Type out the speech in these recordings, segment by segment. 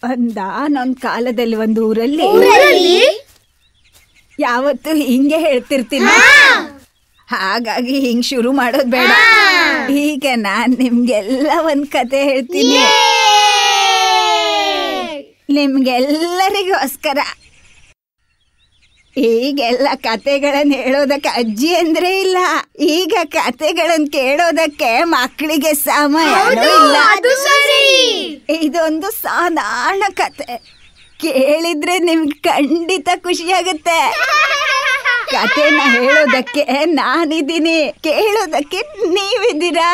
ಒಂದಾನೊಂದ್ ಕಾಲದಲ್ಲಿ ಒಂದು ಊರಲ್ಲಿ ಯಾವತ್ತು ಹಿಂಗೆ ಹೇಳ್ತಿರ್ತೀನಿ, ಹಾಗಾಗಿ ಹಿಂಗ್ ಶುರು ಮಾಡೋದ್ ಬೇಡ. ಈಗ ನಾನ್ ನಿಮ್ಗೆಲ್ಲ ಒಂದ್ ಕತೆ ಹೇಳ್ತೀನಿ, ನಿಮ್ಗೆಲ್ಲರಿಗೋಸ್ಕರ. ಈಗೆಲ್ಲ ಕತೆಗಳನ್ನ ಹೇಳೋದಕ್ಕೆ ಅಜ್ಜಿ ಅಂದ್ರೆ ಇಲ್ಲ, ಈಗ ಕತೆಗಳನ್ನ ಕೇಳೋದಕ್ಕೆ ಮಕ್ಕಳಿಗೆ ಸಮಯ ಇಲ್ಲ. ಇದೊಂದು ಸಾಧಾರಣ ಕತೆ, ಕೇಳಿದ್ರೆ ನಿಮ್ಗೆ ಖಂಡಿತ ಖುಷಿಯಾಗುತ್ತೆ. ಕತೆನ ಹೇಳೋದಕ್ಕೆ ನಾನಿದ್ದೀನಿ, ಕೇಳೋದಕ್ಕೆ ನೀವಿದ್ದೀರಾ.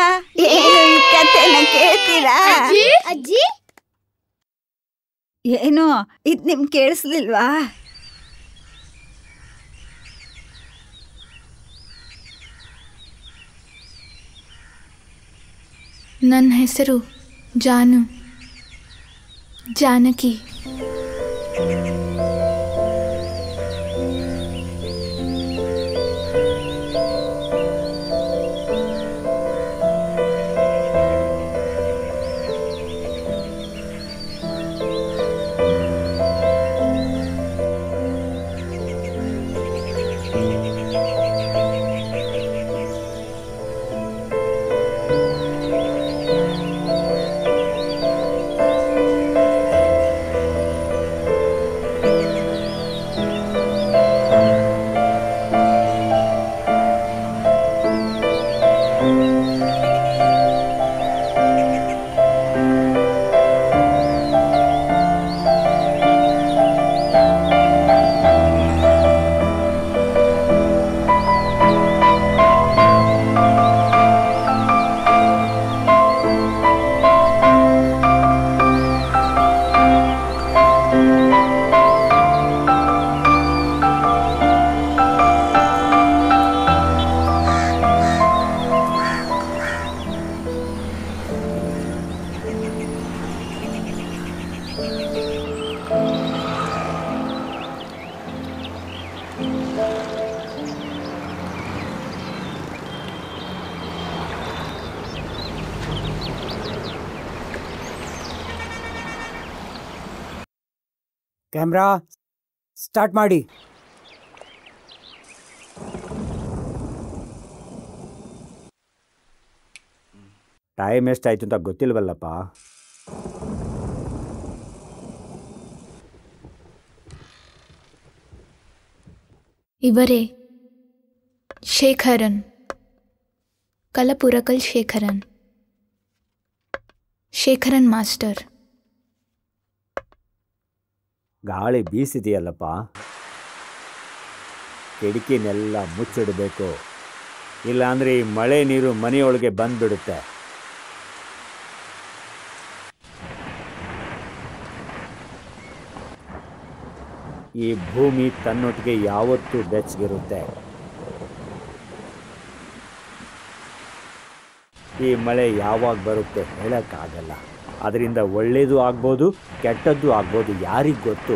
ಏನು ಈ ಕತೆನ ಕೇಳ್ತೀರಾ? ಏನೋ ಇದ್ ನಿಮ್ಗೆ ಕೇಳಿಸ್ಲಿಲ್ವಾ? ನನ್ನ ಹೆಸರು ಜಾನಕಿ. ಕ್ಯಾಮ್ರಾ ಸ್ಟಾರ್ಟ್ ಮಾಡಿ. ಟೈಮ್ ಎಷ್ಟಾಯ್ತು ಅಂತ ಗೊತ್ತಿಲ್ವಲ್ಲಪ್ಪ. ಇವರೇ ಶೇಖರನ್, ಕಲಪುರಕಲ್ ಶೇಖರನ್ ಮಾಸ್ಟರ್. ಗಾಳಿ ಬೀಸಿದೆಯಲ್ಲಪ್ಪ, ಕಿಟಕಿನೆಲ್ಲ ಮುಚ್ಚಿಡಬೇಕು, ಇಲ್ಲಾಂದರೆ ಈ ಮಳೆ ನೀರು ಮನೆಯೊಳಗೆ ಬಂದ್ಬಿಡುತ್ತೆ. ಈ ಭೂಮಿ ತನ್ನೊಟ್ಟಿಗೆ ಯಾವತ್ತೂ ಬೆಚ್ಚಗಿರುತ್ತೆ. ಈ ಮಳೆ ಯಾವಾಗ ಬರುತ್ತೆ ಹೇಳೋಕ್ಕಾಗಲ್ಲ. ಅದರಿಂದ ಒಳ್ಳೆಯದು ಆಗ್ಬೋದು, ಕೆಟ್ಟದ್ದು ಆಗ್ಬೋದು, ಯಾರಿಗೆ ಗೊತ್ತು.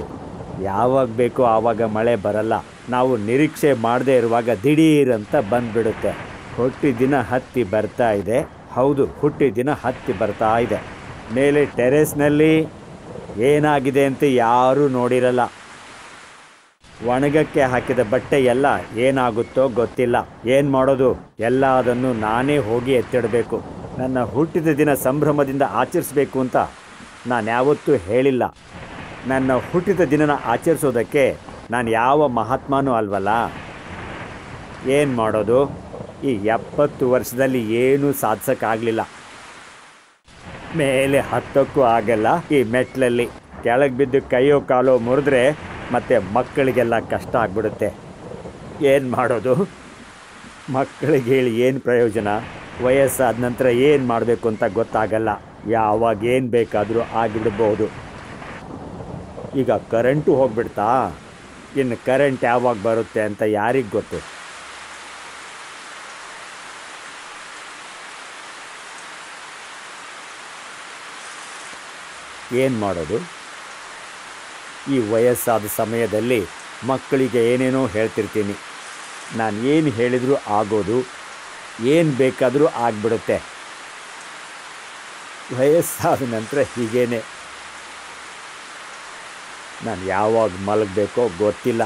ಯಾವಾಗ ಬೇಕೋ ಆವಾಗ ಮಳೆ ಬರಲ್ಲ. ನಾವು ನಿರೀಕ್ಷೆ ಮಾಡದೇ ಇರುವಾಗ ದಿಢೀರಂತ ಬಂದ್ಬಿಡುತ್ತೆ. ಹುಟ್ಟಿದ ದಿನ ಹತ್ತಿ ಬರ್ತಾ ಇದೆ. ಹೌದು, ಹುಟ್ಟಿದ ದಿನ ಹತ್ತಿ ಬರ್ತಾ ಇದೆ. ಮೇಲೆ ಟೆರೆಸ್ನಲ್ಲಿ ಏನಾಗಿದೆ ಅಂತ ಯಾರೂ ನೋಡಿರಲ್ಲ. ಒಣಗಕ್ಕೆ ಹಾಕಿದ ಬಟ್ಟೆ ಎಲ್ಲ ಏನಾಗುತ್ತೋ ಗೊತ್ತಿಲ್ಲ. ಏನು ಮಾಡೋದು? ಎಲ್ಲ ಅದನ್ನು ನಾನೇ ಹೋಗಿ ಎತ್ತಿಡಬೇಕು. ನನ್ನ ಹುಟ್ಟಿದ ದಿನ ಸಂಭ್ರಮದಿಂದ ಆಚರಿಸಬೇಕು ಅಂತ ನಾನು ಯಾವತ್ತೂ ಹೇಳಿಲ್ಲ. ನನ್ನ ಹುಟ್ಟಿದ ದಿನನ ಆಚರಿಸೋದಕ್ಕೆ ನಾನು ಯಾವ ಮಹಾತ್ಮನೂ ಅಲ್ವಲ್ಲ. ಏನು ಮಾಡೋದು? ಈ 70 ವರ್ಷದಲ್ಲಿ ಏನೂ ಸಾಧಿಸೋಕ್ಕಾಗಲಿಲ್ಲ. ಮೇಲೆ ಹತ್ತೋಕ್ಕೂ ಆಗಲ್ಲ. ಈ ಮೆಟ್ಲಲ್ಲಿ ಕೆಳಗೆ ಬಿದ್ದು ಕೈಯೋ ಕಾಲೋ ಮುರಿದ್ರೆ ಮತ್ತು ಮಕ್ಕಳಿಗೆಲ್ಲ ಕಷ್ಟ ಆಗ್ಬಿಡುತ್ತೆ. ಏನು ಮಾಡೋದು? ಮಕ್ಕಳಿಗೆ ಹೇಳಿ ಏನು ಪ್ರಯೋಜನ? ವಯಸ್ಸಾದ ನಂತರ ಏನು ಮಾಡಬೇಕು ಅಂತ ಗೊತ್ತಾಗಲ್ಲ. ಯಾವಾಗ ಏನು ಬೇಕಾದರೂ ಆಗಿಬಿಡ್ಬೋದು. ಈಗ ಕರೆಂಟು ಹೋಗ್ಬಿಡ್ತಾ? ಇನ್ನು ಕರೆಂಟ್ ಯಾವಾಗ ಬರುತ್ತೆ ಅಂತ ಯಾರಿಗೆ ಗೊತ್ತು? ಏನು ಮಾಡೋದು? ಈ ವಯಸ್ಸಾದ ಸಮಯದಲ್ಲಿ ಮಕ್ಕಳಿಗೆ ಏನೇನೋ ಹೇಳ್ತಿರ್ತೀನಿ. ನಾನು ಏನು ಹೇಳಿದರೂ ಆಗೋದು, ಏನು ಬೇಕಾದರೂ ಆಗಿಬಿಡುತ್ತೆ. ವಯಸ್ಸಾದ ನಂತರ ಹೀಗೇನೆ. ನಾನು ಯಾವಾಗ ಮಲಗಬೇಕೋ ಗೊತ್ತಿಲ್ಲ.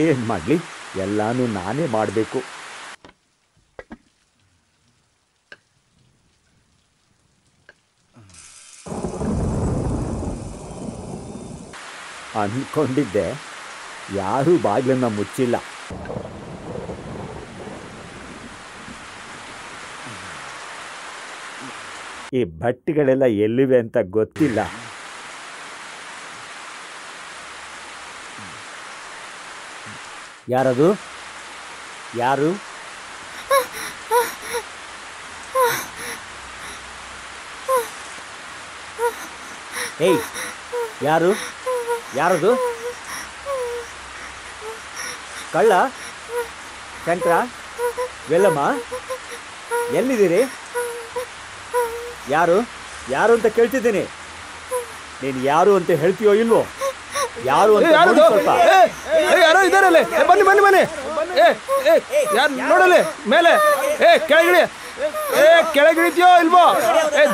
ಏನು ಮಾಡಲಿ, ಎಲ್ಲನೂ ನಾನೇ ಮಾಡಬೇಕು. ಅಂದ್ಕೊಂಡಿದ್ದೆ, ಯಾರೂ ಬಾಗಿಲನ್ನು ಮುಚ್ಚಿಲ್ಲ. ಈ ಬಟ್ಟೆಗಳೆಲ್ಲ ಎಲ್ಲಿವೆ ಅಂತ ಗೊತ್ತಿಲ್ಲ. ಯಾರದು? ಯಾರು? ಏಯ್, ಯಾರು? ಯಾರದು? ಕಳ್ಳ? ಶಂಕರ? ವೆಲ್ಲಮ್ಮ? ಎಲ್ಲಿದ್ದೀರಿ? ಯಾರು? ಯಾರು ಅಂತ ಕೇಳ್ತಿದ್ದೀನಿ. ನೀನು ಯಾರು ಅಂತ ಹೇಳ್ತೀಯೋ ಇಲ್ವೋ? ಯಾರು ಅಂತ ಸ್ವಲ್ಪ. ಯಾರೋ ಇದಾರಲ್ಲ, ಬನ್ನಿ ಬನ್ನಿ ಬನ್ನಿ. ಯಾರು ನೋಡಲಿ ಮೇಲೆ. ಕೆಳಗಿಳಿ. ಕೆಳಗಿಳಿತೀಯೋ ಇಲ್ವೋ?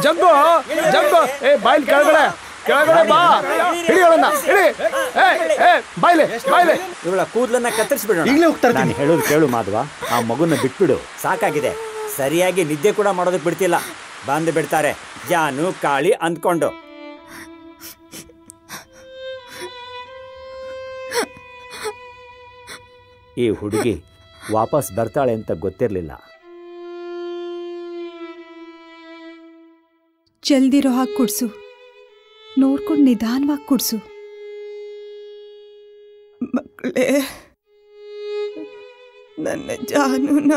ಜಗ್ಗು ಜಗ್ಗು. ಬಾಯ್ಲಿ ಕೆಳಗಡೆ ಕೆಳಗಡೆ ಬಾ. ಹಿಡಿ ಅವಳನ್ನ, ಹಿಡಿ. ಬಾಯ್ಲೆ ಬಾಯ್ಲೆ. ಇವಳ ಕೂದಲನ್ನ ಕತ್ತರಿಸ್ಬಿಡೋಣ. ಈಗಲೇ ಹೋಗ್ತಾರೆ. ನಾನು ಹೇಳೋದು ಕೇಳು ಮಾಧವ, ಆ ಮಗುನ ಬಿಟ್ಬಿಡು. ಸಾಕಾಗಿದೆ. ಸರಿಯಾಗಿ ನಿದ್ದೆ ಕೂಡ ಮಾಡೋದಕ್ಕೆ ಬಿಡ್ತಿಲ್ಲ. ಬಂದು ಬಿಡ್ತಾರೆ ಜಾನು ಕಾಳಿ ಅಂದ್ಕೊಂಡು. ಈ ಹುಡುಗಿ ವಾಪಸ್ ಬರ್ತಾಳೆ ಅಂತ ಗೊತ್ತಿರಲಿಲ್ಲ. ಜಲ್ದಿರೋ ಹಾಕಿ ಕುಡ್ಸು, ನೋಡ್ಕೊಂಡು ನಿಧಾನವಾಗಿ ಕುಡ್ಸು. ಮಕ್ಕಳೇ, ನನ್ನ ಜಾನುನ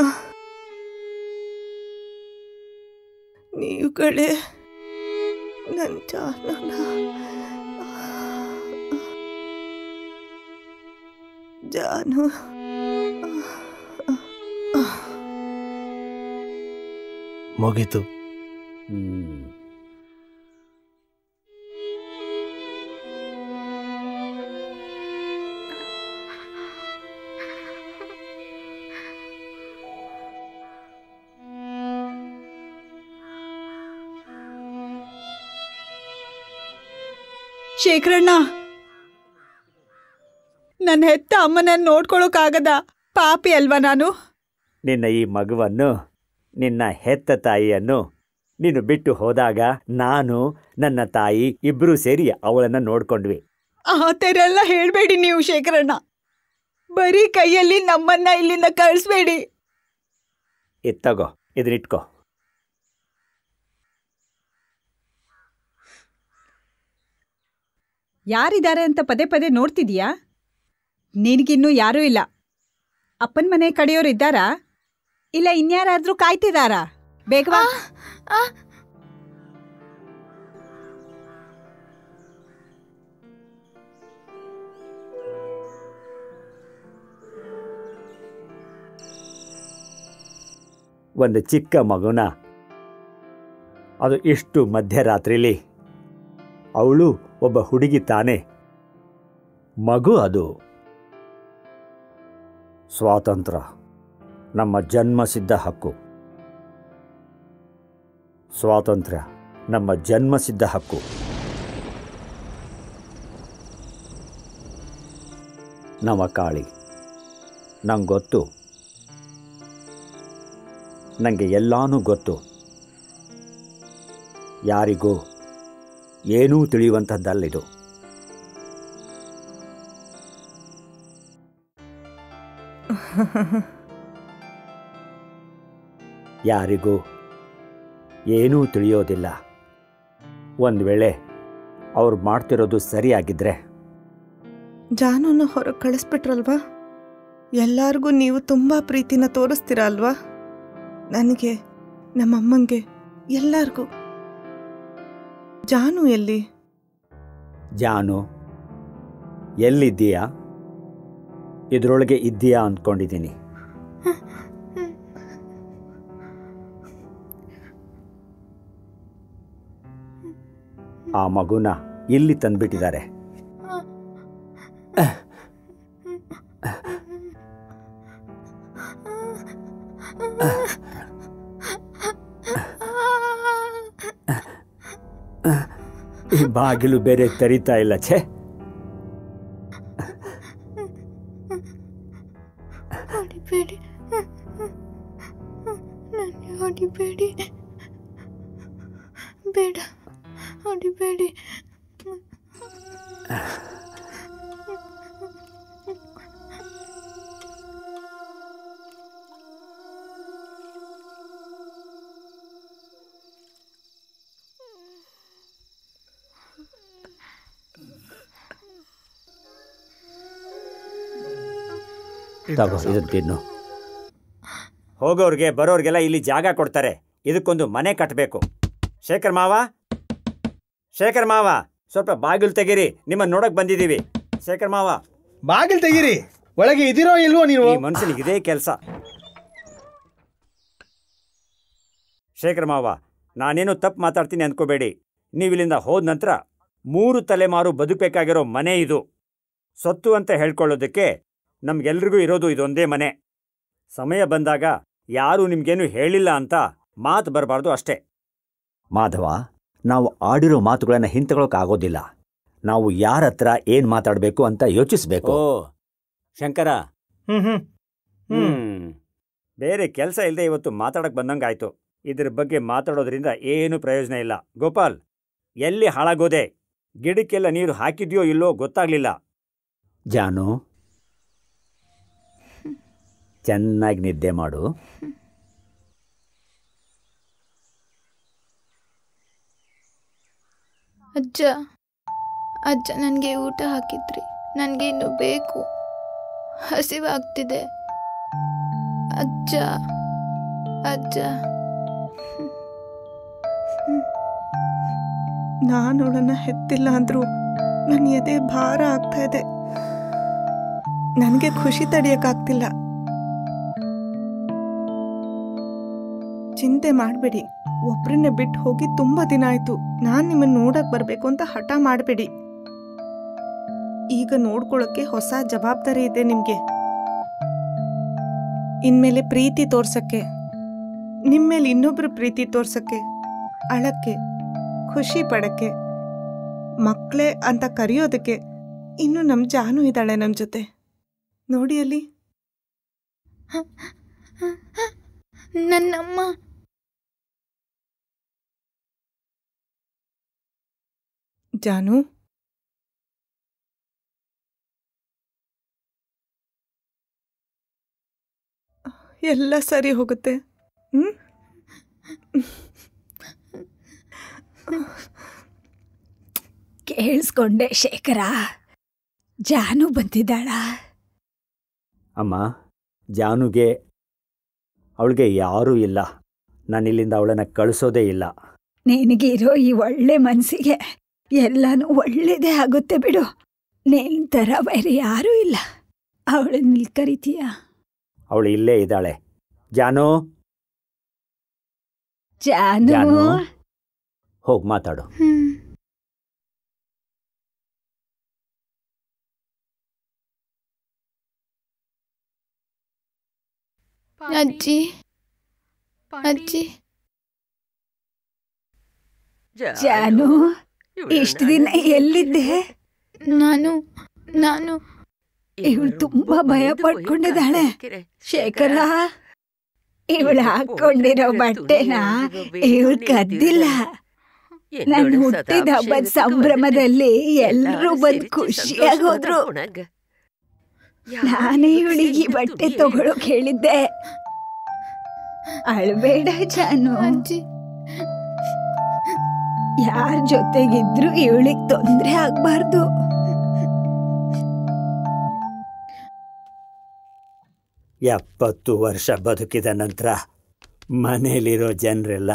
ನೀವುಗಳೇ, ನನ್ನ ಜಾನುನ ಜಾನು. ಮುಗೀತು. ಶೇಖರಣ್ಣ, ನನ್ನ ಹೆತ್ತ ಅಮ್ಮನನ್ನು ನೋಡ್ಕೊಳ್ಳೋಕ್ಕಾಗದ ಪಾಪಿ ಅಲ್ವಾ ನಾನು? ನಿನ್ನ ಈ ಮಗುವನ್ನು, ನಿನ್ನ ಹೆತ್ತ ತಾಯಿಯನ್ನು ನೀನು ಬಿಟ್ಟು ಹೋದಾಗ ನಾನು ನನ್ನ ತಾಯಿ ಇಬ್ಬರೂ ಸೇರಿ ಅವಳನ್ನು ನೋಡ್ಕೊಂಡ್ವಿ. ಆ ಥರ ಎಲ್ಲ ಹೇಳಬೇಡಿ ನೀವು ಶೇಖರಣ್ಣ. ಬರೀ ಕೈಯಲ್ಲಿ ನಮ್ಮನ್ನ ಇಲ್ಲಿಂದ ಕಳಿಸ್ಬೇಡಿ. ತಗೋ, ಇದನ್ನಿಟ್ಕೋ. ಯಾರಿದ್ದಾರೆ ಅಂತ ಪದೇ ಪದೇ ನೋಡ್ತಿದೀಯಾ? ನಿನಗಿನ್ನೂ ಯಾರೂ ಇಲ್ಲ. ಅಪ್ಪನ ಮನೆ ಕಡೆಯೋರು ಇದ್ದಾರಾ? ಇಲ್ಲ ಇನ್ಯಾರಾದ್ರೂ ಕಾಯ್ತಿದಾರಾ? ಬೇಗವಾ. ಒಂದು ಚಿಕ್ಕ ಮಗುನ, ಅದು ಇಷ್ಟು ಮಧ್ಯರಾತ್ರಿಲಿ. ಅವಳು ಒಬ್ಬ ಹುಡುಗಿ ತಾನೆ. ಮಗು ಅದು. ಸ್ವಾತಂತ್ರ್ಯ ನಮ್ಮ ಜನ್ಮಸಿದ್ಧ ಹಕ್ಕು. ಸ್ವಾತಂತ್ರ್ಯ ನಮ್ಮ ಜನ್ಮಸಿದ್ಧ ಹಕ್ಕು. ನಮ್ಮ ಕಾಳಿ, ನಂಗೆ ಗೊತ್ತು, ನನಗೆ ಎಲ್ಲಾನೂ ಗೊತ್ತು. ಯಾರಿಗೂ ಏನೂ ತಿಳಿಯುವಂಥದ್ದಲ್ಲಿದು. ಯಾರಿಗೂ ಏನೂ ತಿಳಿಯೋದಿಲ್ಲ. ಒಂದು ವೇಳೆ ಅವ್ರು ಮಾಡ್ತಿರೋದು ಸರಿಯಾಗಿದ್ರೆ. ಜಾನುನ ಹೊರಗೆ ಕಳಿಸ್ಬಿಟ್ರಲ್ವಾ? ಎಲ್ಲರಿಗೂ ನೀವು ತುಂಬ ಪ್ರೀತಿನ ತೋರಿಸ್ತೀರ ಅಲ್ವಾ? ನನಗೆ, ನಮ್ಮಮ್ಮಂಗೆ, ಎಲ್ಲರಿಗೂ. ಜಾನು ಎಲ್ಲಿ? ಜಾನು ಎಲ್ಲಿದ್ದೀಯಾ? ಇದರೊಳಗೆ ಇದ್ದೀಯಾ ಅಂದ್ಕೊಂಡಿದ್ದೀನಿ. ಆ ಮಗುನ ಇಲ್ಲಿ ತಂದ್ಬಿಟ್ಟಿದ್ದಾರೆ. ಈ ಬಾಗಿಲು ಬೇರೆ ತೆರೀತಾ ಇಲ್ಲ. ಛೇ, ಬೇಡ ಹೊಡಿಬೇಡಿ. ತಗೋ ಇದನ್ನು ತಿನ್ನು. ಹೋಗೋರ್ಗೆ ಬರೋರ್ಗೆಲ್ಲ ಇಲ್ಲಿ ಜಾಗ ಕೊಡ್ತಾರೆ. ಇದಕ್ಕೊಂದು ಮನೆ ಕಟ್ಟಬೇಕು. ಶೇಖರ್ ಮಾವ, ಶೇಖರ್ ಮಾವ, ಸ್ವಲ್ಪ ಬಾಗಿಲು ತೆಗೀರಿ, ನಿಮ್ಮನ್ನು ನೋಡಕ್ ಬಂದಿದ್ದೀವಿ. ಶೇಖರ್ ಮಾವ, ಬಾಗಿಲು ತೆಗೀರಿ. ಒಳಗೆ ಇದಿರೋ ಇಲ್ವೋ ನೀವು? ಈ ಮನುಷ್ಯನಿಗೆ ಇದೇ ಕೆಲಸ. ಶೇಖರ್ ಮಾವ, ನಾನೇನು ತಪ್ಪು ಮಾತಾಡ್ತೀನಿ ಅಂದ್ಕೋಬೇಡಿ. ನೀವಿಲ್ಲಿಂದ ಹೋದ ನಂತರ 3 ತಲೆಮಾರು ಬದುಕಬೇಕಾಗಿರೋ ಮನೆ ಇದು. ಸೊತ್ತು ಅಂತ ಹೇಳ್ಕೊಳ್ಳೋದಕ್ಕೆ ನಮ್ಗೆಲ್ರಿಗೂ ಇರೋದು ಇದೊಂದೇ ಮನೆ. ಸಮಯ ಬಂದಾಗ ಯಾರೂ ನಿಮ್ಗೇನು ಹೇಳಿಲ್ಲ ಅಂತ ಮಾತು ಬರಬಾರ್ದು ಅಷ್ಟೇ. ಮಾಧವ, ನಾವು ಆಡಿರೋ ಮಾತುಗಳನ್ನು ಹಿಂತಗೊಳಕ್ಕಾಗೋದಿಲ್ಲ. ನಾವು ಯಾರ ಹತ್ರ ಏನು ಮಾತಾಡಬೇಕು ಅಂತ ಯೋಚಿಸ್ಬೇಕು. ಶಂಕರ, ಬೇರೆ ಕೆಲಸ ಇಲ್ಲದೆ ಇವತ್ತು ಮಾತಾಡಕ್ ಬಂದಂಗಾಯ್ತು. ಇದ್ರ ಬಗ್ಗೆ ಮಾತಾಡೋದ್ರಿಂದ ಏನು ಪ್ರಯೋಜನ ಇಲ್ಲ. ಗೋಪಾಲ್, ಎಲ್ಲಿ ಹಾಳಾಗೋದೆ? ಗಿಡಕ್ಕೆಲ್ಲ ನೀರು ಹಾಕಿದ್ಯೋ ಇಲ್ಲೋ ಗೊತ್ತಾಗ್ಲಿಲ್ಲ. ಜಾನು, ಚೆನ್ನಾಗಿ ನಿದ್ದೆ ಮಾಡು. ಅಜ್ಜ ಅಜ್ಜ ನನಗೆ ಊಟ ಹಾಕಿದ್ರಿ. ನನಗೆ ಇನ್ನು ಬೇಕು, ಹಸಿವಾಗ್ತಿದೆ. ಅಜ್ಜ ಅಜ್ಜ. ನಾನು ಅವಳನ್ನ ಹೆತ್ತಿಲ್ಲ ಅಂದ್ರೂ ನನ್ನ ಎದೆ ಭಾರ ಆಗ್ತಾ ಇದೆ. ನನಗೆ ಖುಷಿ ತಡೆಯಕ್ಕಾಗ್ತಿಲ್ಲ. ಚಿಂತೆ ಮಾಡಬೇಡಿ. ಒಬ್ರನ್ನ ಬಿಟ್ಟು ಹೋಗಿ ತುಂಬಾ ದಿನ ಆಯ್ತು. ನಾನು ನಿಮ್ಮನ್ನು ನೋಡಕ್ ಬರ್ಬೇಕು ಅಂತ ಹಠ ಮಾಡಬೇಡಿ. ಈಗ ನೋಡ್ಕೊಳಕ್ಕೆ ಹೊಸ ಜವಾಬ್ದಾರಿ ಇದೆ ನಿಮ್ಗೆ. ಇನ್ಮೇಲೆ ಪ್ರೀತಿ ತೋರ್ಸಕ್ಕೆ, ನಿಮ್ಮೇಲೆ ಇನ್ನೊಬ್ರು ಪ್ರೀತಿ ತೋರ್ಸಕ್ಕೆ, ಅಳಕ್ಕೆ, ಖುಷಿ ಪಡಕ್ಕೆ, ಮಕ್ಕಳೇ ಅಂತ ಕರೆಯೋದಕ್ಕೆ ಇನ್ನು ನಮ್ಮ ಜಾನು ಇದ್ದಾಳೆ ನಮ್ಮ ಜೊತೆ. ನೋಡಿ ಅಲ್ಲಿ ನನ್ನಮ್ಮ. ಜಾನು, ಎಲ್ಲ ಸರಿ ಹೋಗುತ್ತೆ. ಕೇಳಿಸ್ಕೊಂಡೆ ಶೇಖರ, ಜಾನು ಬಂದಿದ್ದಾಳ. ಅಮ್ಮ, ಜಾನುಗೆ ಅವಳಿಗೆ ಯಾರೂ ಇಲ್ಲ. ನಾನಿಲ್ಲಿಂದ ಅವಳನ್ನು ಕಳಿಸೋದೇ ಇಲ್ಲ. ನಿನಗಿರೋ ಈ ಒಳ್ಳೆ ಮನಸ್ಸಿಗೆ ಎಲ್ಲನೂ ಒಳ್ಳೇದೇ ಆಗುತ್ತೆ ಬಿಡು. ನಿನ್ ಥರ ಬೇರೆ ಯಾರೂ ಇಲ್ಲ. ಅವಳನ್ನ ಕರಿತೀಯ? ಅವಳು ಇಲ್ಲೇ ಇದ್ದಾಳೆ. ಜಾನು, ಜಾನು, ಹೋಗಿ ಮಾತಾಡು. ಅಜ್ಜಿ ಅಜ್ಜಿ. ಜಾನು, ಇಷ್ಟು ದಿನ ಎಲ್ಲಿದ್ದೆ? ನಾನು ಇವಳು ತುಂಬಾ ಭಯ ಪಡ್ಕೊಂಡಿದ್ದಾಳೆ. ಶೇಖರ, ಇವಳು ಹಾಕೊಂಡಿರೋ ಬಟ್ಟೆನ ಇವಳು ಕದ್ದಿಲ್ಲ. ನಾನು ಹುಟ್ಟಿದ ಹಬ್ಬದ ಸಂಭ್ರಮದಲ್ಲಿ ಎಲ್ಲರೂ ಬಂದು ಖುಷಿಯಾಗಿ ಹೋದ್ರು. ನಾನೇ ಇವಳಿಗೆ ಬಟ್ಟೆ ತಗೊಳಕ್ ಹೇಳಿದ್ದೆ. ಅಳ್ಬೇಡ ಜಾನು. ಅಜ್ಜಿ, ಯಾರ ಜೊತೆಗಿದ್ರು ಇವಳಿಗೆ ತೊಂದರೆ ಆಗ್ಬಾರ್ದು. ಎಪ್ಪತ್ತು ವರ್ಷ ಬದುಕಿದ ನಂತರ ಮನೇಲಿರೋ ಜನರೆಲ್ಲ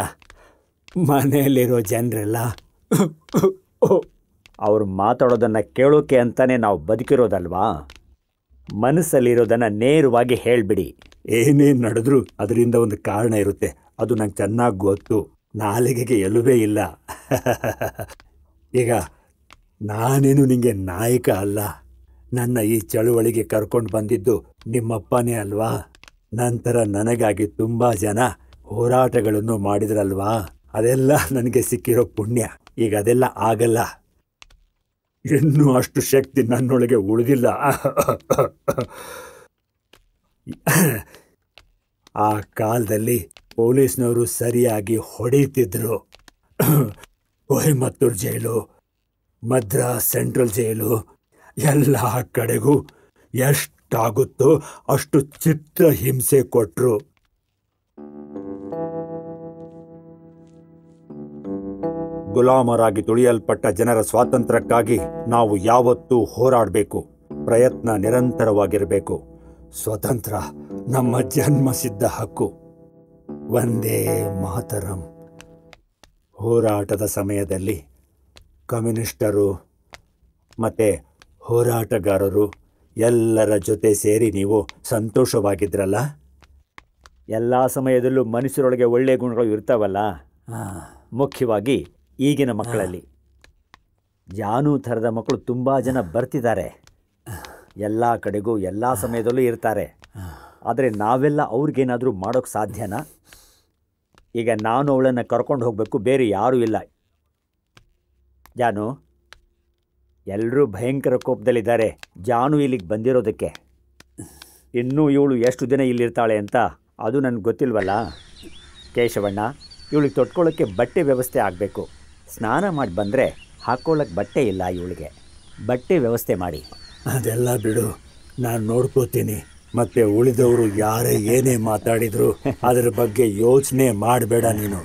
ಅವ್ರು ಮಾತಾಡೋದನ್ನು ಕೇಳೋಕೆ ಅಂತಾನೆ ನಾವು ಬದುಕಿರೋದಲ್ವಾ? ಮನಸ್ಸಲ್ಲಿರೋದನ್ನು ನೇರವಾಗಿ ಹೇಳಿಬಿಡಿ. ಏನೇನು ನಡೆದ್ರೂ ಅದರಿಂದ ಒಂದು ಕಾರಣ ಇರುತ್ತೆ. ಅದು ನಂಗೆ ಚೆನ್ನಾಗಿ ಗೊತ್ತು. ನಾಲಿಗೆಗೆ ಎಲುಬೇ ಇಲ್ಲ. ಈಗ ನಾನೇನು ನಿಂಗೆ ನಾಯಕ ಅಲ್ಲ. ನನ್ನ ಈ ಚಳುವಳಿಗೆ ಕರ್ಕೊಂಡು ಬಂದಿದ್ದು ನಿಮ್ಮಪ್ಪನೇ ಅಲ್ವಾ? ನಂತರ ನನಗಾಗಿ ತುಂಬ ಜನ ಹೋರಾಟಗಳನ್ನು ಮಾಡಿದ್ರಲ್ವಾ? ಅದೆಲ್ಲ ನನಗೆ ಸಿಕ್ಕಿರೋ ಪುಣ್ಯ. ಈಗ ಅದೆಲ್ಲ ಆಗಲ್ಲ. ಇನ್ನೂ ಅಷ್ಟು ಶಕ್ತಿ ನನ್ನೊಳಗೆ ಉಳಿದಿಲ್ಲ. ಆ ಕಾಲದಲ್ಲಿ ಪೊಲೀಸ್ನವರು ಸರಿಯಾಗಿ ಹೊಡೀತಿದ್ರು. ಕೊಯಮತ್ತೂರು ಜೈಲು, ಮದ್ರಾಸ್ ಸೆಂಟ್ರಲ್ ಜೈಲು, ಎಲ್ಲ ಕಡೆಗೂ ಎಷ್ಟಾಗುತ್ತೋ ಅಷ್ಟು ಚಿತ್ರ ಹಿಂಸೆ ಕೊಟ್ರು. ಗುಲಾಮರಾಗಿ ತುಳಿಯಲ್ಪಟ್ಟ ಜನರ ಸ್ವಾತಂತ್ರ್ಯಕ್ಕಾಗಿ ನಾವು ಯಾವತ್ತೂ ಹೋರಾಡಬೇಕು. ಪ್ರಯತ್ನ ನಿರಂತರವಾಗಿರಬೇಕು. ಸ್ವತಂತ್ರ ನಮ್ಮ ಜನ್ಮಸಿದ್ಧ ಹಕ್ಕು. ವಂದೇ ಮಾತರಂ. ಹೋರಾಟದ ಸಮಯದಲ್ಲಿ ಕಮ್ಯುನಿಸ್ಟರು ಮತ್ತು ಹೋರಾಟಗಾರರು ಎಲ್ಲರ ಜೊತೆ ಸೇರಿ ನೀವು ಸಂತೋಷವಾಗಿದ್ರಲ್ಲ. ಎಲ್ಲ ಸಮಯದಲ್ಲೂ ಮನುಷ್ಯರೊಳಗೆ ಒಳ್ಳೆಯ ಗುಣಗಳು ಇರ್ತಾವಲ್ಲ, ಮುಖ್ಯವಾಗಿ ಈಗಿನ ಮಕ್ಕಳಲ್ಲಿ. ಜಾನು ಥರದ ಮಕ್ಕಳು ತುಂಬ ಜನ ಬರ್ತಿದ್ದಾರೆ, ಎಲ್ಲ ಕಡೆಗೂ ಎಲ್ಲ ಸಮಯದಲ್ಲೂ ಇರ್ತಾರೆ. ಆದರೆ ನಾವೆಲ್ಲ ಅವ್ರಿಗೇನಾದರೂ ಮಾಡೋಕ್ಕೆ ಸಾಧ್ಯನಾ? ಈಗ ನಾನು ಅವಳನ್ನು ಕರ್ಕೊಂಡು ಹೋಗಬೇಕು, ಬೇರೆ ಯಾರೂ ಇಲ್ಲ. ಜಾನು, ಎಲ್ಲರೂ ಭಯಂಕರ ಕೋಪದಲ್ಲಿದ್ದಾರೆ ಜಾನು ಇಲ್ಲಿಗೆ ಬಂದಿರೋದಕ್ಕೆ. ಇನ್ನೂ ಇವಳು ಎಷ್ಟು ದಿನ ಇಲ್ಲಿರ್ತಾಳೆ ಅಂತ ಅದು ನನಗೆ ಗೊತ್ತಿಲ್ವಲ್ಲ. ಕೇಶವಣ್ಣ, ಇವಳಿಗೆ ತೊಟ್ಕೊಳ್ಳೋಕ್ಕೆ ಬಟ್ಟೆ ವ್ಯವಸ್ಥೆ ಆಗಬೇಕು. ಸ್ನಾನ ಮಾಡಿ ಬಂದರೆ ಹಾಕ್ಕೊಳ್ಳೋಕ್ಕೆ ಬಟ್ಟೆ ಇಲ್ಲ ಇವಳಿಗೆ. ಬಟ್ಟೆ ವ್ಯವಸ್ಥೆ ಮಾಡಿ. ಅದೆಲ್ಲ ಬಿಡು, ನಾನು ನೋಡ್ಕೋತೀನಿ. ಮತ್ತೆ ಉಳಿದವರು ಯಾರೇ ಏನೇ ಮಾತಾಡಿದ್ರು ಅದರ ಬಗ್ಗೆ ಯೋಚನೆ ಮಾಡಬೇಡ ನೀನು.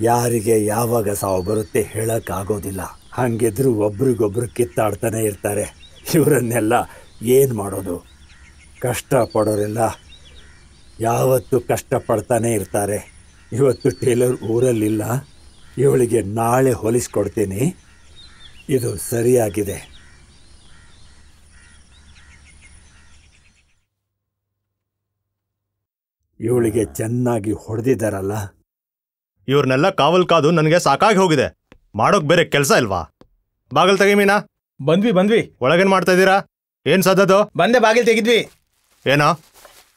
ಯಾರಿಗೆ ಯಾವಾಗ ಸಾವು ಬರುತ್ತೆ ಹೇಳೋಕ್ಕಾಗೋದಿಲ್ಲ. ಹಂಗಿದ್ರು ಒಬ್ರಿಗೊಬ್ರು ಕಿತ್ತಾಡ್ತಾನೆ ಇರ್ತಾರೆ. ಇವರನ್ನೆಲ್ಲ ಏನು ಮಾಡೋದು? ಕಷ್ಟಪಡೋರೆಲ್ಲ ಯಾವತ್ತೂ ಕಷ್ಟಪಡ್ತಾನೆ ಇರ್ತಾರೆ. ಇವತ್ತು ಟೇಲರ್ ಊರಲ್ಲಿಲ್ಲ, ಇವಳಿಗೆ ನಾಳೆ ಹೊಲಿಸ್ಕೊಡ್ತೀನಿ. ಇದು ಸರಿಯಾಗಿದೆ. ಇವಳಿಗೆ ಚೆನ್ನಾಗಿ ಹೊಡೆದಿದ್ದಾರಲ್ಲ. ಇವ್ರನ್ನೆಲ್ಲ ಕಾವಲ್ ಕಾದು ನನಗೆ ಸಾಕಾಗಿ ಹೋಗಿದೆ. ಮಾಡೋಕ್ ಬೇರೆ ಕೆಲಸ ಇಲ್ವಾ? ಬಾಗಿಲು ತೆಗಿ ಮೀನಾ. ಬಂದ್ವಿ. ಒಳಗೇನ್ ಮಾಡ್ತಾ ಇದ್ದೀರಾ? ಏನ್ ಸದ್ದದು? ಬಂದೆ, ಬಾಗಿಲು ತೆಗಿದ್ವಿ. ಏನೋ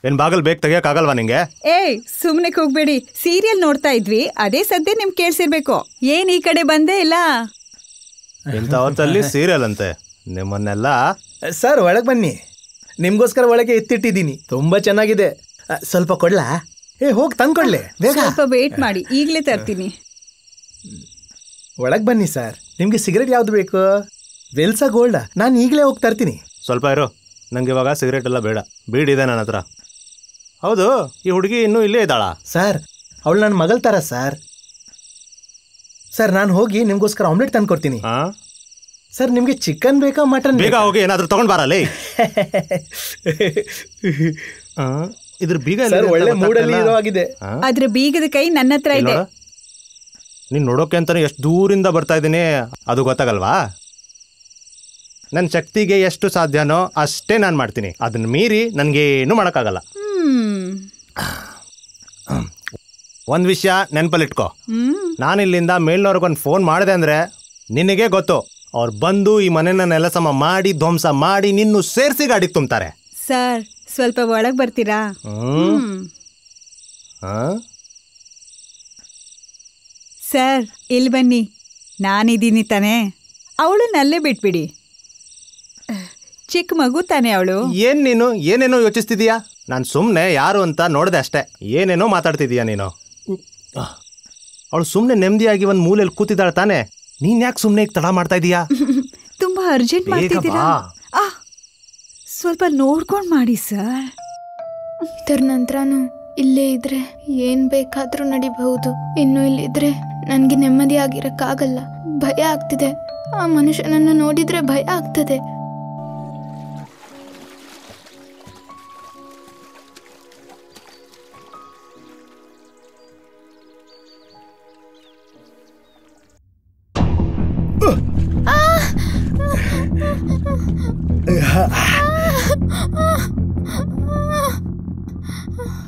ಏನ್ ಬಾಗಿಲು ಬೇಗ ತೆಗಿಯಕ್ಕಾಗಲ್ವಾ ನಿಂಗೆ? ಏಯ್, ಸುಮ್ನೆ ಹೋಗ್ಬೇಡಿ. ಸೀರಿಯಲ್ ನೋಡ್ತಾ ಇದ್ವಿ, ಅದೇ ಸದ್ಯ ನಿಮ್ಗೆ ಕೇಳಿಸಿರ್ಬೇಕು. ಏನ್ ಈ ಕಡೆ ಬಂದೇ ಇಲ್ಲ? ಇಂಥ ಹೊತ್ತಲ್ಲಿ ಸೀರಿಯಲ್ ಅಂತೆ ನಿಮ್ಮನ್ನೆಲ್ಲ. ಸರ್, ಒಳಗೆ ಬನ್ನಿ. ನಿಮ್ಗೋಸ್ಕರ ಒಳಗೆ ಎತ್ತಿಟ್ಟಿದ್ದೀನಿ. ತುಂಬಾ ಚೆನ್ನಾಗಿದೆ. ಸ್ವಲ್ಪ ಕೊಡ್ಲಾ? ಹೋಗಿ ತಂದ್ಕೊಡ್ಲೆ ಬೇಗ. ಸ್ವಲ್ಪ ವೇಟ್ ಮಾಡಿ, ಈಗಲೇ ತರ್ತೀನಿ. ಒಳಗೆ ಬನ್ನಿ ಸರ್. ನಿಮ್ಗೆ ಸಿಗರೇಟ್ ಯಾವ್ದು ಬೇಕು? ವೆಲ್ಸಾ ಗೋಲ್ಡಾ? ನಾನು ಈಗಲೇ ಹೋಗಿ ತರ್ತೀನಿ. ಸ್ವಲ್ಪ ಇರು, ನಂಗೆ ಇವಾಗ ಸಿಗರೇಟ್ ಎಲ್ಲ ಬೇಡ. ಬೀಡಿದೆ ನನ್ನ ಹತ್ರ. ಹೌದು, ಈ ಹುಡುಗಿ ಇನ್ನೂ ಇಲ್ಲೇ ಇದ್ದಾಳಾ? ಸರ್, ಅವಳು ನನ್ನ ಮಗಳ ತರ ಸರ್. ಸರ್, ನಾನು ಹೋಗಿ ನಿಮ್ಗೋಸ್ಕರ ಆಮ್ಲೆಟ್ ತಂದ್ಕೊಡ್ತೀನಿ. ಸರ್, ನಿಮ್ಗೆ ಚಿಕನ್ ಬೇಕಾ ಮಟನ್? ಬೇಗ ಹೋಗಿ ಏನಾದ್ರೂ ತಗೊಂಡ್ ಬಾರಲ್ಲಿ. ಇದ್ರ ಬೀಗ ಒಳ್ಳೆ ಮೂಡಲ್ಲಿ ಇರೋ ಆಗಿದೆ. ಅದ್ರ ಬೀಗದ ಕೈ ನನ್ನ ಹತ್ರ ಇದೆ. ನೀನ್ ನೋಡೋಕೆ ಅಂತಾನೆ ಎಷ್ಟು ದೂರಿಂದ ಬರ್ತಾ ಇದ್ದೀನಿ, ಅದು ಗೊತ್ತಾಗಲ್ವಾ? ನನ್ನ ಶಕ್ತಿಗೆ ಎಷ್ಟು ಸಾಧ್ಯನೋ ಅಷ್ಟೇ ನಾನು ಮಾಡ್ತೀನಿ. ಅದನ್ನ ಮೀರಿ ನನ್ಗೇನು ಮಾಡೋಕ್ಕಾಗಲ್ಲ. ಒಂದ್ ವಿಷಯ ನೆನಪಲ್ಲಿಟ್ಕೋ, ನಾನಿಲ್ಲಿಂದ ಮೇಲ್ನವ್ರಿಗೊಂದು ಫೋನ್ ಮಾಡಿದೆ ಅಂದ್ರೆ ನಿನಗೆ ಗೊತ್ತು, ಅವ್ರು ಬಂದು ಈ ಮನೆನ ನೆಲಸಮ ಮಾಡಿ ಧ್ವಂಸ ಮಾಡಿ ನಿನ್ನು ಸೇರಿಸಿ ಗಾಡಿಗೆ ತುಂಬ್ತಾರೆ. ಸರ್, ಸ್ವಲ್ಪ ಒಳಗ್ ಬರ್ತೀರಾ? ಸರ್, ಇಲ್ಲಿ ಬನ್ನಿ. ನಾನಿದ್ದೀನಿ ತಾನೆ, ಅವಳನ್ನಲ್ಲೇ ಬಿಟ್ಬಿಡಿ. ಚಿಕ್ಕ ಮಗು ತಾನೆ ಅವಳು. ಏನ್ ನೀನು ಏನೇನೋ ಯೋಚಿಸ್ತಿದೀಯಾ? ನಾನು ಸುಮ್ಮನೆ ಯಾರು ಅಂತ ನೋಡಿದೆ ಅಷ್ಟೇ. ಏನೇನೋ ಮಾತಾಡ್ತಿದೀಯಾ ನೀನು. ಅವಳು ಸುಮ್ಮನೆ ನೆಮ್ಮದಿಯಾಗಿ ಒಂದು ಮೂಲೆಯಲ್ಲಿ ಕೂತಿದ್ದಾಳೆ ತಾನೆ. ನೀನ್ ಯಾಕೆ ಸುಮ್ಮನೆ ತಡ ಮಾಡ್ತಾ ಇದೀಯಾ? ತುಂಬಾ ಅರ್ಜೆಂಟ್ ಮಾಡ್ತಿದ್ದೀರಾ? ಸ್ವಲ್ಪ ನೋಡ್ಕೊಂಡು ಮಾಡಿ ಸರ್. ಇದರ ನಂತರನೂ ಇಲ್ಲೇ ಇದ್ರೆ ಏನ್ ಬೇಕಾದ್ರೂ ನಡಿಬಹುದು. ಇನ್ನು ಇಲ್ಲಿದ್ರೆ ನನ್ಗೆ ನೆಮ್ಮದಿಯಾಗಿರಕ್ಕಾಗಲ್ಲ. ಭಯ ಆಗ್ತಿದೆ. ಆ ಮನುಷ್ಯನನ್ನು ನೋಡಿದ್ರೆ ಭಯ ಆಗ್ತದೆ.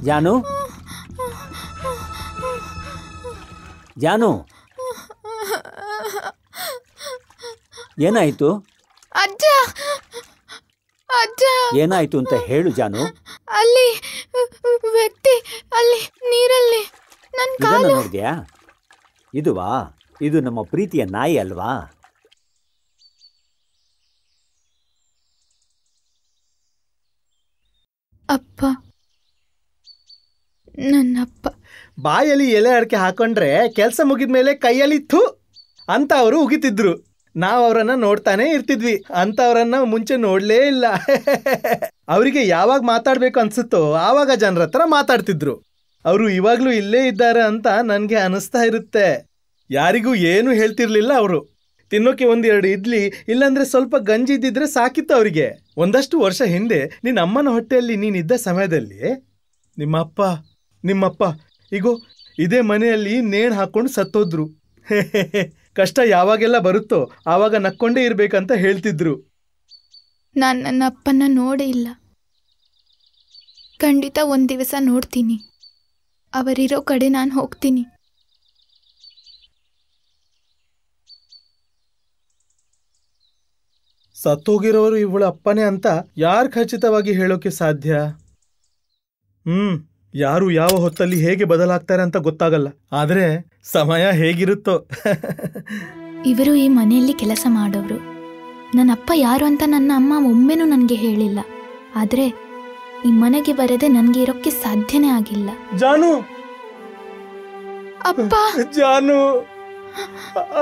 ಜಾನು, ಜಾನು, ಏನಾಯ್ತು? ಅಜ್ಜ, ಅಜ್ಜ, ಏನಾಯ್ತು ಅಂತ ಹೇಳು ಜಾನು. ಅಲ್ಲಿ ವ್ಯಕ್ತಿ, ಅಲ್ಲಿ ನೀರಲ್ಲಿ ನನ್ನ ಕಾಲು. ನೋಡಿದ್ಯಾ? ಇದುವಾ? ಇದು ನಮ್ಮ ಪ್ರೀತಿಯ ನಾಯಿ ಅಲ್ವಾ? ಅಪ್ಪ, ನನ್ನಪ್ಪ. ಬಾಯಲ್ಲಿ ಎಲೆ ಅಡಿಕೆ ಹಾಕೊಂಡ್ರೆ ಕೆಲಸ ಮುಗಿದ್ಮೇಲೆ ಕೈಯಲ್ಲಿ ಥೂ ಅಂತ ಅವರು ಉಗಿತಿದ್ರು. ನಾವ್ ಅವರನ್ನ ನೋಡ್ತಾನೆ ಇರ್ತಿದ್ವಿ. ಅಂತ ಅವರನ್ನ ಮುಂಚೆ ನೋಡ್ಲೇ ಇಲ್ಲ. ಅವರಿಗೆ ಯಾವಾಗ ಮಾತಾಡ್ಬೇಕು ಅನ್ಸುತ್ತೋ ಆವಾಗ ಜನರ ಹತ್ರ ಮಾತಾಡ್ತಿದ್ರು. ಅವರು ಇವಾಗ್ಲೂ ಇಲ್ಲೇ ಇದ್ದಾರೆ ಅಂತ ನನ್ಗೆ ಅನಿಸ್ತಾ ಇರುತ್ತೆ. ಯಾರಿಗೂ ಏನು ಹೇಳ್ತಿರ್ಲಿಲ್ಲ ಅವರು. ತಿನ್ನೋಕೆ 1-2 ಇಡ್ಲಿ ಇಲ್ಲಾಂದ್ರೆ ಸ್ವಲ್ಪ ಗಂಜಿ ಇದ್ದಿದ್ರೆ ಸಾಕಿತ್ತು ಅವರಿಗೆ. ಒಂದಷ್ಟು ವರ್ಷ ಹಿಂದೆ ನಿನ್ನ ಅಮ್ಮನ ಹೊಟ್ಟೆಯಲ್ಲಿ ನೀನಿದ್ದ ಸಮಯದಲ್ಲಿ ನಿಮ್ಮಪ್ಪ ಈಗೋ ಇದೇ ಮನೆಯಲ್ಲಿ ನೇಣು ಹಾಕೊಂಡು ಸತ್ತೋದ್ರು. ಕಷ್ಟ ಯಾವಾಗೆಲ್ಲ ಬರುತ್ತೋ ಆವಾಗ ನಕ್ಕೊಂಡೇ ಇರ್ಬೇಕಂತ ಹೇಳ್ತಿದ್ರು. ನಾನು ನನ್ನ ಅಪ್ಪನ ನೋಡೇ ಇಲ್ಲ. ಖಂಡಿತ ಒಂದು ದಿವಸ ನೋಡ್ತೀನಿ. ಅವರಿರೋ ಕಡೆ ನಾನು ಹೋಗ್ತೀನಿ. ಸತ್ತೋಗಿರೋರು ಇವಳ ಅಪ್ಪನೇ ಅಂತ ಯಾರು ಖಚಿತವಾಗಿ ಹೇಳೋಕೆ ಸಾಧ್ಯ? ಯಾರು ಯಾವ ಹೊತ್ತಲ್ಲಿ ಹೇಗೆ ಬದಲಾಗ್ತಾರೆ ಅಂತ ಗೊತ್ತಾಗಲ್ಲ. ಆದ್ರೆ ಸಮಯ ಹೇಗಿರುತ್ತೋ. ಇವರು ಈ ಮನೆಯಲ್ಲಿ ಕೆಲಸ ಮಾಡೋರು. ನನ್ನ ಅಪ್ಪ ಯಾರು ಅಂತ ನನ್ನ ಅಮ್ಮ ಒಮ್ಮೆನೂ ನನಗೆ ಹೇಳಿಲ್ಲ. ಆದ್ರೆ ಈ ಮನೆಗೆ ಬರದೆ ನನಗೆ ಇರೋಕ್ಕೆ ಸಾಧ್ಯನೇ ಆಗಿಲ್ಲ. ಜಾನು, ಅಪ್ಪ, ಜಾನು,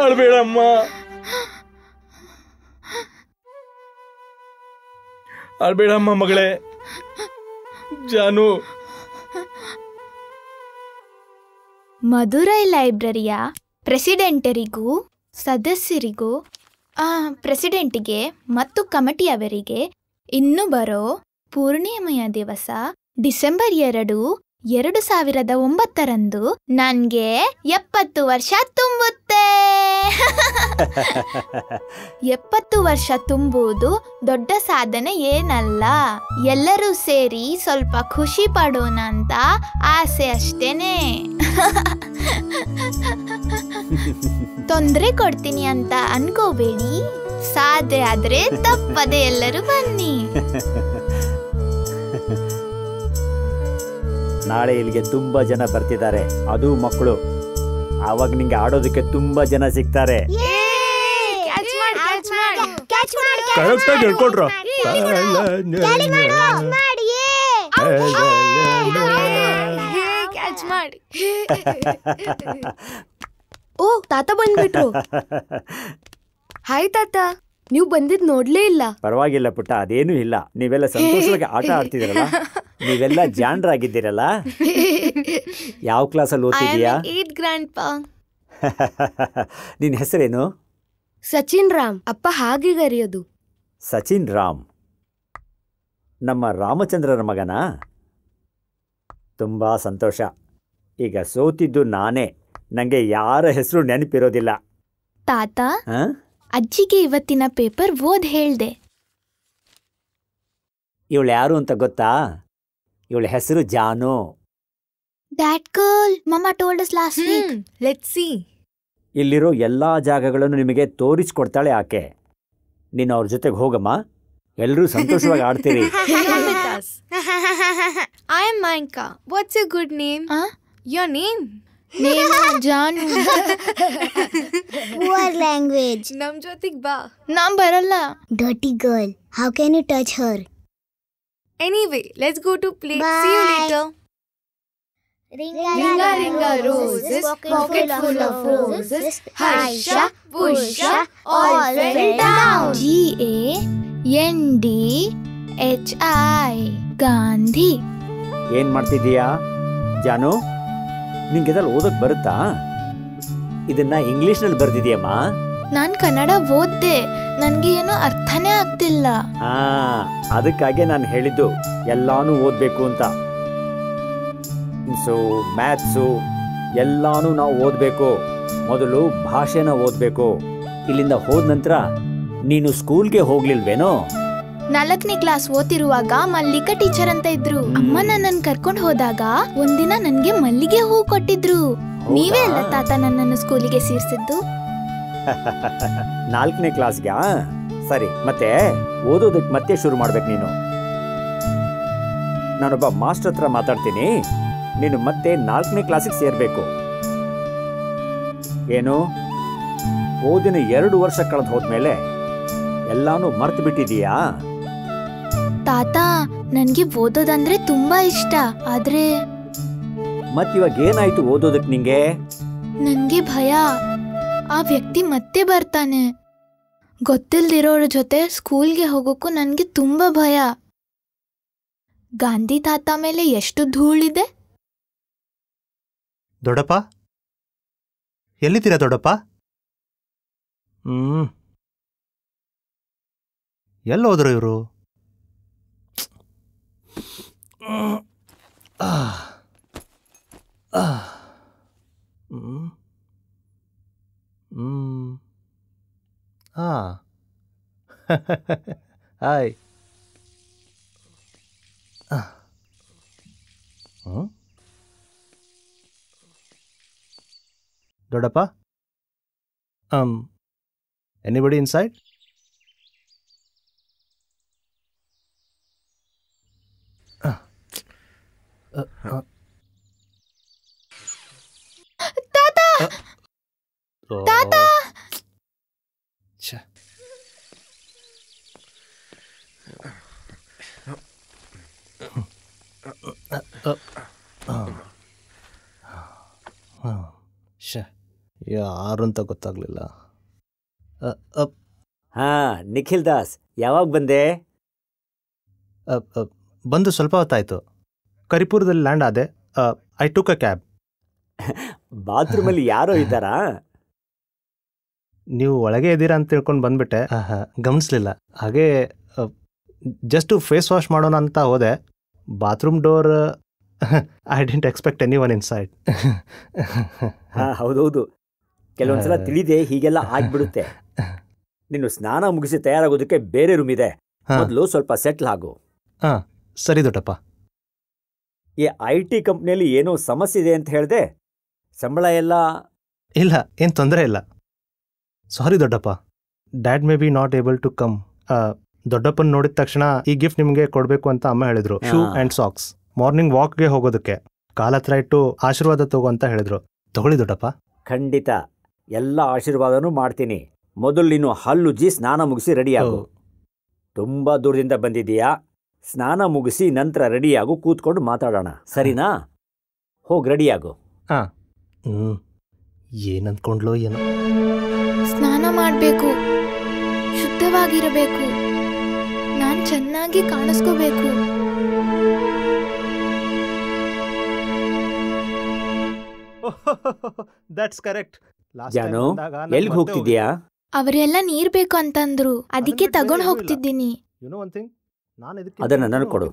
ಅಳ್ಬೇಡಮ್ಮ. ಅಳ್ಬೇಡಮ್ಮ ಮಗಳೇ. ಜಾನು, ಮಧುರೈ ಲೈಬ್ರರಿಯ ಪ್ರೆಸಿಡೆಂಟರಿಗೂ ಸದಸ್ಯರಿಗೂ ಪ್ರೆಸಿಡೆಂಟಿಗೆ ಮತ್ತು ಕಮಿಟಿಯವರಿಗೆ ಇನ್ನು ಬರೋ ಪೂರ್ಣಿಮೆಯ ದಿವಸ ಡಿಸೆಂಬರ್ 2, 2009 ನನಗೆ 70 ವರ್ಷ ತುಂಬುತ್ತೆ. 70 ವರ್ಷ ತುಂಬುವುದು ದೊಡ್ಡ ಸಾಧನೆ ಏನಲ್ಲ. ಎಲ್ಲರೂ ಸೇರಿ ಸ್ವಲ್ಪ ಖುಷಿ ಪಡೋಣ ಅಂತ ಆಸೆ ಅಷ್ಟೇನೆ. ತೊಂದರೆ ಕೊಡ್ತೀನಿ ಅಂತ ಅನ್ಕೋಬೇಡಿ. ಸಾಧ್ಯ ಆದ್ರೆ ತಪ್ಪದೆ ಎಲ್ಲರೂ ಬನ್ನಿ. ನಾಳೆ ಇಲ್ಲಿಗೆ ತುಂಬಾ ಜನ ಬರ್ತಿದ್ದಾರೆ, ಅದು ಮಕ್ಕಳು. ಆವಾಗ ನಿಂಗೆ ಆಡೋದಕ್ಕೆ ತುಂಬಾ ಜನ ಸಿಗ್ತಾರೆ. ಕರೆಕ್ಟಾಗಿ ಹೇಳ್ಕೊಡ್ರ. ಓ, ತಾತ ಬಂದ್ಬಿಟ್ರು. ಹಾಯ್ ತಾತ, ನೀವು ಬಂದಿದ್ ನೋಡ್ಲೇ ಇಲ್ಲ. ಪರವಾಗಿಲ್ಲ ಪುಟ್ಟ, ಅದೇನೂ ಇಲ್ಲ. ನೀವೆಲ್ಲ ಸಂತೋಷವಾಗಿ ಆಟ ಆಡ್ತಿದ್ದೀರಲ್ಲ, ನೀವೆಲ್ಲ ಜಾಣರಾಗಿದ್ದೀರಲ್ಲ. ಯಾವ ಕ್ಲಾಸಲ್ಲಿ ಓದ್ತಿದೀಯಾ? ನಿನ್ನ ಹೆಸರೇನು? ಸಚಿನ್ ರಾಮ್. ಅಪ್ಪ ಹಾಗೆ ಕರೆಯೋದು. ಸಚಿನ್ ರಾಮ್ ನಮ್ಮ ರಾಮಚಂದ್ರನ ಮಗನಾ? ತುಂಬ ಸಂತೋಷ. ಈಗ ಸೋತಿದ್ದು ನಾನೇ. ನನಗೆ ಯಾರ ಹೆಸರು ನೆನಪಿರೋದಿಲ್ಲ. ತಾತ, ಅಜ್ಜಿಗೆ ಇವತ್ತಿನ ಪೇಪರ್ ಓದ್ ಹೇಳ್ದೆ. ಇವಳು ಯಾರು ಅಂತ ಗೊತ್ತಾ? ಇವಳ ಹೆಸರು ಜಾನು. That girl Mama told us last week. Let's see. ಇಲ್ಲಿರೋ ಎಲ್ಲ ಜಾಗಗಳನ್ನು ನಿಮಗೆ ತೋರಿಸ್ಕೊಡ್ತಾಳೆ ಆಕೆ. ನೀನು ಅವ್ರ ಜೊತೆಗೆ ಹೋಗಮ್ಮ, ಎಲ್ಲರೂ ಸಂತೋಷವಾಗಿ ಆಡ್ತೀರಿ. I am Manka. What's your good name? Your name? Name Janu. Poor language. Nam jotig ba. Naam baralla. Dirty girl. How can you touch her? Anyway, let's go to play. Bye. See you later. Ringa ringa roses, pocket full of roses. Harsha, Pusha, all fell down. GANDHI Gandhi. ಏನ್ ಮಾಡ್ತಿದ್ದೀಯಾ ಜಾನು? ನಿಂಗೆ ಇದೆಲ್ಲ ಓದಕ್ ಬರುತ್ತಾ? ಇದನ್ನ ಇಂಗ್ಲಿಷ್ನಲ್ಲಿ ಬರ್ದಿದ್ಯಮ್ಮ? ನಾನ್ ಕನ್ನಡ ಓದ್ದೆ, ನನ್ಗೆ ಏನೋ ಅರ್ಥನೇ ಆಗ್ತಿಲ್ಲ. ಅದಕ್ಕಾಗೆ ನಾನು ಹೇಳಿದ್ದು ಎಲ್ಲಾನು ಓದ್ಬೇಕು ಅಂತ. ಮ್ಯಾಥ್ಸು ಎಲ್ಲಾನು ನಾವು ಓದಬೇಕು. ಮೊದಲು ಭಾಷೆನ ಓದಬೇಕು. ಇಲ್ಲಿಂದ ಹೋದ ನಂತರ ನೀನು ಸ್ಕೂಲ್ಗೆ ಹೋಗ್ಲಿಲ್ವೇನೋ? 4ನೇ ಕ್ಲಾಸ್ ಓದ್ತಿರುವಾಗ ಮಲ್ಲಿಕಾ ಟೀಚರ್ ಅಂತ ಇದ್ರು. ಅಮ್ಮ ನನ್ನನ್ನು ಕರ್ಕೊಂಡು ಹೋದಾಗ ಒಂದಿನ ನನ್ಗೆ ಮಲ್ಲಿಗೆ ಹೂ ಕೊಟ್ಟಿದ್ರು. ನೀವೇ ಅಲ್ಲ ತಾತ ನನ್ನನ್ನು ಸ್ಕೂಲಿಗೆ ಸೇರಿಸಿದ್ದು? 4ನೇ ಕ್ಲಾಸ್ಗೆ? ಸರಿ, ಮತ್ತೆ ಓದೋದಕ್ಕೆ ಮತ್ತೆ ಶುರು ಮಾಡ್ಬೇಕು ನೀನು. ನಾನೊಬ್ಬ ಮಾಸ್ಟರ್ ಹತ್ರ ಮಾತಾಡ್ತೀನಿ. ನೀನು ಮತ್ತೆ 4ನೇ ಕ್ಲಾಸಿಗೆ ಸೇರ್ಬೇಕು. ಏನು, ಓದಿನ 2 ವರ್ಷ ಕಳೆದು ಹೋದ್ಮೇಲೆ ಎಲ್ಲಾನು ಮರ್ತು ಬಿಟ್ಟಿದೀಯಾ? ತಾತ, ನನ್ಗೆ ಓದೋದಂದ್ರೆ ತುಂಬಾ ಇಷ್ಟ. ಆದ್ರೆ ಮತ್ತಿವಾಗ ಏನಾಯ್ತು ಓದೋದಕ್ಕೆ ನಿಂಗೆ? ನನ್ಗೆ ಭಯ. ಆ ವ್ಯಕ್ತಿ ಮತ್ತೆ ಬರ್ತಾನೆ. ಗೊತ್ತಿಲ್ದಿರೋರ ಜೊತೆ ಸ್ಕೂಲ್ಗೆ ಹೋಗೋಕ್ಕೂ ನನಗೆ ತುಂಬ ಭಯ. ಗಾಂಧಿ ತಾತ ಮೇಲೆ ಎಷ್ಟು ಧೂಳಿದೆ. ದೊಡ್ಡಪ್ಪ, ಎಲ್ಲಿದ್ದೀರಾ ದೊಡ್ಡಪ್ಪ? ಎಲ್ಲಿ ಹೋದ್ರು ಇವರು? ಹಾಯ್. ದೊಡ್ಡಪ್ಪ, ಎನಿಬಡಿ ಇನ್ಸೈಡ್? ತಾತ! ಯಾರು ಅಂತ ಗೊತ್ತಾಗ್ಲಿಲ್ಲ. ಹಾ, ನಿಖಿಲ್ ದಾಸ್, ಯಾವಾಗ ಬಂದೆ? ಬಂದು ಸ್ವಲ್ಪ ಹೊತ್ತಾಯ್ತು. ಕರಿಪುರದಲ್ಲಿ ಲ್ಯಾಂಡ್ ಆದೆ. I took a cab. ಬಾತ್ರೂಮಲ್ಲಿ ಯಾರೋ ಇದ್ದಾರಾ? ನೀವು ಒಳಗೆ ಇದ್ದೀರಾ ಅಂತ ತಿಳ್ಕೊಂಡು ಬಂದ್ಬಿಟ್ಟೆ. ಗಮನಿಸ್ಲಿಲ್ಲ. ಹಾಗೆ ಜಸ್ಟ್ ಫೇಸ್ ವಾಶ್ ಮಾಡೋಣ ಅಂತ ಹೋದೆ. Bathroom door I didn't expect any one inside. ಹಾ, ಹೌದೌದು. ಕೆಲವೊಂದ್ಸಲ ತಿಳಿದೆ ಹೀಗೆಲ್ಲ ಆಗ್ಬಿಡುತ್ತೆ. ನೀನು ಸ್ನಾನ ಮುಗಿಸಿ ತಯಾರಾಗೋದಕ್ಕೆ ಬೇರೆ ರೂಮ್ ಇದೆ. ಮೊದಲು ಸ್ವಲ್ಪ ಸೆಟ್ಲ್ ಆಗು. ಹಾ, ಸರಿ ದೊಡ್ಡಪ್ಪ. ಈ IT ಕಂಪ್ನಿಯಲ್ಲಿ ಏನೋ ಸಮಸ್ಯೆ ಇದೆ ಅಂತ ಹೇಳಿದೆ. ಸಂಬಳ ಎಲ್ಲ? ಇಲ್ಲ, ಏನು ತೊಂದರೆ ಇಲ್ಲ. ಸಾರಿ ದೊಡ್ಡಪ್ಪ, dad may be not able to come. ದೊಡ್ಡಪ್ಪನ ನೋಡಿದ ತಕ್ಷಣ ಈ ಗಿಫ್ಟ್ ನಿಮಗೆ ಕೊಡಬೇಕು ಅಂತ ಅಮ್ಮ ಹೇಳಿದ್ರು. Shoe and socks. ಮಾರ್ನಿಂಗ್ ವಾಕ್ಗೆ ಹೋಗೋದಕ್ಕೆ ಕಾಲ ಹತ್ರ ಇಟ್ಟು ಆಶೀರ್ವಾದ ತಗೋ ಅಂತ ಹೇಳಿದ್ರು. ತಗೊಳ್ಳಿ ದೊಡ್ಡಪ್ಪ. ಖಂಡಿತ, ಎಲ್ಲ ಆಶೀರ್ವಾದನೂ ಮಾಡ್ತೀನಿ. ಮೊದಲು ನೀನು ಹಲ್ಲುಜ್ಜಿ ಸ್ನಾನ ಮುಗಿಸಿ ರೆಡಿಯಾಗು. ತುಂಬಾ ದೂರದಿಂದ ಬಂದಿದ್ದೀಯಾ. ಸ್ನಾನ ಮುಗಿಸಿ ನಂತರ ರೆಡಿಯಾಗು, ಕೂತ್ಕೊಂಡು ಮಾತಾಡೋಣ, ಸರಿನಾ? ಹೋಗಿ ರೆಡಿಯಾಗು. ಏನಂದ್ಕೊಂಡ್ಲೋ ಏನೋ. ಸ್ನಾನ ಮಾಡಬೇಕು, ಶುದ್ಧವಾಗಿರಬೇಕು, ನಾನು ಚೆನ್ನಾಗಿ ಕಾಣಿಸ್ಕೋಬೇಕು. That's correct. ಜಾನು, ಎಲ್ಲಿಗೆ ಹೋಗ್ತಿದ್ಯಾ? ಅವರೆಲ್ಲ ನೀರ್ ಬೇಕು ಅಂತಂದ್ರು, ಅದಕ್ಕೆ ತಗೊಂಡ್ ಹೋಗ್ತಿದ್ದೀನಿ. ಅದನ್ನ ನನಗೆ ಕೊಡು.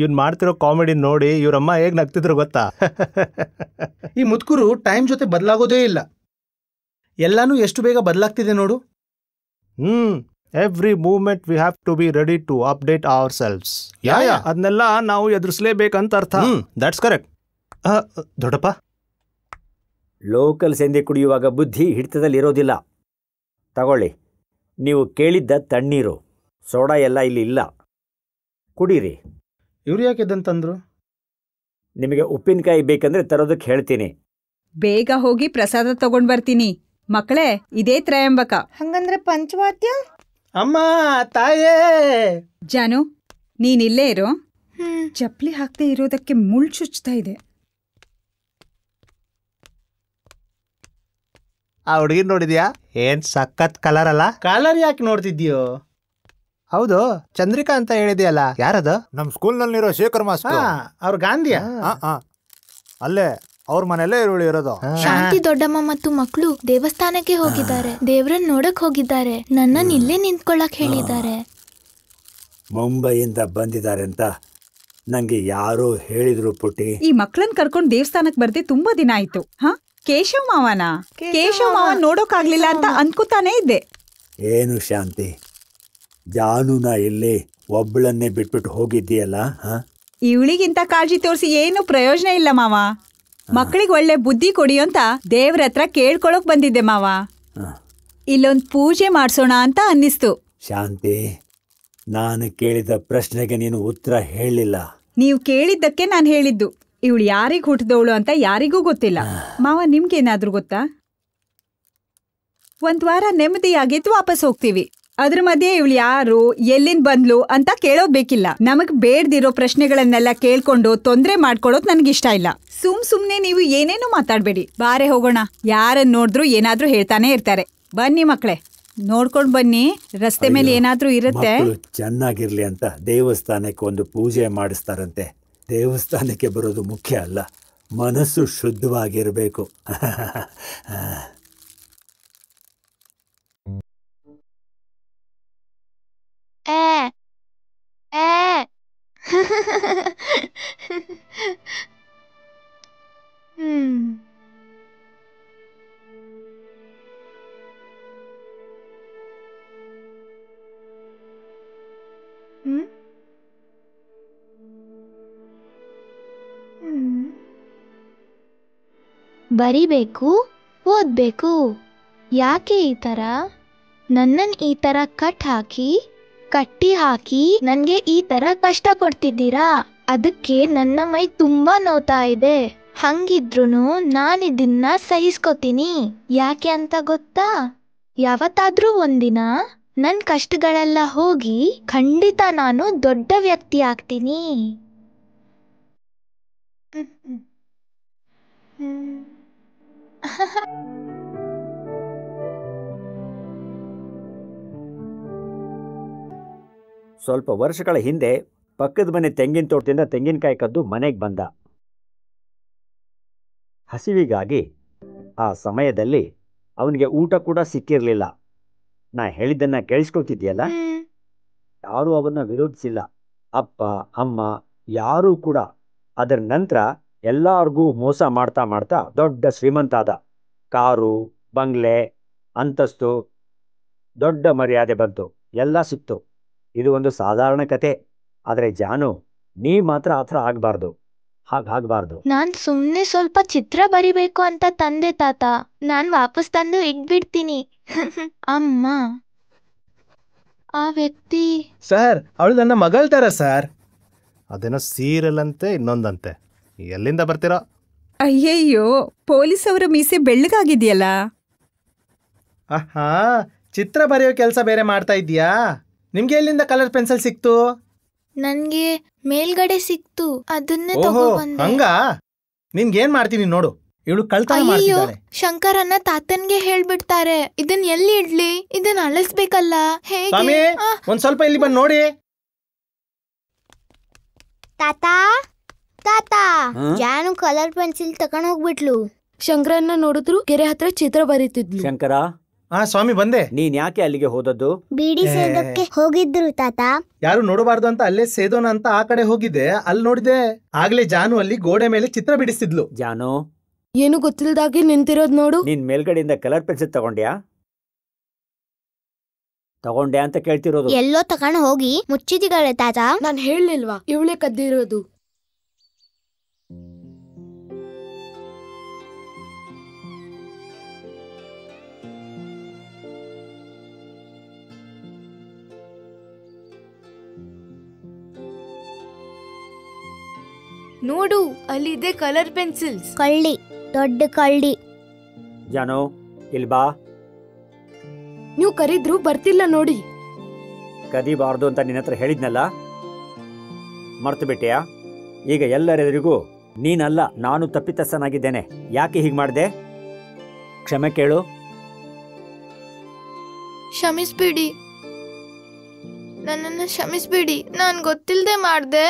ಇವ್ನು ಮಾಡ್ತಿರೋ ಕಾಮಿಡಿ ನೋಡಿ ಇವ್ರಮ್ಮ ಹೇಗ್ ನಗ್ತಿದ್ರು ಗೊತ್ತಾ? ಈ ಮುದ್ಕುರು ಟೈಮ್ ಜೊತೆ ಬದಲಾಗೋದೇ ಇಲ್ಲ. ಎಲ್ಲಾನು ಎಷ್ಟು ಬೇಗ ಬದಲಾಗ್ತಿದೆ ನೋಡು. Every movement we have to be ready to update ourselves. ಅದನ್ನೆಲ್ಲ ನಾವು ಎದುರಿಸಲೇಬೇಕಂತ ಅರ್ಥ. That's correct. ದೊಡ್ಡಪ್ಪ, ಲೋಕಲ್ ಸೆಂದೆ ಕುಡಿಯುವಾಗ ಬುದ್ಧಿ ಹಿಡಿತದಲ್ಲಿರೋದಿಲ್ಲ. ತಗೊಳ್ಳಿ, ನೀವು ಕೇಳಿದ್ದ ತಣ್ಣೀರು. ಸೋಡಾ ಎಲ್ಲ ಇಲ್ಲಿ ಇಲ್ಲ, ಕುಡೀರಿ. ಇವ್ರು ಯಾಕೆ ಇದಂತಂದ್ರು? ನಿಮಗೆ ಉಪ್ಪಿನಕಾಯಿ ಬೇಕಂದ್ರೆ ತರೋದಕ್ಕೆ ಹೇಳ್ತೀನಿ. ಬೇಗ ಹೋಗಿ ಪ್ರಸಾದ ತಗೊಂಡ್ ಬರ್ತೀನಿ. ಮಕ್ಕಳೇ, ಇದೇ ತ್ರಯಂಬಕ. ಹಂಗಂದ್ರೆ ಪಂಚವಾದ್ಯ? ಅಮ್ಮ, ತಾಯೇ. ಜಾನು, ನೀನಿಲ್ಲೇ ಇರೋ. ಚಪ್ಲಿ ಹಾಕ್ದೆ ಇರೋದಕ್ಕೆ ಮುಳ್ಳು ಚುಚ್ತಾ ಇದೆ. ಆ ಹುಡುಗಿನ ನೋಡಿದ್ಯಾ? ಏನ್ ಸಖತ್ ಕಲರ್ ಅಲ್ಲ? ಕಾಲರ್ ಯಾಕೆ ನೋಡ್ತಿದ್ಯೋ? ಹೌದು, ಚಂದ್ರಿಕಾ ಅಂತ ಹೇಳಿದ್ಯಲ್ಲ, ಯಾರದು? ನಮ್ ಸ್ಕೂಲ್ನಲ್ಲಿರೋ ಶೇಖರ್ ಮಾಸ್ಟರ್. ಅವ್ರ ಗಾಂಧಿಯ? ಅಲ್ಲೇ ಅವ್ರ ಮನೆಯಲ್ಲೇ ಈರುಳ್ಳಿ ಇರೋದು. ಶಾಂತಿ ದೊಡ್ಡಮ್ಮ ಮತ್ತು ಮಕ್ಕಳು ದೇವಸ್ಥಾನಕ್ಕೆ ಹೋಗಿದ್ದಾರೆ. ದೇವ್ರನ್ನ ನೋಡಕ್ ಹೋಗಿದ್ದಾರೆ. ನನ್ನನ್ನು ಇಲ್ಲೇ ನಿಂತ್ಕೊಳ್ಳಕ್ ಹೇಳಿದ್ದಾರೆ. ಮುಂಬೈಯಿಂದ ಬಂದಿದ್ದಾರೆ ಅಂತ ನಂಗೆ ಯಾರೋ ಹೇಳಿದ್ರು ಪುಟ್ಟಿ. ಈ ಮಕ್ಕಳನ್ನ ಕರ್ಕೊಂಡು ದೇವಸ್ಥಾನಕ್ಕೆ ಬರ್ದೆ ತುಂಬಾ ದಿನ ಆಯ್ತು. ಕೇಶವ್ ಮಾವನ ನೋಡೋಕಾಗ್ಲಿಲ್ಲ ಅಂತ ಅನ್ಕೋತಾನೆ ಇದ್ದೆ. ಏನು ಶಾಂತಿ, ಜಾನುನ ಇಲ್ಲಿ ಒಬ್ಬಳನ್ನೇ ಬಿಟ್ಬಿಟ್ಟು ಹೋಗಿದ್ದೀಯಲ್ಲ? ಇವಳಿಗಿಂತ ಕಾಳಜಿ ತೋರಿಸಿ ಏನು ಪ್ರಯೋಜನ ಇಲ್ಲ ಮಾವ. ಮಕ್ಕಳಿಗೆ ಒಳ್ಳೆ ಬುದ್ಧಿ ಕೊಡಿ ಅಂತ ದೇವ್ರ ಹತ್ರ ಕೇಳ್ಕೊಳಕ್ ಬಂದಿದ್ದೆ ಮಾವ. ಇಲ್ಲೊಂದ್ ಪೂಜೆ ಮಾಡ್ಸೋಣ ಅಂತ ಅನ್ನಿಸ್ತು. ಶಾಂತಿ, ನಾನು ಕೇಳಿದ ಪ್ರಶ್ನೆಗೆ ನೀನು ಉತ್ತರ ಹೇಳಿಲ್ಲ. ನೀವು ಕೇಳಿದ್ದಕ್ಕೆ ನಾನು ಹೇಳಿದ್ದು. ಇವಳು ಯಾರಿಗ್ ಹುಟ್ಟಿದವಳು ಅಂತ ಯಾರಿಗೂ ಗೊತ್ತಿಲ್ಲ. ಮಾವ, ನಿಮ್ಗೇನಾದ್ರೂ ಗೊತ್ತಾ? ಒಂದ್ ವಾರ ನೆಮ್ಮದಿಯಾಗಿದ್ದು ವಾಪಸ್ ಹೋಗ್ತೀವಿ. ಅದ್ರ ಮಧ್ಯೆ ಇವಳು ಯಾರು ಎಲ್ಲಿಂದ ಬಂದ್ಲು ಅಂತ ಕೇಳೋದ್ ಬೇಕಿಲ್ಲ. ನಮಗ್ ಬೇಡ್ದಿರೋ ಪ್ರಶ್ನೆಗಳನ್ನೆಲ್ಲ ಕೇಳ್ಕೊಂಡು ತೊಂದ್ರೆ ಮಾಡ್ಕೊಳ್ಳೋದ್ ನನ್ಗಿಷ್ಟ ಇಲ್ಲ. ಸುಮ್ನೆ ನೀವು ಏನೇನೋ ಮಾತಾಡ್ಬೇಡಿ. ಬಾರೆ ಹೋಗೋಣ. ಯಾರನ್ನ ನೋಡಿದ್ರು ಏನಾದ್ರೂ ಹೇಳ್ತಾನೆ ಇರ್ತಾರೆ. ಬನ್ನಿ ಮಕ್ಳೇ, ನೋಡ್ಕೊಂಡ್ ಬನ್ನಿ. ರಸ್ತೆ ಮೇಲೆ ಏನಾದ್ರೂ ಇರುತ್ತೆ. ಚೆನ್ನಾಗಿರ್ಲಿ ಅಂತ ದೇವಸ್ಥಾನಕ್ಕೆ ಒಂದು ಪೂಜೆ ಮಾಡಿಸ್ತಾರಂತೆ. ದೇವಸ್ಥಾನಕ್ಕೆ ಬರೋದು ಮುಖ್ಯ ಅಲ್ಲ, ಮನಸ್ಸು ಶುದ್ಧವಾಗಿರಬೇಕು. ಬರಿಬೇಕು, ಓದ್ಬೇಕು. ಯಾಕೆ ಈ ಥರ ನನ್ನನ್ನು ಈ ಥರ ಕಟ್ಟಿ ಹಾಕಿ ನನಗೆ ಈ ಥರ ಕಷ್ಟ ಕೊಡ್ತಿದ್ದೀರಾ? ಅದಕ್ಕೆ ನನ್ನ ಮೈ ತುಂಬಾ ನೋವ್ತಾ ಇದೆ. ಹಂಗಿದ್ರೂ ನಾನಿದನ್ನ ಸಹಿಸ್ಕೋತೀನಿ. ಯಾಕೆ ಅಂತ ಗೊತ್ತಾ? ಯಾವತ್ತಾದ್ರೂ ಒಂದಿನ ನನ್ನ ಕಷ್ಟಗಳೆಲ್ಲ ಹೋಗಿ ಖಂಡಿತ ನಾನು ದೊಡ್ಡ ವ್ಯಕ್ತಿ ಆಗ್ತೀನಿ. ಸ್ವಲ್ಪ ವರ್ಷಗಳ ಹಿಂದೆ ಪಕ್ಕದ ಮನೆ ತೆಂಗಿನ ತೋಟದಿಂದ ತೆಂಗಿನಕಾಯಿ ಕದ್ದು ಮನೆಗೆ ಬಂದ. ಹಸಿವಿಗಾಗಿ ಆ ಸಮಯದಲ್ಲಿ ಅವನಿಗೆ ಊಟ ಕೂಡ ಸಿಕ್ಕಿರಲಿಲ್ಲ. ನಾ ಹೇಳಿದ್ದನ್ನ ಕೇಳಿಸ್ಕೊತಿದ್ಯಲ್ಲ, ಯಾರೂ ಅವನ್ನ ವಿರೋಧಿಸಿಲ್ಲ. ಅಪ್ಪ ಅಮ್ಮ ಯಾರೂ ಕೂಡ. ಅದರ ನಂತರ ಎಲ್ಲಾರ್ಗೂ ಮೋಸ ಮಾಡ್ತಾ ಮಾಡ್ತಾ ದೊಡ್ಡ ಶ್ರೀಮಂತ ಆದ. ಕಾರು, ಬಂಗ್ಲೆ, ಅಂತಸ್ತು, ದೊಡ್ಡ ಮರ್ಯಾದೆ ಬಂತು, ಎಲ್ಲ ಸಿಕ್ತು. ಇದು ಒಂದು ಸಾಧಾರಣ ಕತೆ. ಆದರೆ ಜಾನು, ನೀ ಮಾತ್ರ ಆ ಥರ ಆಗಬಾರ್ದು, ಹಾಗಾಗಬಾರ್ದು. ನಾನ್ ಸುಮ್ನೆ ಸ್ವಲ್ಪ ಚಿತ್ರ ಬರಿಬೇಕು ಅಂತ ತಂದೆ ತಾತ. ನಾನ್ ವಾಪಸ್ ತಂದು ಇಟ್ಬಿಡ್ತೀನಿ. ಅಮ್ಮ, ಆ ವ್ಯಕ್ತಿ ಸರ್, ಅವಳು ನನ್ನ ಮಗಳ ತರ ಸರ್. ಅದೇನೋ ಸೀರಿಯಲ್ ಅಂತೆ, ಇನ್ನೊಂದಂತೆ. ಎಲ್ಲಿಂದ ಬರ್ತೀರಾ? ಅಯ್ಯಯ್ಯೋ, ಪೊಲೀಸ್ ಅವರ ಮೀಸೆ ಬೆಳ್ಳಗಾಗಿದೆಯಲ್ಲ. ಆಹಾ, ಚಿತ್ರ ಬರೆಯೋ ಕೆಲಸ ಬೇರೆ ಮಾಡ್ತಾ ಇದ್ದೀಯಾ? ನಿಮ್ಗೆ ಎಲ್ಲಿಂದ ಕಲರ್ ಪೆನ್ಸಿಲ್ ಸಿಕ್ತು? ನನ್ಗೆ ಮೇಲ್ಗಡೆ ಸಿಕ್ತು, ಅದನ್ನೇ ಓಹೋ, ತಗೊಬಂದೆ. ಹಂಗ? ನಿನ್ಗೇನ್ ಮಾಡ್ತೀನಿ ನೋಡು. ಇವಳು ಕಳ್ತನ ಅಯ್ಯೋ, ಮಾಡ್ತಿದ್ದಾಳೆ. ಶಂಕರನ್ನ ತಾತನ್ಗೆ ಹೇಳ್ಬಿಡ್ತಾರೆ. ಇದನ್ ಎಲ್ಲಿ ಇಡ್ಲಿ? ಇದನ್ ಅಳಿಸ್ಬೇಕಲ್ಲ. ಸ್ವಾಮಿ, ಹೇಗೆ? ಒಂದ್ ಸ್ವಲ್ಪ ಇಲ್ಲಿ ಬಂದು ನೋಡಿ. ತಾತಾ ತಾತಾ, ಜಾನು ಕಲರ್ ಪೆನ್ಸಿಲ್ ತಗೊಂಡ್ ಹೋಗ್ಬಿಟ್ಲು. ಶಂಕರನ್ನ ನೋಡಿದ್ರು ಕೆರೆ ಹತ್ರ ಚಿತ್ರ ಬರೀತಿದ್ಲು. ಶಂಕರ, ಸ್ವಾಮಿ ಬಂದೆ. ನೀನ್ ಯಾಕೆ ಅಲ್ಲಿಗೆ ಹೋದದ್ದು? ಬೀಡಿ ಸೇದಕ್ಕೆ ಹೋಗಿದ್ರು ತಾತ. ಯಾರು ನೋಡಬಾರ್ದು ಅಂತ ಅಲ್ಲೇ ಸೇದೋಣ ಅಂತ ಆ ಕಡೆ ಹೋಗಿದ್ದೆ. ಅಲ್ಲಿ ನೋಡಿದೆ, ಆಗ್ಲೇ ಜಾನು ಅಲ್ಲಿ ಗೋಡೆ ಮೇಲೆ ಚಿತ್ರ ಬಿಡಿಸ್ತಿದ್ಲು. ಜಾನು, ಏನು ಗೊತ್ತಿಲ್ದಾಗೆ ನಿಂತಿರೋದ್ ನೋಡು. ನೀನ್ ಮೇಲ್ಗಡೆಯಿಂದ ಕಲರ್ ಪೆನ್ಸಿಲ್ ತಗೊಂಡ್ಯಾ ಅಂತ ಕೇಳ್ತಿರೋದು. ಎಲ್ಲೋ ತಗೊಂಡ್ ಹೋಗಿ ಮುಚ್ಚಿದಿದ್ದಾಳೆ ತಾತ. ನಾನ್ ಹೇಳಲಿಲ್ವಾ ಇವಳೆ ಕದ್ದಿರೋದು? ನೋಡು, ಅಲ್ಲಿದೆ ಕಲರ್ ಪೆನ್ಸಿಲ್ಸ್. ಕಳ್ಳಿ, ದೊಡ್ಡ ಕಳ್ಳಿ. ಜಾನು, ಇಲ್ಲಿ ಬಾ. ನೀವು ಕರೀದ್ರು ಬರ್ತಿಲ್ಲ ನೋಡಿ. ಕದಿಬಾರ್ದು ಅಂತ ನಿನ್ನ ಹತ್ರ ಹೇಳಿದ್ನಲ್ಲ, ಮರ್ತು ಬಿಟ್ಟೆಯಾ? ಈಗ ಎಲ್ಲರೆದುರಿಗೂ ನೀನಲ್ಲ, ನಾನು ತಪ್ಪಿತಸ್ಥನಾಗಿದ್ದೇನೆ. ಯಾಕೆ ಹೀಗೆ ಮಾಡಿದೆ? ಕ್ಷಮೆ ಕೇಳು. ಕ್ಷಮಿಸ್ಬಿಡಿ, ನನ್ನನ್ನು ಕ್ಷಮಿಸ್ಬಿಡಿ. ನಾನ್ ಗೊತ್ತಿಲ್ದೆ ಮಾಡ್ದೆ.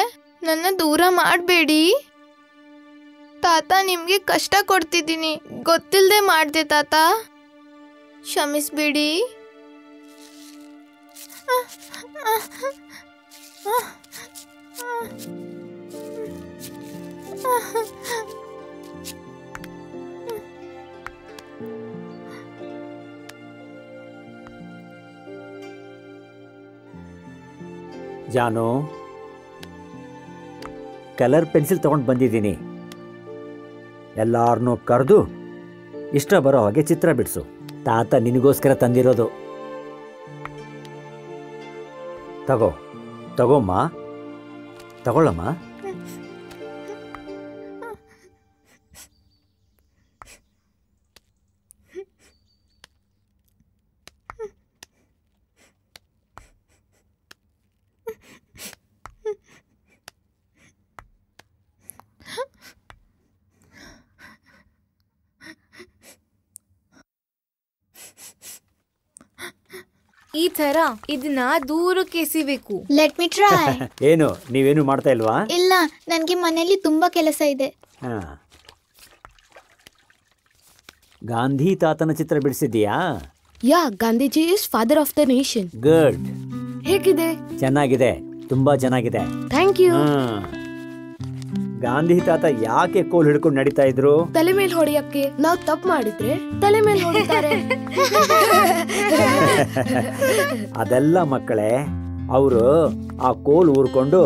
ನನ್ನ ದೂರ ಮಾಡಬೇಡಿ ತಾತ. ನಿಮ್ಗೆ ಕಷ್ಟ ಕೊಡ್ತಿದ್ದೀನಿ, ಗೊತ್ತಿಲ್ದೆ ಮಾಡ್ದೆ ತಾತ. ಕ್ಷಮಿಸ್ಬಿಡಿ. ಜಾನು, ಕಲರ್ ಪೆನ್ಸಿಲ್ ತಗೊಂಡು ಬಂದಿದ್ದೀನಿ. ಎಲ್ಲಾರನ್ನೂ ಕರೆದು ಇಷ್ಟ ಬರೋ ಹಾಗೆ ಚಿತ್ರ ಬಿಡಿಸು. ತಾತ ನಿನಗೋಸ್ಕರ ತಂದಿರೋದು. ತಗೋಮ್ಮ, ತಗೊಳ್ಳಮ್ಮ. ಈ ತರ ಇದನ್ನ ದೂರಕ್ಕೆ ಎಸಿಬೇಕು. Let me try. ಏನು ನೀವೇನು ಮಾಡ್ತಾ ಇಲ್ವಾ? ಇಲ್ಲ, ನನಗೆ ಮನೆಯಲ್ಲಿ ತುಂಬಾ ಕೆಲಸ ಇದೆ. ಗಾಂಧಿ ತಾತನ ಚಿತ್ರ ಬಿಡಿಸಿದ್ಯಾ? Yeah, Gandhiji is father of the nation. Good. ಹೇಗಿದೆ? ಚೆನ್ನಾಗಿದೆ, ತುಂಬಾ ಚೆನ್ನಾಗಿದೆ. Thank you. ಗಾಂಧಿ ತಾತ ಯಾಕೆ ಕೋಲ್ ಹಿಡ್ಕೊಂಡು ನಡೀತಾ ಇದ್ರು? ತಲೆ ಮೇಲೆ ಹೊಡೆಯಕ್ಕೆ. ನಾವು ತಪ್ಪು ಮಾಡಿದ್ರೆ ತಲೆ ಮೇಲೆ ಹೊಡಿತಾರೆ. ಅದೆಲ್ಲ ಮಕ್ಕಳೇ, ಅವರು ಆ ಕೋಲ್ ಊರ್ಕೊಂಡು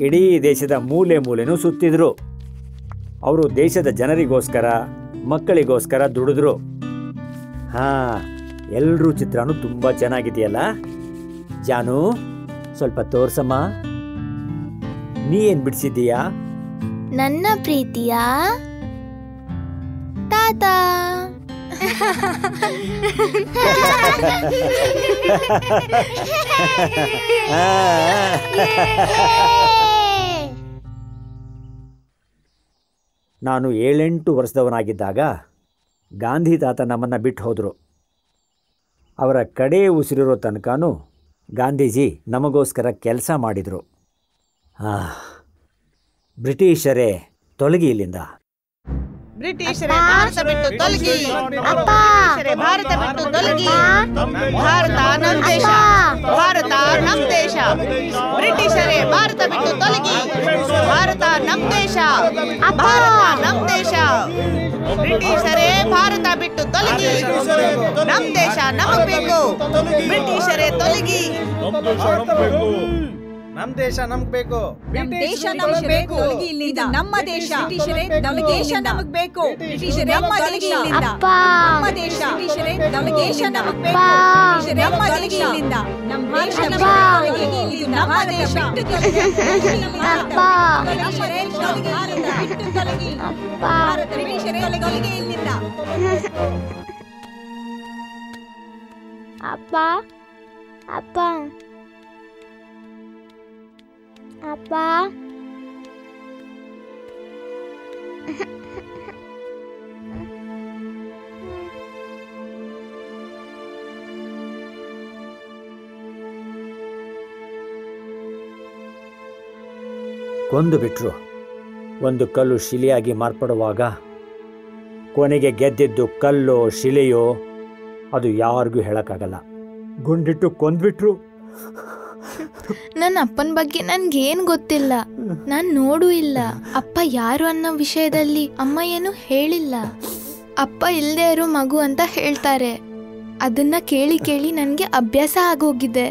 ಇಡೀ ದೇಶದ ಮೂಲೆ ಮೂಲೆನೂ ಸುತ್ತಿದ್ರು. ಅವರು ದೇಶದ ಜನರಿಗೋಸ್ಕರ, ಮಕ್ಕಳಿಗೋಸ್ಕರ ದುಡಿದ್ರು. ಎಲ್ರೂ ಚಿತ್ರನೂ ತುಂಬಾ ಚೆನ್ನಾಗಿದೆಯಲ್ಲ. ಜಾನು, ಸ್ವಲ್ಪ ತೋರ್ಸಮ್ಮ. ನೀ ಏನ್ ಬಿಡಿಸಿದ್ದೀಯಾ? ನನ್ನ ಪ್ರೀತಿಯ ತಾತ. ನಾನು 7-8 ವರ್ಷದವನಾಗಿದ್ದಾಗ ಗಾಂಧಿ ತಾತ ನಮ್ಮನ್ನು ಬಿಟ್ಟು ಹೋದರು. ಅವರ ಕಡೆ ಉಸಿರಿರೋ ತನಕನೂ ಗಾಂಧೀಜಿ ನಮಗೋಸ್ಕರ ಕೆಲಸ ಮಾಡಿದರು. ಬ್ರಿಟಿಷರೇ ತೊಲಗಿ ಇಲ್ಲಿಂದ. ಬ್ರಿಟಿಷರೇ ಭಾರತ ಬಿಟ್ಟು ತೊಲಗಿ. ಬ್ರಿಟಿಷರೇ ಭಾರತ ಬಿಟ್ಟು ತೊಲಗಿ. ಭಾರತ ನಮ್ ದೇಶ, ಭಾರತ ನಮ್ ದೇಶ. ಬ್ರಿಟಿಷರೇ ಭಾರತ ಬಿಟ್ಟು ತೊಲಗಿ. ಭಾರತ ನಮ್ ದೇಶ, ಭಾರತ ನಮ್ ದೇಶ. ಬ್ರಿಟಿಷರೇ ಭಾರತ ಬಿಟ್ಟು ತೊಲಗಿ. ನಮ್ ದೇಶ ನಮಗ್ ಬೇಕು. ಬ್ರಿಟಿಷರೇ ತೊಲಗಿ. ನಮ್ ದೇಶ ನಮಗ್ ಬೇಕು. ನಮ್ ದೇಶ ನಮಗ್ ಬೇಕು. ಇದು ನಮ್ಮ ದೇಶ. ಬ್ರಿಟಿಷರೇ ನಮ್ ದೇಶ ನಮಗ್ ಬೇಕು. ಬ್ರಿಟಿಷರೇ ನಮ್ಮ ದೇಶ ಇಲ್ಲಿಂದ. ನಮ್ಮ ದೇಶ. ಬ್ರಿಟಿಷರೇ ನಮ್ ದೇಶ ನಮಗ್ ಬೇಕು. ಬ್ರಿಟಿಷರೇ ನಮ್ಮ ದೇಶ ಇಲ್ಲಿಂದ. ನಮ್ ದೇಶ ನಮಗ್ ಬೇಕು. ಇದು ನಮ್ಮ ದೇಶ. ಬ್ರಿಟಿಷರೇ ಭಾರತ ಬಿಟ್ಟು ತೊಲಗಿ. ಭಾರತ ಬ್ರಿಟಿಷರೇ ತೊಲಗಿ ಇಲ್ಲಿಂದ. ಅಪ್ಪ ಅಪ್ಪ ಅಪ್ಪ. ಕೊಂದು ಬಿಟ್ರು. ಒಂದು ಕಲ್ಲು ಶಿಲೆಯಾಗಿ ಮಾರ್ಪಡುವಾಗ ಕೊನೆಗೆ ಗೆದ್ದಿದ್ದು ಕಲ್ಲೋ ಶಿಲೆಯೋ ಅದು ಯಾರಿಗೂ ಹೇಳಕ್ಕಾಗಲ್ಲ. ಗುಂಡಿಟ್ಟು ಕೊಂದ್ಬಿಟ್ರು. ನನ್ನ ಅಪ್ಪನ ಬಗ್ಗೆ ನನ್ಗೇನ್ ಗೊತ್ತಿಲ್ಲ. ನಾನ್ ನೋಡೂ ಇಲ್ಲ. ಅಪ್ಪ ಯಾರು ಅನ್ನೋ ವಿಷಯದಲ್ಲಿ ಅಮ್ಮ ಏನು ಹೇಳಿಲ್ಲ. ಅಪ್ಪ ಇಲ್ದೇ ಇರೋ ಮಗು ಅಂತ ಹೇಳ್ತಾರೆ. ಅದನ್ನ ಕೇಳಿ ಕೇಳಿ ನನ್ಗೆ ಅಭ್ಯಾಸ ಆಗೋಗಿದೆ.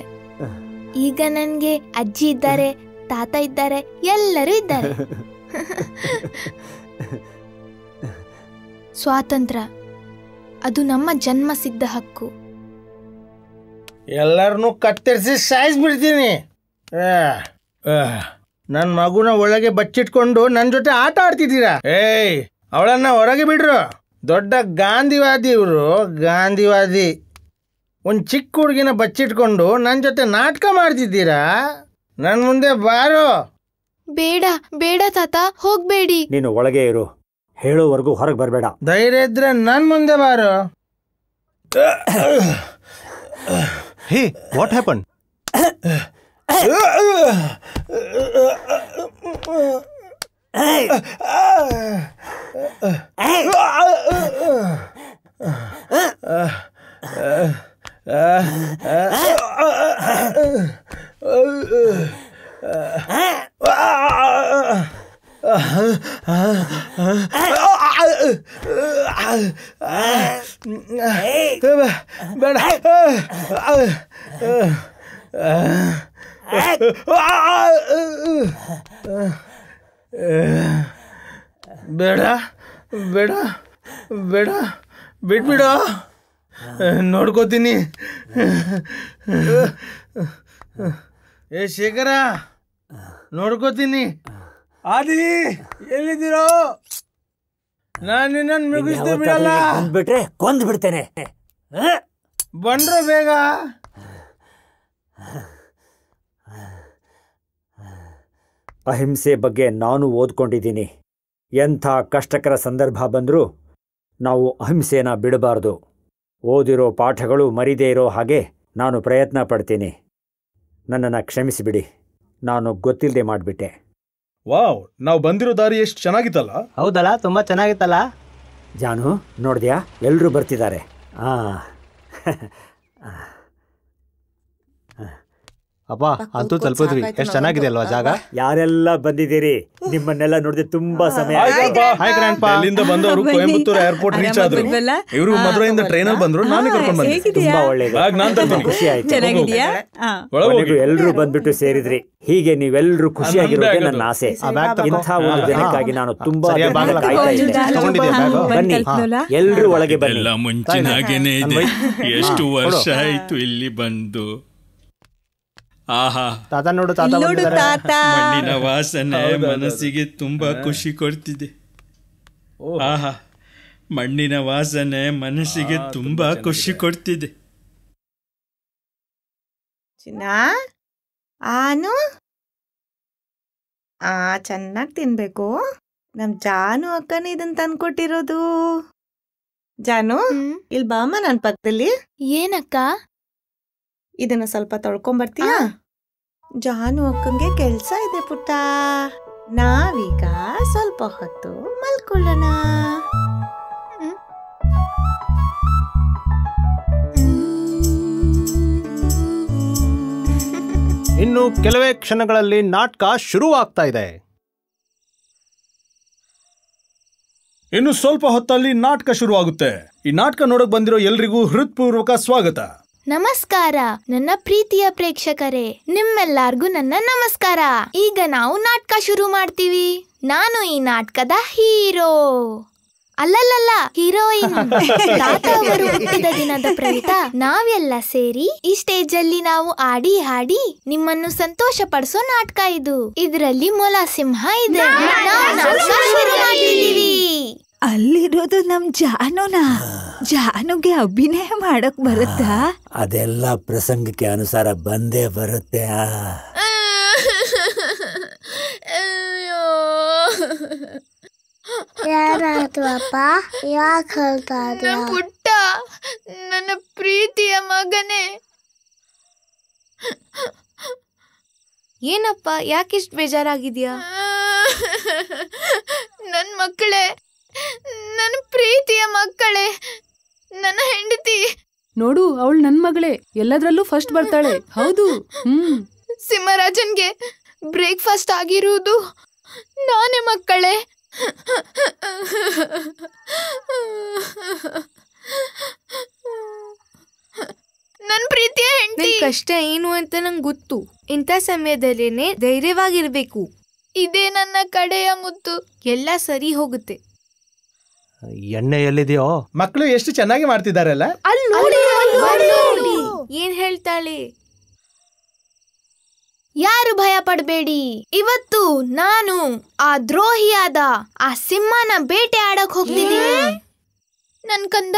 ಈಗ ನನ್ಗೆ ಅಜ್ಜಿ ಇದ್ದಾರೆ, ತಾತ ಇದ್ದಾರೆ, ಎಲ್ಲರೂ ಇದ್ದಾರೆ. ಸ್ವಾತಂತ್ರ್ಯ ಅದು ನಮ್ಮ ಜನ್ಮ ಸಿದ್ಧ ಹಕ್ಕು. ಎಲ್ಲರನ್ನೂ ಕತ್ತರಿಸಿ ಸಾಯಿಸ್ಬಿಡ್ತೀನಿ. ನನ್ನ ಮಗುನ ಒಳಗೆ ಬಚ್ಚಿಟ್ಕೊಂಡು ನನ್ನ ಜೊತೆ ಆಟ ಆಡ್ತಿದ್ದೀರಾ? ಅವಳನ್ನ ಹೊರಗೆ ಬಿಡ್ರು. ದೊಡ್ಡ ಗಾಂಧಿವಾದಿ ಇವರು, ಗಾಂಧಿವಾದಿ. ಒಂದು ಚಿಕ್ಕ ಹುಡುಗಿನ ಬಚ್ಚಿಟ್ಕೊಂಡು ನನ್ನ ಜೊತೆ ನಾಟಕ ಮಾಡ್ತಿದ್ದೀರಾ? ನನ್ನ ಮುಂದೆ ಬಾರೋ. ಬೇಡ ಬೇಡ ತಾತ, ಹೋಗ್ಬೇಡಿ. ನೀನು ಒಳಗೆ ಇರು, ಹೇಳೋವರೆಗೂ ಹೊರಗೆ ಬರಬೇಡ. ಧೈರ್ಯ ಇದ್ರೆ ನನ್ನ ಮುಂದೆ ಬಾರೋ. ಹೇ, ವಾಟ್ ಹ್ಯಾಪನ್? ಬೇಡ. ಬೇಡ ಬೇಡ ಬೇಡ, ಬಿಟ್ಬಿಡು. ನೋಡ್ಕೋತೀನಿ. ಏ ಶೇಖರ, ನೋಡ್ಕೋತೀನಿ. ಆದಿ, ಎಲ್ಲಿದ್ದೀರೋ? ನಾನು ನಿನ್ನನ್ನು ಮುಗಿಸ್ತಾ ಬಿಡಲ್ಲ. ಬಿಟ್ರೆ ಕೊಂದು ಬಿಡ್ತೇನೆ. ಬಂದ್ರೆ ಬೇಗ. ಅಹಿಂಸೆ ಬಗ್ಗೆ ನಾನು ಓದ್ಕೊಂಡಿದ್ದೀನಿ. ಎಂಥ ಕಷ್ಟಕರ ಸಂದರ್ಭ ಬಂದರೂ ನಾವು ಅಹಿಂಸೆನ ಬಿಡಬಾರ್ದು. ಓದಿರೋ ಪಾಠಗಳು ಮರಿದೇ ಇರೋ ಹಾಗೆ ನಾನು ಪ್ರಯತ್ನ ಪಡ್ತೀನಿ. ನನ್ನನ್ನು ಕ್ಷಮಿಸಿಬಿಡಿ, ನಾನು ಗೊತ್ತಿಲ್ಲದೆ ಮಾಡಿಬಿಟ್ಟೆ. ವಾವ್, ನಾವು ಬಂದಿರೋ ದಾರಿ ಎಷ್ಟು ಚೆನ್ನಾಗಿತ್ತಲ್ಲ. ಹೌದಲ್ಲ, ತುಂಬಾ ಚೆನ್ನಾಗಿತ್ತಲ್ಲ. ಜಾನು ನೋಡಿದ್ಯಾ, ಎಲ್ಲರೂ ಬರ್ತಿದ್ದಾರೆ. ಅಪ್ಪ ಅಂತೂ ತಲುಪಿದ್ವಿ. ಎಷ್ಟು ಚೆನ್ನಾಗಿದೆ ಅಲ್ವಾ ಜಾಗ? ಯಾರೆಲ್ಲ ಬಂದಿದ್ದೀರಿ? ನಿಮ್ಮನ್ನೆಲ್ಲ ನೋಡಿದ್ರೆ ತುಂಬಾ ಸಮಯ. ಎಲ್ಲಿಂದ ಬಂದವರು ಕೊಯಂಬತ್ತೂರು ಏರ್ಪೋರ್ಟ್ ರೀಚ್ ಆದ್ರು. ಇವರು ಮಧುರೈಯಿಂದ ಟ್ರೈನಲ್ಲಿ ಬಂದ್ರು, ನಾನೇ ಕರ್ಕೊಂಡು ಬಂದೆ. ತುಂಬಾ ಒಳ್ಳೇದು, ಖುಷಿ ಆಯ್ತು. ಎಲ್ಲರೂ ಬಂದ್ಬಿಟ್ಟು ಸೇರಿದ್ರಿ. ಹೀಗೆ ನೀವೆಲ್ಲರೂ ಖುಷಿಯಾಗಿರೋದೇ ನನ್ನ ಆಸೆ. ಇಂಥ ಒಂದು ದಿನಕ್ಕಾಗಿ ನಾನು ತುಂಬಾ ಕಾಯ್ತಾ ಇದ್ದೆ. ಬನ್ನಿ, ಎಲ್ಲರೂ ಒಳಗೆ ಬನ್ನಿ. ಮುಂಚಿನಾಗೇನೆ ಇದೆ. ಎಷ್ಟು ವರ್ಷ ಆಯ್ತು ಇಲ್ಲಿ ಬಂದು. ಆಹಾ, ತಾತ ನೋಡು, ತಾತ ಮಣ್ಣಿನ ವಾಸನೆ ಮನಸ್ಸಿಗೆ ತುಂಬಾ ಖುಷಿ ಕೊಡ್ತಿದೆ. ಆಹಾ, ಮಣ್ಣಿನ ವಾಸನೆ ಮನಸ್ಸಿಗೆ ತುಂಬಾ ಖುಷಿ ಕೊಡ್ತಿದೆ. ಆನು ಚೆನ್ನಾಗಿ ತಿನ್ಬೇಕು. ನಮ್ ಜಾನು ಅಕ್ಕನೇ ಇದನ್ನ ತಂದ್ಕೊಟ್ಟಿರೋದು. ಜಾನು, ಇಲ್ಲಿ ಬಾಮ ನನ್ ಪಕ್ಕದಲ್ಲಿ. ಏನಕ್ಕ? ಇದನ್ನ ಸ್ವಲ್ಪ ತೊಳ್ಕೊಂಬರ್ತೀಯಾ? ಜಾನು ಅಕ್ಕಂಗೆ ಕೆಲ್ಸ ಇದೆ ಪುಟ್ಟ. ನಾವೀಗ ಸ್ವಲ್ಪ ಹೊತ್ತು ಮಲ್ಕೊಳ್ಳೋಣ. ಇನ್ನು ಕೆಲವೇ ಕ್ಷಣಗಳಲ್ಲಿ ನಾಟಕ ಶುರುವಾಗ್ತಾ ಇದೆ. ಇನ್ನು ಸ್ವಲ್ಪ ಹೊತ್ತಲ್ಲಿ ನಾಟಕ ಶುರುವಾಗುತ್ತೆ. ಈ ನಾಟಕ ನೋಡಕ್ ಬಂದಿರೋ ಎಲ್ರಿಗೂ ಹೃತ್ಪೂರ್ವಕ ಸ್ವಾಗತ. ನಮಸ್ಕಾರ ನನ್ನ ಪ್ರೀತಿಯ ಪ್ರೇಕ್ಷಕರೇ, ನಿಮ್ಮೆಲ್ಲರಿಗೂ ನನ್ನ ನಮಸ್ಕಾರ. ಈಗ ನಾವು ನಾಟಕ ಶುರು ಮಾಡ್ತೀವಿ. ನಾನು ಈ ನಾಟಕದ ಹೀರೋ ಅಲ್ಲಲ್ಲ, ಹೀರೋಯಿನ್. ತಾತ ಅವರು ಹುಟ್ಟಿದ ದಿನದ ಪ್ರಯುಕ್ತ ನಾವೆಲ್ಲ ಸೇರಿ ಈ ಸ್ಟೇಜ್ ಅಲ್ಲಿ ನಾವು ಆಡಿ ಹಾಡಿ ನಿಮ್ಮನ್ನು ಸಂತೋಷ ಪಡಿಸೋ ನಾಟಕ ಇದು. ಇದರಲ್ಲಿ ಮೊಲ ಸಿಂಹ ಇದೆ. ನಾವು ನಾಟಕ ಶುರು ಮಾಡಿದೀವಿ. ಅಲ್ಲಿರೋದು ನಮ್ ಜಾನುನಾ? ಜಾನುಗೆ ಅಭಿನಯ ಮಾಡಕ್ ಬರುತ್ತಾ? ಅದೆಲ್ಲ ಪ್ರಸಂಗಕ್ಕೆ ಅನುಸಾರ ಬಂದೇ ಬರುತ್ತೆ. ಯಾರಾಯ್ತು ಅಪ್ಪ? ಯಾಕೆ ಹೇಳ್ತಾ ಇದ್ದೀಯ? ಪುಟ್ಟ, ನನ್ನ ಪ್ರೀತಿಯ ಮಗನೇ. ಏನಪ್ಪ, ಯಾಕಿಷ್ಟು ಬೇಜಾರಾಗಿದ್ಯಾ? ನನ್ನ ಮಕ್ಕಳೇ, ನನ್ನ ಪ್ರೀತಿಯ ಮಕ್ಕಳೇ, ನನ್ನ ಹೆಂಡತಿ. ನೋಡು, ಅವಳು ನನ್ ಮಗಳೇ, ಎಲ್ಲದ್ರಲ್ಲೂ ಫಸ್ಟ್ ಬರ್ತಾಳೆ. ಹೌದು. ಸಿಂಹರಾಜನ್ಗೆ ಬ್ರೇಕ್ಫಾಸ್ಟ್ ಆಗಿರುವುದು ನಾನೇ ಮಕ್ಕಳೇ. ನನ್ ಪ್ರೀತಿಯ ಹೆಂಡತಿ. ಕಷ್ಟ ಏನು ಅಂತ ನಂಗೆ ಗೊತ್ತು. ಇಂಥ ಸಮಯದಲ್ಲೇನೆ ಧೈರ್ಯವಾಗಿರ್ಬೇಕು. ಇದೇ ನನ್ನ ಕಡೆಯ ಮುತ್ತು. ಎಲ್ಲ ಸರಿ ಹೋಗುತ್ತೆ. ಎಣ್ಣೆ ಎಲ್ಲಿದೆಯೋ? ಮಕ್ಕಳು ಎಷ್ಟು ಚೆನ್ನಾಗಿ ಮಾಡ್ತಿದಾರಲ್ಲ. ಏನ್ ಹೇಳ್ತಾಳೆ? ಯಾರು ಭಯ ಪಡಬೇಡಿ. ಇವತ್ತು ನಾನು ಆ ದ್ರೋಹಿಯಾದ ಆ ಸಿಂಹನ ಬೇಟೆ ಆಡಕ್ ಹೋಗ್ತಿದ್ದೀನಿ. ನನ್ ಕಂದ,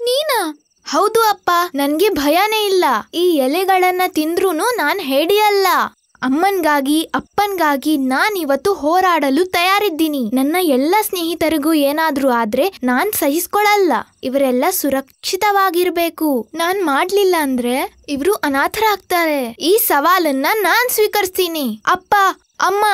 ನೀನಾ? ಹೌದು ಅಪ್ಪ, ನನ್ಗೆ ಭಯನೇ ಇಲ್ಲ. ಈ ಎಲೆಗಳನ್ನ ತಿಂದ್ರೂನು ನಾನ್ ಹೇಡಿಯಲ್ಲ. ಅಮ್ಮನ್ಗಾಗಿ ಅಪ್ಪನ್ಗಾಗಿ ನಾನಿವತ್ತು ಹೋರಾಡಲು ತಯಾರಿದ್ದೀನಿ. ನನ್ನ ಎಲ್ಲ ಸ್ನೇಹಿತರಿಗೂ ಏನಾದ್ರೂ ಆದ್ರೆ ನಾನ್ ಸಹಿಸ್ಕೊಳಲ್ಲ. ಇವರೆಲ್ಲ ಸುರಕ್ಷಿತವಾಗಿರ್ಬೇಕು. ನಾನ್ ಮಾಡ್ಲಿಲ್ಲ ಅಂದ್ರೆ ಇವ್ರು ಅನಾಥರಾಗ್ತಾರೆ. ಈ ಸವಾಲನ್ನ ನಾನ್ ಸ್ವೀಕರಿಸ್ತೀನಿ. ಅಪ್ಪ, ಅಮ್ಮ,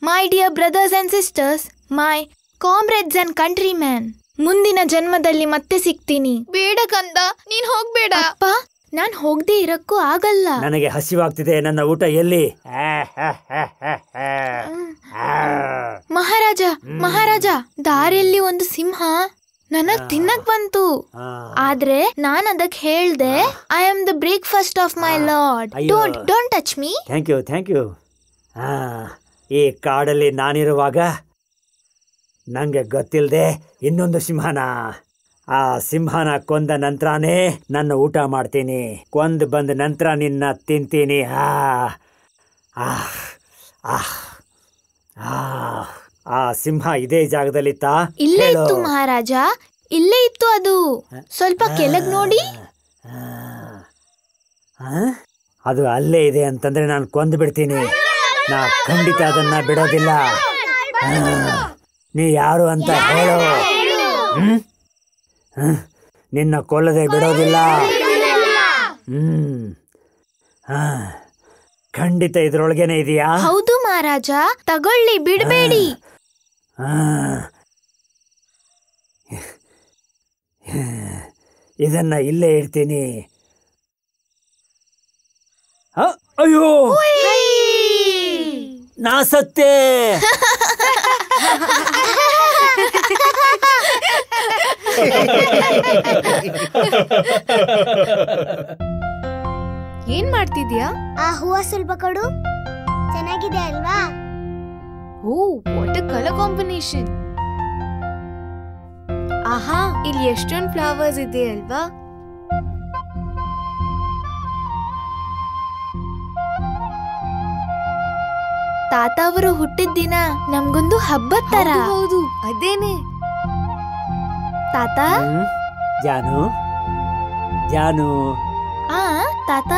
my dear brothers and sisters, my comrades and country man, ಮುಂದಿನ ಜನ್ಮದಲ್ಲಿ ಮತ್ತೆ ಸಿಗ್ತೀನಿ. ಬೇಡ ಕಂದ, ನೀನ್ ಹೋಗ್ಬೇಡ. ಅಪ್ಪ, ನಾನ್ ಹೋಗದೆ ಇರಕ್ಕೂ ಆಗಲ್ಲ. ನನಗೆ ಹಸಿವಾಗ್ತಿದೆ. ನನ್ನ ಊಟ ಎಲ್ಲಿ? ಮಹಾರಾಜ, ಮಹಾರಾಜ, ದಾರಿಯಲ್ಲಿ ಒಂದು ಸಿಂಹ ನನ್ನ ತಿನ್ನಕ್ ಬಂತು. ಆದ್ರೆ ನಾನ್ ಅದಕ್ ಹೇಳ್ದೆ, I am the breakfast of my lord. Don't touch me. Thank you. ಈ ಕಾಡಲ್ಲಿ ನಾನಿರುವಾಗ ನಂಗೆ ಗೊತ್ತಿಲ್ಲದೆ ಇನ್ನೊಂದು ಸಿಂಹನ, ಆ ಸಿಂಹನ ಕೊಂದ ನಂತರನೇ ನನ್ನ ಊಟ ಮಾಡ್ತೀನಿ. ಕೊಂದು ಬಂದ ನಂತರ ನಿನ್ನ ತಿಂತೀನಿ. ಆ ಸಿಂಹ ಇದೇ ಜಾಗದಲ್ಲಿತ್ತಾ? ಇಲ್ಲೇ ಇತ್ತು ಮಹಾರಾಜ, ಇಲ್ಲೇ ಇತ್ತು. ಅದು ಸ್ವಲ್ಪ ಕೆಳಗ್ ನೋಡಿ. ಅದು ಅಲ್ಲೇ ಇದೆ ಅಂತಂದ್ರೆ ನಾನು ಕೊಂದು ಬಿಡ್ತೀನಿ. ನಾ ಖಂಡಿತ ಅದನ್ನ ಬಿಡೋದಿಲ್ಲ. ನೀ ಯಾರು ಅಂತ ಹೇಳು. ನಿನ್ನ ಕೊಲ್ಲದೆ ಬಿಡೋದಿಲ್ಲ. ಖಂಡಿತ ಇದ್ರೊಳಗೇನೆ ಇದೆಯಾ? ಹೌದು ಮಹಾರಾಜ, ತಗೊಳ್ಳಿ, ಬಿಡಬೇಡಿ. ಇದನ್ನ ಇಲ್ಲೇ ಇಡ್ತೀನಿ. ಅಯ್ಯೋ, ನಾ ಸತ್ತೆ. ಏನ್ ಮಾಡ್ತಿದ್ಯಾ? ಆ ಹೂವ ಸ್ವಲ್ಪ ಕೊಡು. ಚೆನ್ನಾಗಿದೆ ಅಲ್ವಾ? ಓ, ವಾಟ್ ಅ ಕಲರ್ ಕಾಂಬಿನೇಷನ್. ಆಹಾ, ಇಲ್ಲಿ ಎಷ್ಟೊಂದು ಫ್ಲವರ್ಸ್ ಇದೆ ಅಲ್ವಾ? ತಾತ ಅವರು ಹುಟ್ಟಿದ ದಿನ ನಮ್ಗೊಂದು ಹಬ್ಬದ ತರ. ಹೌದು, ಅದೇನೆ. ತಾತ. ಜಾನು, ಜಾನು. ತಾತ.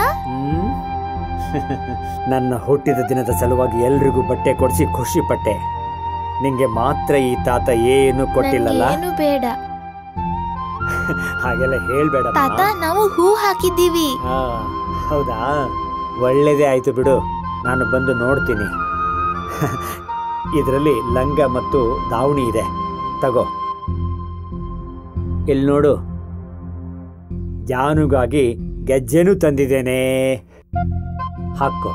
ನನ್ನ ಹುಟ್ಟಿದ ದಿನದ ಸಲುವಾಗಿ ಎಲ್ರಿಗೂ ಬಟ್ಟೆ ಕೊಡಿಸಿ ಖುಷಿ ಪಟ್ಟೆ. ನಿಂಗೆ ಮಾತ್ರ ಈ ತಾತ ಏನು ಕೊಟ್ಟಿಲ್ಲಲ್ಲ? ಏನು ಬೇಡ. ಹಾಗೆಲ್ಲ ಹೇಳ್ಬೇಡ ತಾತ, ನಾವು ಹೂ ಹಾಕಿದ್ದೀವಿ. ಹೌದಾ? ಒಳ್ಳೇದೇ ಆಯ್ತು ಬಿಡು, ನಾನು ಬಂದು ನೋಡ್ತೀನಿ. ಇದರಲ್ಲಿ ಲಂಗ ಮತ್ತು ದಾವಣಿ ಇದೆ, ತಗೋ. ಇಲ್ಲಿ ನೋಡು, ಜಾನುಗಾಗಿ ಗೆಜ್ಜೆನೂ ತಂದಿದ್ದೇನೆ, ಹಾಕೋ.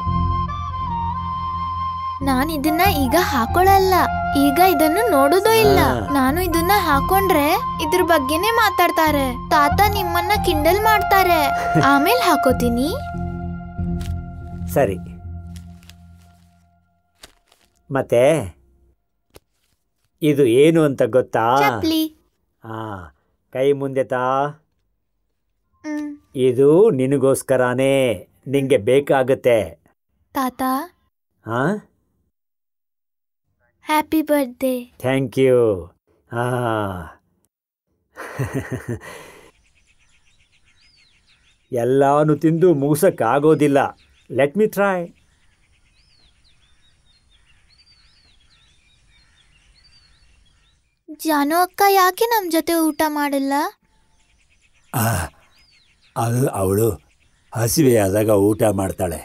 ನಾನು ಇದನ್ನ ಈಗ ಹಾಕೊಳ್ಳಲ್ಲ, ಈಗ ಇದನ್ನು ನೋಡೋದು ಇಲ್ಲ. ನಾನು ಇದನ್ನ ಹಾಕೊಂಡ್ರೆ ಇದ್ರ ಬಗ್ಗೆನೇ ಮಾತಾಡ್ತಾರೆ. ತಾತ ನಿಮ್ಮನ್ನ ಕಿಂಡಲ್ ಮಾಡ್ತಾರೆ. ಆಮೇಲೆ ಹಾಕೋತೀನಿ. ಸರಿ. ಮತ್ತೆ ಇದು ಏನು ಅಂತ ಗೊತ್ತಾ? ಚಪ್ಲಿ. ಕೈ ಮುಂದೆ ತಾ. ಇದು ನಿನಗೋಸ್ಕರನೇ, ನಿಂಗೆ ಬೇಕಾಗುತ್ತೆ. ತಾತ, ಹ್ಯಾಪಿ ಬರ್ತ್ಡೇ. Thank you. ಎಲ್ಲಾನು ತಿಂದು ಮುಗಿಸಕ್ಕಾಗೋದಿಲ್ಲ. Let me try. ಜಾನು ಅಕ್ಕ ಯಾಕೆ ನಮ್ಮ ಜೊತೆ ಊಟ ಮಾಡಿಲ್ಲ? ಅವಳು ಹಸಿವೆಯಾದಾಗ ಊಟ ಮಾಡ್ತಾಳೆ.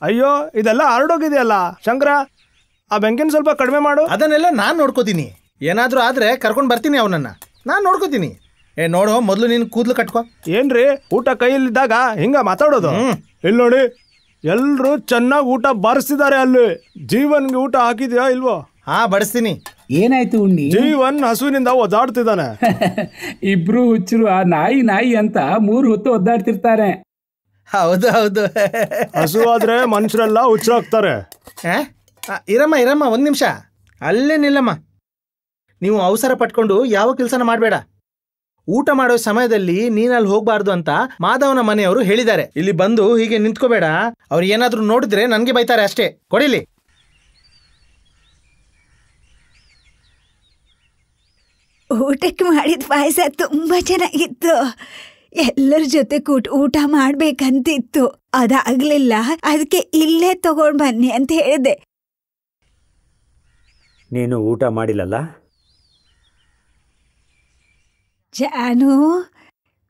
ಅಯ್ಯೋ, ಇದೆಲ್ಲ ಹರಡೋಗಿದೆಯಲ್ಲ ಶಂಕರ, ಆ ಬೆಂಕಿನ ಸ್ವಲ್ಪ ಕಡಿಮೆ ಮಾಡು. ಅದನ್ನೆಲ್ಲ ನಾನು ನೋಡ್ಕೋತೀನಿ. ಏನಾದರೂ ಆದ್ರೆ ಕರ್ಕೊಂಡು ಬರ್ತೀನಿ ಅವನನ್ನ, ನಾನು ನೋಡ್ಕೋತೀನಿ. ನೋಡು, ಮೊದಲು ನೀನು ಕೂದಲು ಕಟ್ಕೋ. ಏನ್ರಿ, ಊಟ ಕೈಯಲ್ಲಿದ್ದಾಗ ಹಿಂಗ ಮಾತಾಡೋದು? ಇಲ್ಲಿ ನೋಡಿ, ಎಲ್ರು ಚೆನ್ನಾಗಿ ಊಟ ಬಾರಿಸ್ತಿದ್ದಾರೆ. ಅಲ್ಲಿ ಜೀವನ್ಗೆ ಊಟ ಹಾಕಿದ್ಯಾ ಇಲ್ವೋ? ಬಡಿಸ್ತೀನಿ. ಏನಾಯ್ತು ಉಣ್ಣಿ? ಜೀವನ್ ಹಸುವಿನಿಂದ ಒದ್ದಾಡ್ತಿದ್ದಾನೆ. ಇಬ್ರು ಹುಚ್ಚರು ಆ ನಾಯಿ ಅಂತ 3 ಹೊತ್ತು ಒದ್ದಾಡ್ತಿರ್ತಾರೆ. ಹೌದು ಹೌದು. ಹಸುವಾದ್ರೆ ಮನುಷ್ಯರೆಲ್ಲ ಹುಚ್ಚಾಗ್ತಾರೆ. ಇರಮ್ಮ 1 ನಿಮಿಷ ಅಲ್ಲೇ ನಿಲ್ಲಮ್ಮ. ನೀವು ಅವಸರ ಪಟ್ಕೊಂಡು ಯಾವ ಕೆಲಸನ ಮಾಡಬೇಡ. ಊಟ ಮಾಡೋ ಸಮಯದಲ್ಲಿ ನೀನಲ್ಲಿ ಹೋಗ್ಬಾರ್ದು ಅಂತ ಮಾಧವನ ಮನೆಯವರು ಹೇಳಿದ್ದಾರೆ. ಇಲ್ಲಿ ಬಂದು ಹೀಗೆ ನಿಂತ್ಕೋಬೇಡ. ಅವ್ರು ಏನಾದ್ರೂ ನೋಡಿದ್ರೆ ನನಗೆ ಬೈತಾರೆ ಅಷ್ಟೇ. ಕೊಡಿಲಿ. ಊಟಕ್ಕೆ ಮಾಡಿದ ಪಾಯಸ ತುಂಬಾ ಚೆನ್ನಾಗಿತ್ತು. ಎಲ್ಲರ ಜೊತೆ ಊಟ ಮಾಡ್ಬೇಕಂತಿತ್ತು, ಅದಾಗ್ಲಿಲ್ಲ. ಅದಕ್ಕೆ ಇಲ್ಲೇ ತಗೊಂಡ್ ಬನ್ನಿ ಅಂತ ಹೇಳಿದೆ. ನೀನು ಊಟ ಮಾಡಿಲ್ಲಲ್ಲ? ಜಾನು,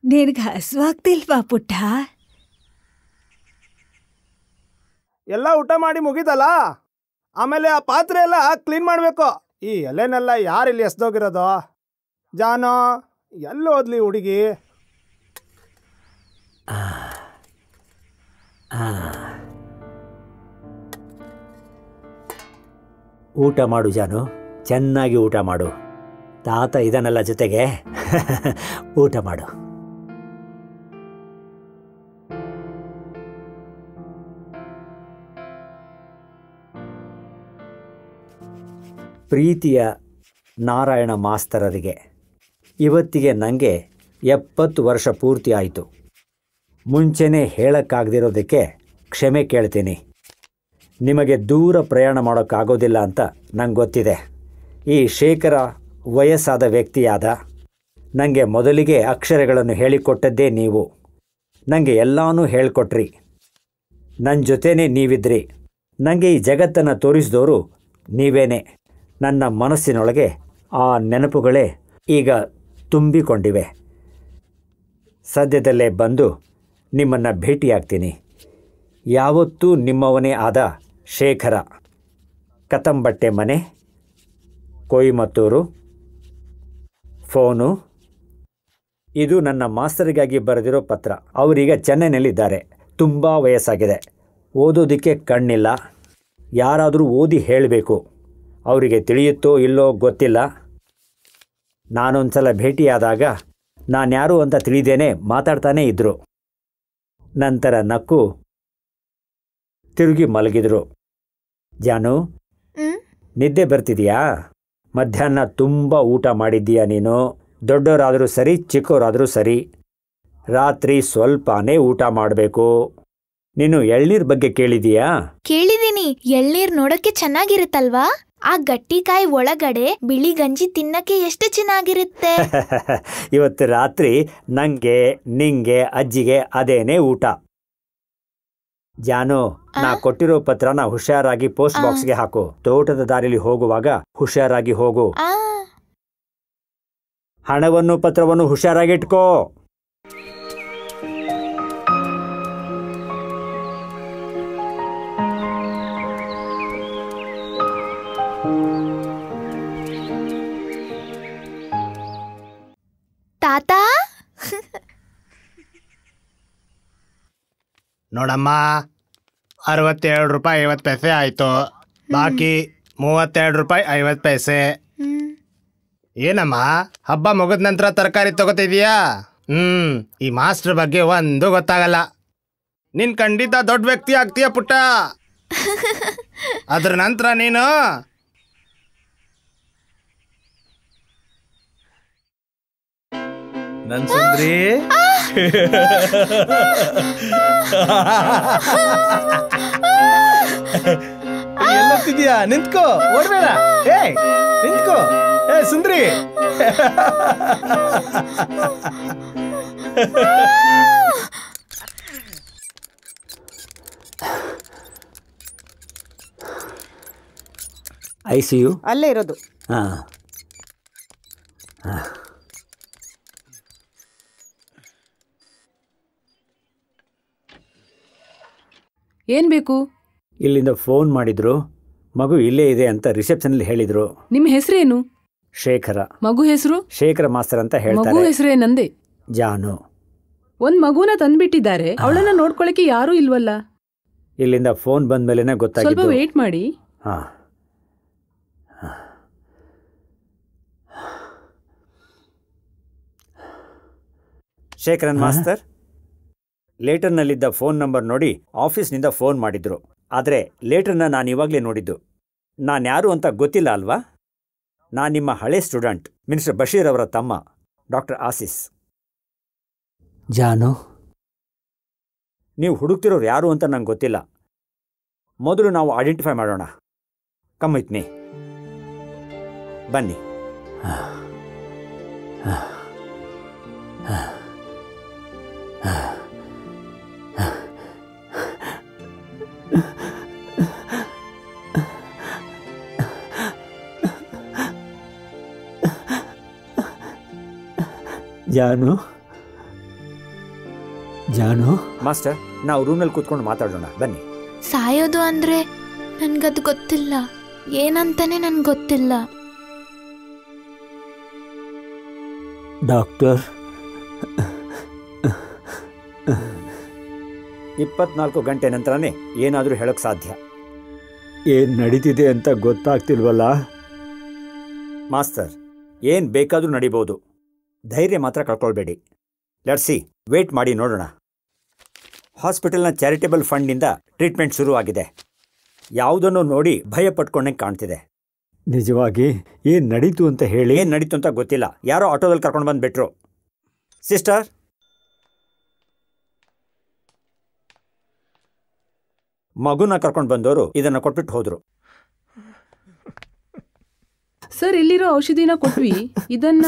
ನಿನಗೆ ಹಸುವಾಗ್ತಿಲ್ವಾ ಪುಟ್ಟ? ಎಲ್ಲ ಊಟ ಮಾಡಿ ಮುಗಿದಲ್ಲ, ಆಮೇಲೆ ಆ ಪಾತ್ರೆ ಎಲ್ಲ ಕ್ಲೀನ್ ಮಾಡಬೇಕು. ಈ ಎಲೆನೆಲ್ಲ ಯಾರಿಲ್ಲಿ ಎಸ್ದೋಗಿರೋದು? ಜಾನು, ಎಲ್ಲಿ ಹೋದ್ಲಿ ಹುಡುಗಿ? ಊಟ ಮಾಡು ಜಾನು, ಚೆನ್ನಾಗಿ ಊಟ ಮಾಡು. ತಾತ ಇದನ್ನೆಲ್ಲ ಜೊತೆಗೆ ಊಟ ಮಾಡು. ಪ್ರೀತಿಯ ನಾರಾಯಣ ಮಾಸ್ತರರಿಗೆ, ಇವತ್ತಿಗೆ ನನಗೆ 70 ವರ್ಷ ಪೂರ್ತಿ ಆಯಿತು. ಮುಂಚೆನೇ ಹೇಳೋಕ್ಕಾಗದಿರೋದಕ್ಕೆ ಕ್ಷಮೆ ಕೇಳ್ತೀನಿ. ನಿಮಗೆ ದೂರ ಪ್ರಯಾಣ ಮಾಡೋಕ್ಕಾಗೋದಿಲ್ಲ ಅಂತ ನಂಗೆ ಗೊತ್ತಿದೆ. ಈ ಶೇಖರ ವಯಸ್ಸಾದ ವ್ಯಕ್ತಿಯಾದ. ನನಗೆ ಮೊದಲಿಗೆ ಅಕ್ಷರಗಳನ್ನು ಹೇಳಿಕೊಟ್ಟದ್ದೇ ನೀವು. ನನಗೆ ಎಲ್ಲನೂ ಹೇಳಿಕೊಟ್ರಿ. ನನ್ನ ಜೊತೆನೇ ನೀವಿದ್ರಿ. ನನಗೆ ಈ ಜಗತ್ತನ್ನು ತೋರಿಸಿದವರು ನೀವೇನೆ. ನನ್ನ ಮನಸ್ಸಿನೊಳಗೆ ಆ ನೆನಪುಗಳೇ ಈಗ ತುಂಬಿಕೊಂಡಿವೆ. ಸದ್ಯದಲ್ಲೇ ಬಂದು ನಿಮ್ಮನ್ನು ಭೇಟಿಯಾಗ್ತೀನಿ. ಯಾವತ್ತೂ ನಿಮ್ಮವನೇ ಆದ ಶೇಖರ, ಕತಂಬಟ್ಟೆ ಮನೆ, ಕೊಯಮತ್ತೂರು. ಫೋನು. ಇದು ನನ್ನ ಮಾಸ್ತರಿಗಾಗಿ ಬರೆದಿರೋ ಪತ್ರ. ಅವರೀಗ ಚೆನ್ನೈನಲ್ಲಿದ್ದಾರೆ. ತುಂಬ ವಯಸ್ಸಾಗಿದೆ. ಓದೋದಕ್ಕೆ ಕಣ್ಣಿಲ್ಲ. ಯಾರಾದರೂ ಓದಿ ಹೇಳಬೇಕು. ಅವರಿಗೆ ತಿಳಿಯುತ್ತೋ ಇಲ್ಲೋ ಗೊತ್ತಿಲ್ಲ. ನಾನೊಂದ್ಸಲ ಭೇಟಿಯಾದಾಗ ನಾನ್ಯಾರು ಅಂತ ತಿಳಿದೇನೆ ಮಾತಾಡ್ತಾನೇ ಇದ್ದರು. ನಂತರ ನಕ್ಕು ತಿರುಗಿ ಮಲಗಿದ್ರು. ಜಾನು, ನಿದ್ದೆ ಬರ್ತಿದೆಯಾ? ಮಧ್ಯಾಹ್ನ ತುಂಬ ಊಟ ಮಾಡಿದ್ದೀಯಾ ನೀನು? ದೊಡ್ಡವರಾದರೂ ಸರಿ, ಚಿಕ್ಕವರಾದರೂ ಸರಿ, ರಾತ್ರಿ ಸ್ವಲ್ಪನೇ ಊಟ ಮಾಡಬೇಕು. ನೀನು ಎಳ್ನೀರ್ ಬಗ್ಗೆ ಕೇಳಿದೀಯಾ? ಕೇಳಿದೀನಿ. ಎಳ್ನೀರ್ ನೋಡಕ್ಕೆ ಚೆನ್ನಾಗಿರುತ್ತಲ್ವಾ? ಆ ಗಟ್ಟಿಕಾಯಿ ಒಳಗಡೆ ಬಿಳಿ ಗಂಜಿ ತಿನ್ನಕ್ಕೆ ಎಷ್ಟು ಚೆನ್ನಾಗಿರುತ್ತೆ. ಇವತ್ತು ರಾತ್ರಿ ನಂಗೆ, ನಿಂಗೆ, ಅಜ್ಜಿಗೆ ಅದೇನೇ ಊಟ. ಜಾನು, ನಾ ಕೊಟ್ಟಿರೋ ಪತ್ರನ ಹುಷಾರಾಗಿ ಪೋಸ್ಟ್ ಬಾಕ್ಸ್ಗೆ ಹಾಕು. ತೋಟದ ದಾರಿಲಿ ಹೋಗುವಾಗ ಹುಷಾರಾಗಿ ಹೋಗು. ಹಣವನ್ನು ಪತ್ರವನ್ನು ಹುಷಾರಾಗಿಟ್ಕೋ. ತಾತ, ನೋಡಮ್ಮ, 67 ರೂಪಾಯಿ 50 ಪೈಸೆ ಆಯಿತು. ಬಾಕಿ 32 ರೂಪಾಯಿ 50 ಪೈಸೆ. ಏನಮ್ಮ, ಹಬ್ಬ ಮುಗಿದ ನಂತರ ತರಕಾರಿ ತಗೋತಿದೀಯಾ? ಈ ಮಾಸ್ಟರ್ ಬಗ್ಗೆ ಒಂದು ಗೊತ್ತಾಗಲ್ಲ. ನೀನ್ ಖಂಡಿತ ದೊಡ್ಡ ವ್ಯಕ್ತಿ ಆಗ್ತೀಯ ಪುಟ್ಟ. ಅದ್ರ ನಂತರ ನೀನು ನನ್ ಸುಂದ್ರಿ. ಎಲ್ಲೋಗ್ತಿದ್ಯಾ? ನಿಂತ್ಕೋ, ಓಡ್ಬೇಡ. ನಿಂತ್ಕೋ. ಸುಂದ್ರಿ. ICU ಅಲ್ಲೇ ಇರೋದು. ಹಾಂ. ಏನ್ ಬೇಕು? ಇಲ್ಲಿಂದ ಫೋನ್ ಮಾಡಿದ್ರು. ಮಗು ಇಲ್ಲೇ ಇದೆ ಅಂತ ರಿಸೆಪ್ಷನಲ್ಲಿ ಹೇಳಿದ್ರು. ನಿಮ್ಮ ಹೆಸರೇನು? ಶೇಖರ. ಮಗು ಹೆಸರು? ಶೇಖರ ಮಾಸ್ತರ್ ಅಂತ ಮಗು ಹೇಳ್ತಾರೆ. ಹೆಸರೇನಂದೆ? ಜಾನು. ಒಂದ್ ಮಗುನ ತಂದ್ಬಿಟ್ಟಿದ್ದಾರೆ. ಅವಳನ್ನ ನೋಡ್ಕೊಳಕ್ಕೆ ಯಾರೂ ಇಲ್ವಲ್ಲ. ಇಲ್ಲಿಂದ ಫೋನ್ ಬಂದ ಮೇಲೆನೆ ಸ್ವಲ್ಪ ಗೊತ್ತಾಗಿದ್ದು. ವೇಟ್ ಮಾಡಿ. ಹಾ. ಶೇಖರನ್ ಮಾಸ್ತರ್, ಲೇಟರ್ನಲ್ಲಿದ್ದ ಫೋನ್ ನಂಬರ್ ನೋಡಿ ಆಫೀಸ್ನಿಂದ ಫೋನ್ ಮಾಡಿದ್ರು. ಆದರೆ ಲೇಟರ್ನ ನಾನು ಇವಾಗಲೇ ನೋಡಿದ್ದು. ನಾನು ಯಾರು ಅಂತ ಗೊತ್ತಿಲ್ಲ ಅಲ್ವಾ? ನಾನು ನಿಮ್ಮ ಹಳೆ ಸ್ಟೂಡೆಂಟ್, ಮಿನಿಸ್ಟರ್ ಬಶೀರ್ ಅವರ ತಮ್ಮ, ಡಾಕ್ಟರ್ ಆಸಿಸ್. ಜಾನು, ನೀವು ಹುಡುಕ್ತಿರೋರು ಯಾರು ಅಂತ ನಂಗೆ ಗೊತ್ತಿಲ್ಲ. ಮೊದಲು ನಾವು ಐಡೆಂಟಿಫೈ ಮಾಡೋಣ. Come with me. ಬನ್ನಿ. ಜಾನು, ಜಾನು. ಮಾಸ್ಟರ್, ನಾವು ರೂಮ್ನಲ್ಲಿ ಕೂತ್ಕೊಂಡು ಮಾತಾಡೋಣ, ಬನ್ನಿ. ಸಾಯೋದು ಅಂದ್ರೆ ನನ್ಗದು ಗೊತ್ತಿಲ್ಲ. ಏನಂತಾನೆ ನನ್ಗೆ ಗೊತ್ತಿಲ್ಲ. ಡಾಕ್ಟರ್, 24 ಗಂಟೆ ನಂತರನೇ ಏನಾದರೂ ಹೇಳೋಕ್ಕೆ ಸಾಧ್ಯ. ಏನು ನಡೀತಿದೆ ಅಂತ ಗೊತ್ತಾಗ್ತಿಲ್ವಲ್ಲ? ಮಾಸ್ತರ್, ಏನು ಬೇಕಾದರೂ ನಡಿಬೋದು. ಧೈರ್ಯ ಮಾತ್ರ ಕಳ್ಕೊಳ್ಬೇಡಿ. ಲೆಟ್ಸ್ ಸಿ, ವೇಟ್ ಮಾಡಿ ನೋಡೋಣ. ಹಾಸ್ಪಿಟಲ್ನ ಚಾರಿಟೇಬಲ್ ಫಂಡ್ನಿಂದ ಟ್ರೀಟ್ಮೆಂಟ್ ಶುರುವಾಗಿದೆ. ಯಾವುದನ್ನು ನೋಡಿ ಭಯ ಪಟ್ಕೊಂಡಂಗೆ ಕಾಣ್ತಿದೆ. ನಿಜವಾಗಿ ಏನು ನಡೀತು ಅಂತ ಹೇಳಿ. ಏನು ನಡೀತು ಅಂತ ಗೊತ್ತಿಲ್ಲ. ಯಾರೋ ಆಟೋದಲ್ಲಿ ಕರ್ಕೊಂಡು ಬಂದು ಬಿಟ್ರು. ಸಿಸ್ಟರ್, ಮಗುನ ಕರ್ಕೊಂಡು ಬಂದವರು ಇದನ್ನು ಕೊಟ್ಬಿಟ್ಟು ಹೋದ್ರು. ಸರ್, ಇಲ್ಲಿರೋ ಔಷಧಿನ ಕೊಟ್ವಿ. ಇದನ್ನ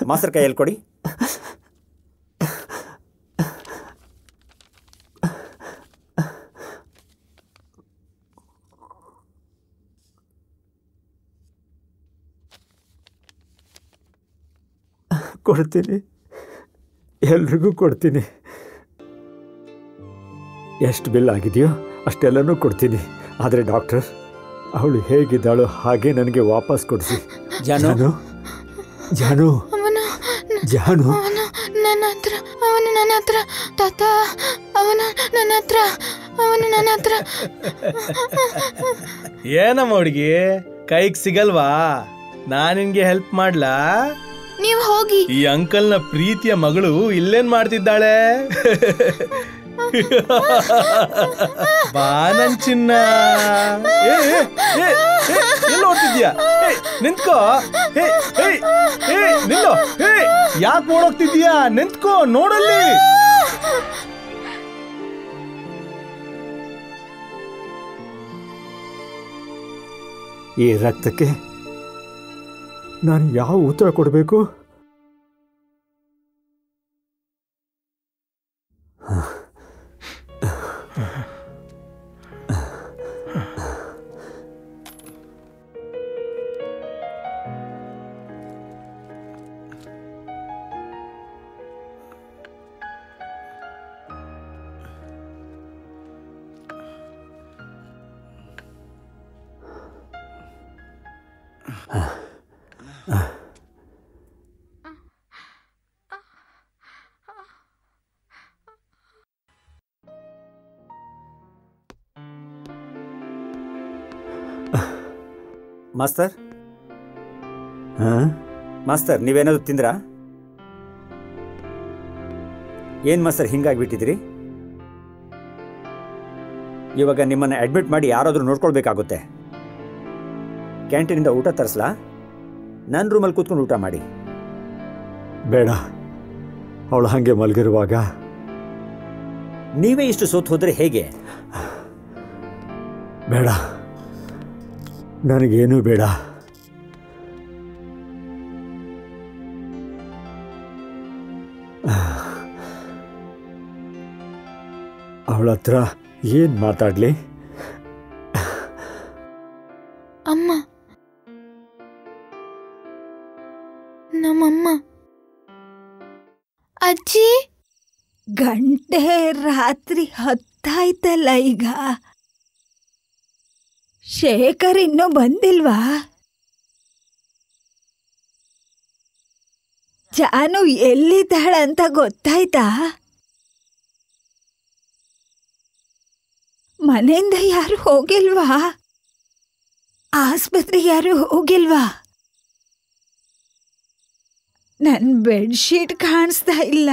ಮಾಸ್ತರ್ ಕೈಯಲ್ಲಿ ಕೊಡಿ. ಕೊಡ್ತೀನಿ. ಎಲ್ರಿಗೂ ಕೊಡ್ತೀನಿ. ಎಷ್ಟು ಬಿಲ್ ಆಗಿದೆಯೋ ಅಷ್ಟೆಲ್ಲನೂ ಕೊಡ್ತೀನಿ. ಆದರೆ ಡಾಕ್ಟರ್, ಅವಳು ಹೇಗಿದ್ದಾಳೋ ಹಾಗೆ ನನಗೆ ವಾಪಸ್ ಕೊಡಿಸಿ. ಜಾನು ಜಾನು ಜಾನು ಅವನು ನನ್ನ ಹತ್ರ ತಾತ, ಅವನು ನನ್ನ ಹತ್ರ ಏನಮ್ಮ ಹುಡುಗಿ, ಕೈಗೆ ಸಿಗಲ್ವಾ? ನಾನು ನಿನ್ಗೆ ಹೆಲ್ಪ್ ಮಾಡ್ಲಾ? ನೀವು ಹೋಗಿ. ಈ ಅಂಕಲ್ನ ಪ್ರೀತಿಯ ಮಗಳು ಇಲ್ಲೇನ್ ಮಾಡ್ತಿದ್ದಾಳೆ? ಬಾ ನನ್ ಚಿನ್ನ. ಎಲ್ಲ ಓಡ್ತಿದ್ಯಾ? ನಿಂತ್ಕೋ. ನಿಲ್ಲೋ. ಯಾಕೆ ಓಡೋಗ್ತಿದ್ಯಾ? ನಿಂತ್ಕೋ, ನೋಡಲ್ಲಿ. ಈ ರಕ್ತಕ್ಕೆ ನಾನು ಯಾವ ಉತ್ತರ ಕೊಡಬೇಕು? ಮಾಸ್ತರ್, ಮಾಸ್ತರ್ ನೀವೇನಾದ್ರು ತಿಂದ್ರಾ? ಏನು ಮಾಸ್ತರ್ ಹಿಂಗಾಗಿಬಿಟ್ಟಿದ್ರಿ? ಇವಾಗ ನಿಮ್ಮನ್ನು ಅಡ್ಮಿಟ್ ಮಾಡಿ ಯಾರಾದರೂ ನೋಡ್ಕೊಳ್ಬೇಕಾಗುತ್ತೆ. ಕ್ಯಾಂಟೀನಿಂದ ಊಟ ತರಿಸ್ಲಾ? ನನ್ನ ರೂಮಲ್ಲಿ ಕೂತ್ಕೊಂಡು ಊಟ ಮಾಡಿ. ಬೇಡ, ಅವಳು ಹಾಗೆ ಮಲಗಿರುವಾಗ ನೀವೇ ಇಷ್ಟು ಸೋತು ಹೋದರೆ ಹೇಗೆ? ಬೇಡ, ನನಗೇನೂ ಬೇಡ. ಅವಳ ಹತ್ರ ಏನ್ ಮಾತಾಡ್ಲಿ? ಅಮ್ಮ, ನಮ್ಮಮ್ಮ. ಅಜ್ಜಿ, ಗಂಟೆ ರಾತ್ರಿ ಹೊತ್ತಾಯ್ತಲ್ಲ ಈಗ. ಶೇಖರ್ ಇನ್ನೂ ಬಂದಿಲ್ವಾ? ಜಾನು ಎಲ್ಲಿದ್ದಾಳಂತ ಗೊತ್ತಾಯ್ತಾ? ಮನೆಯಿಂದ ಯಾರು ಹೋಗಿಲ್ವಾ? ಆಸ್ಪತ್ರೆಗೆ ಯಾರು ಹೋಗಿಲ್ವಾ? ನನ್ನ ಬೆಡ್ಶೀಟ್ ಕಾಣಿಸ್ತಾ ಇಲ್ಲ.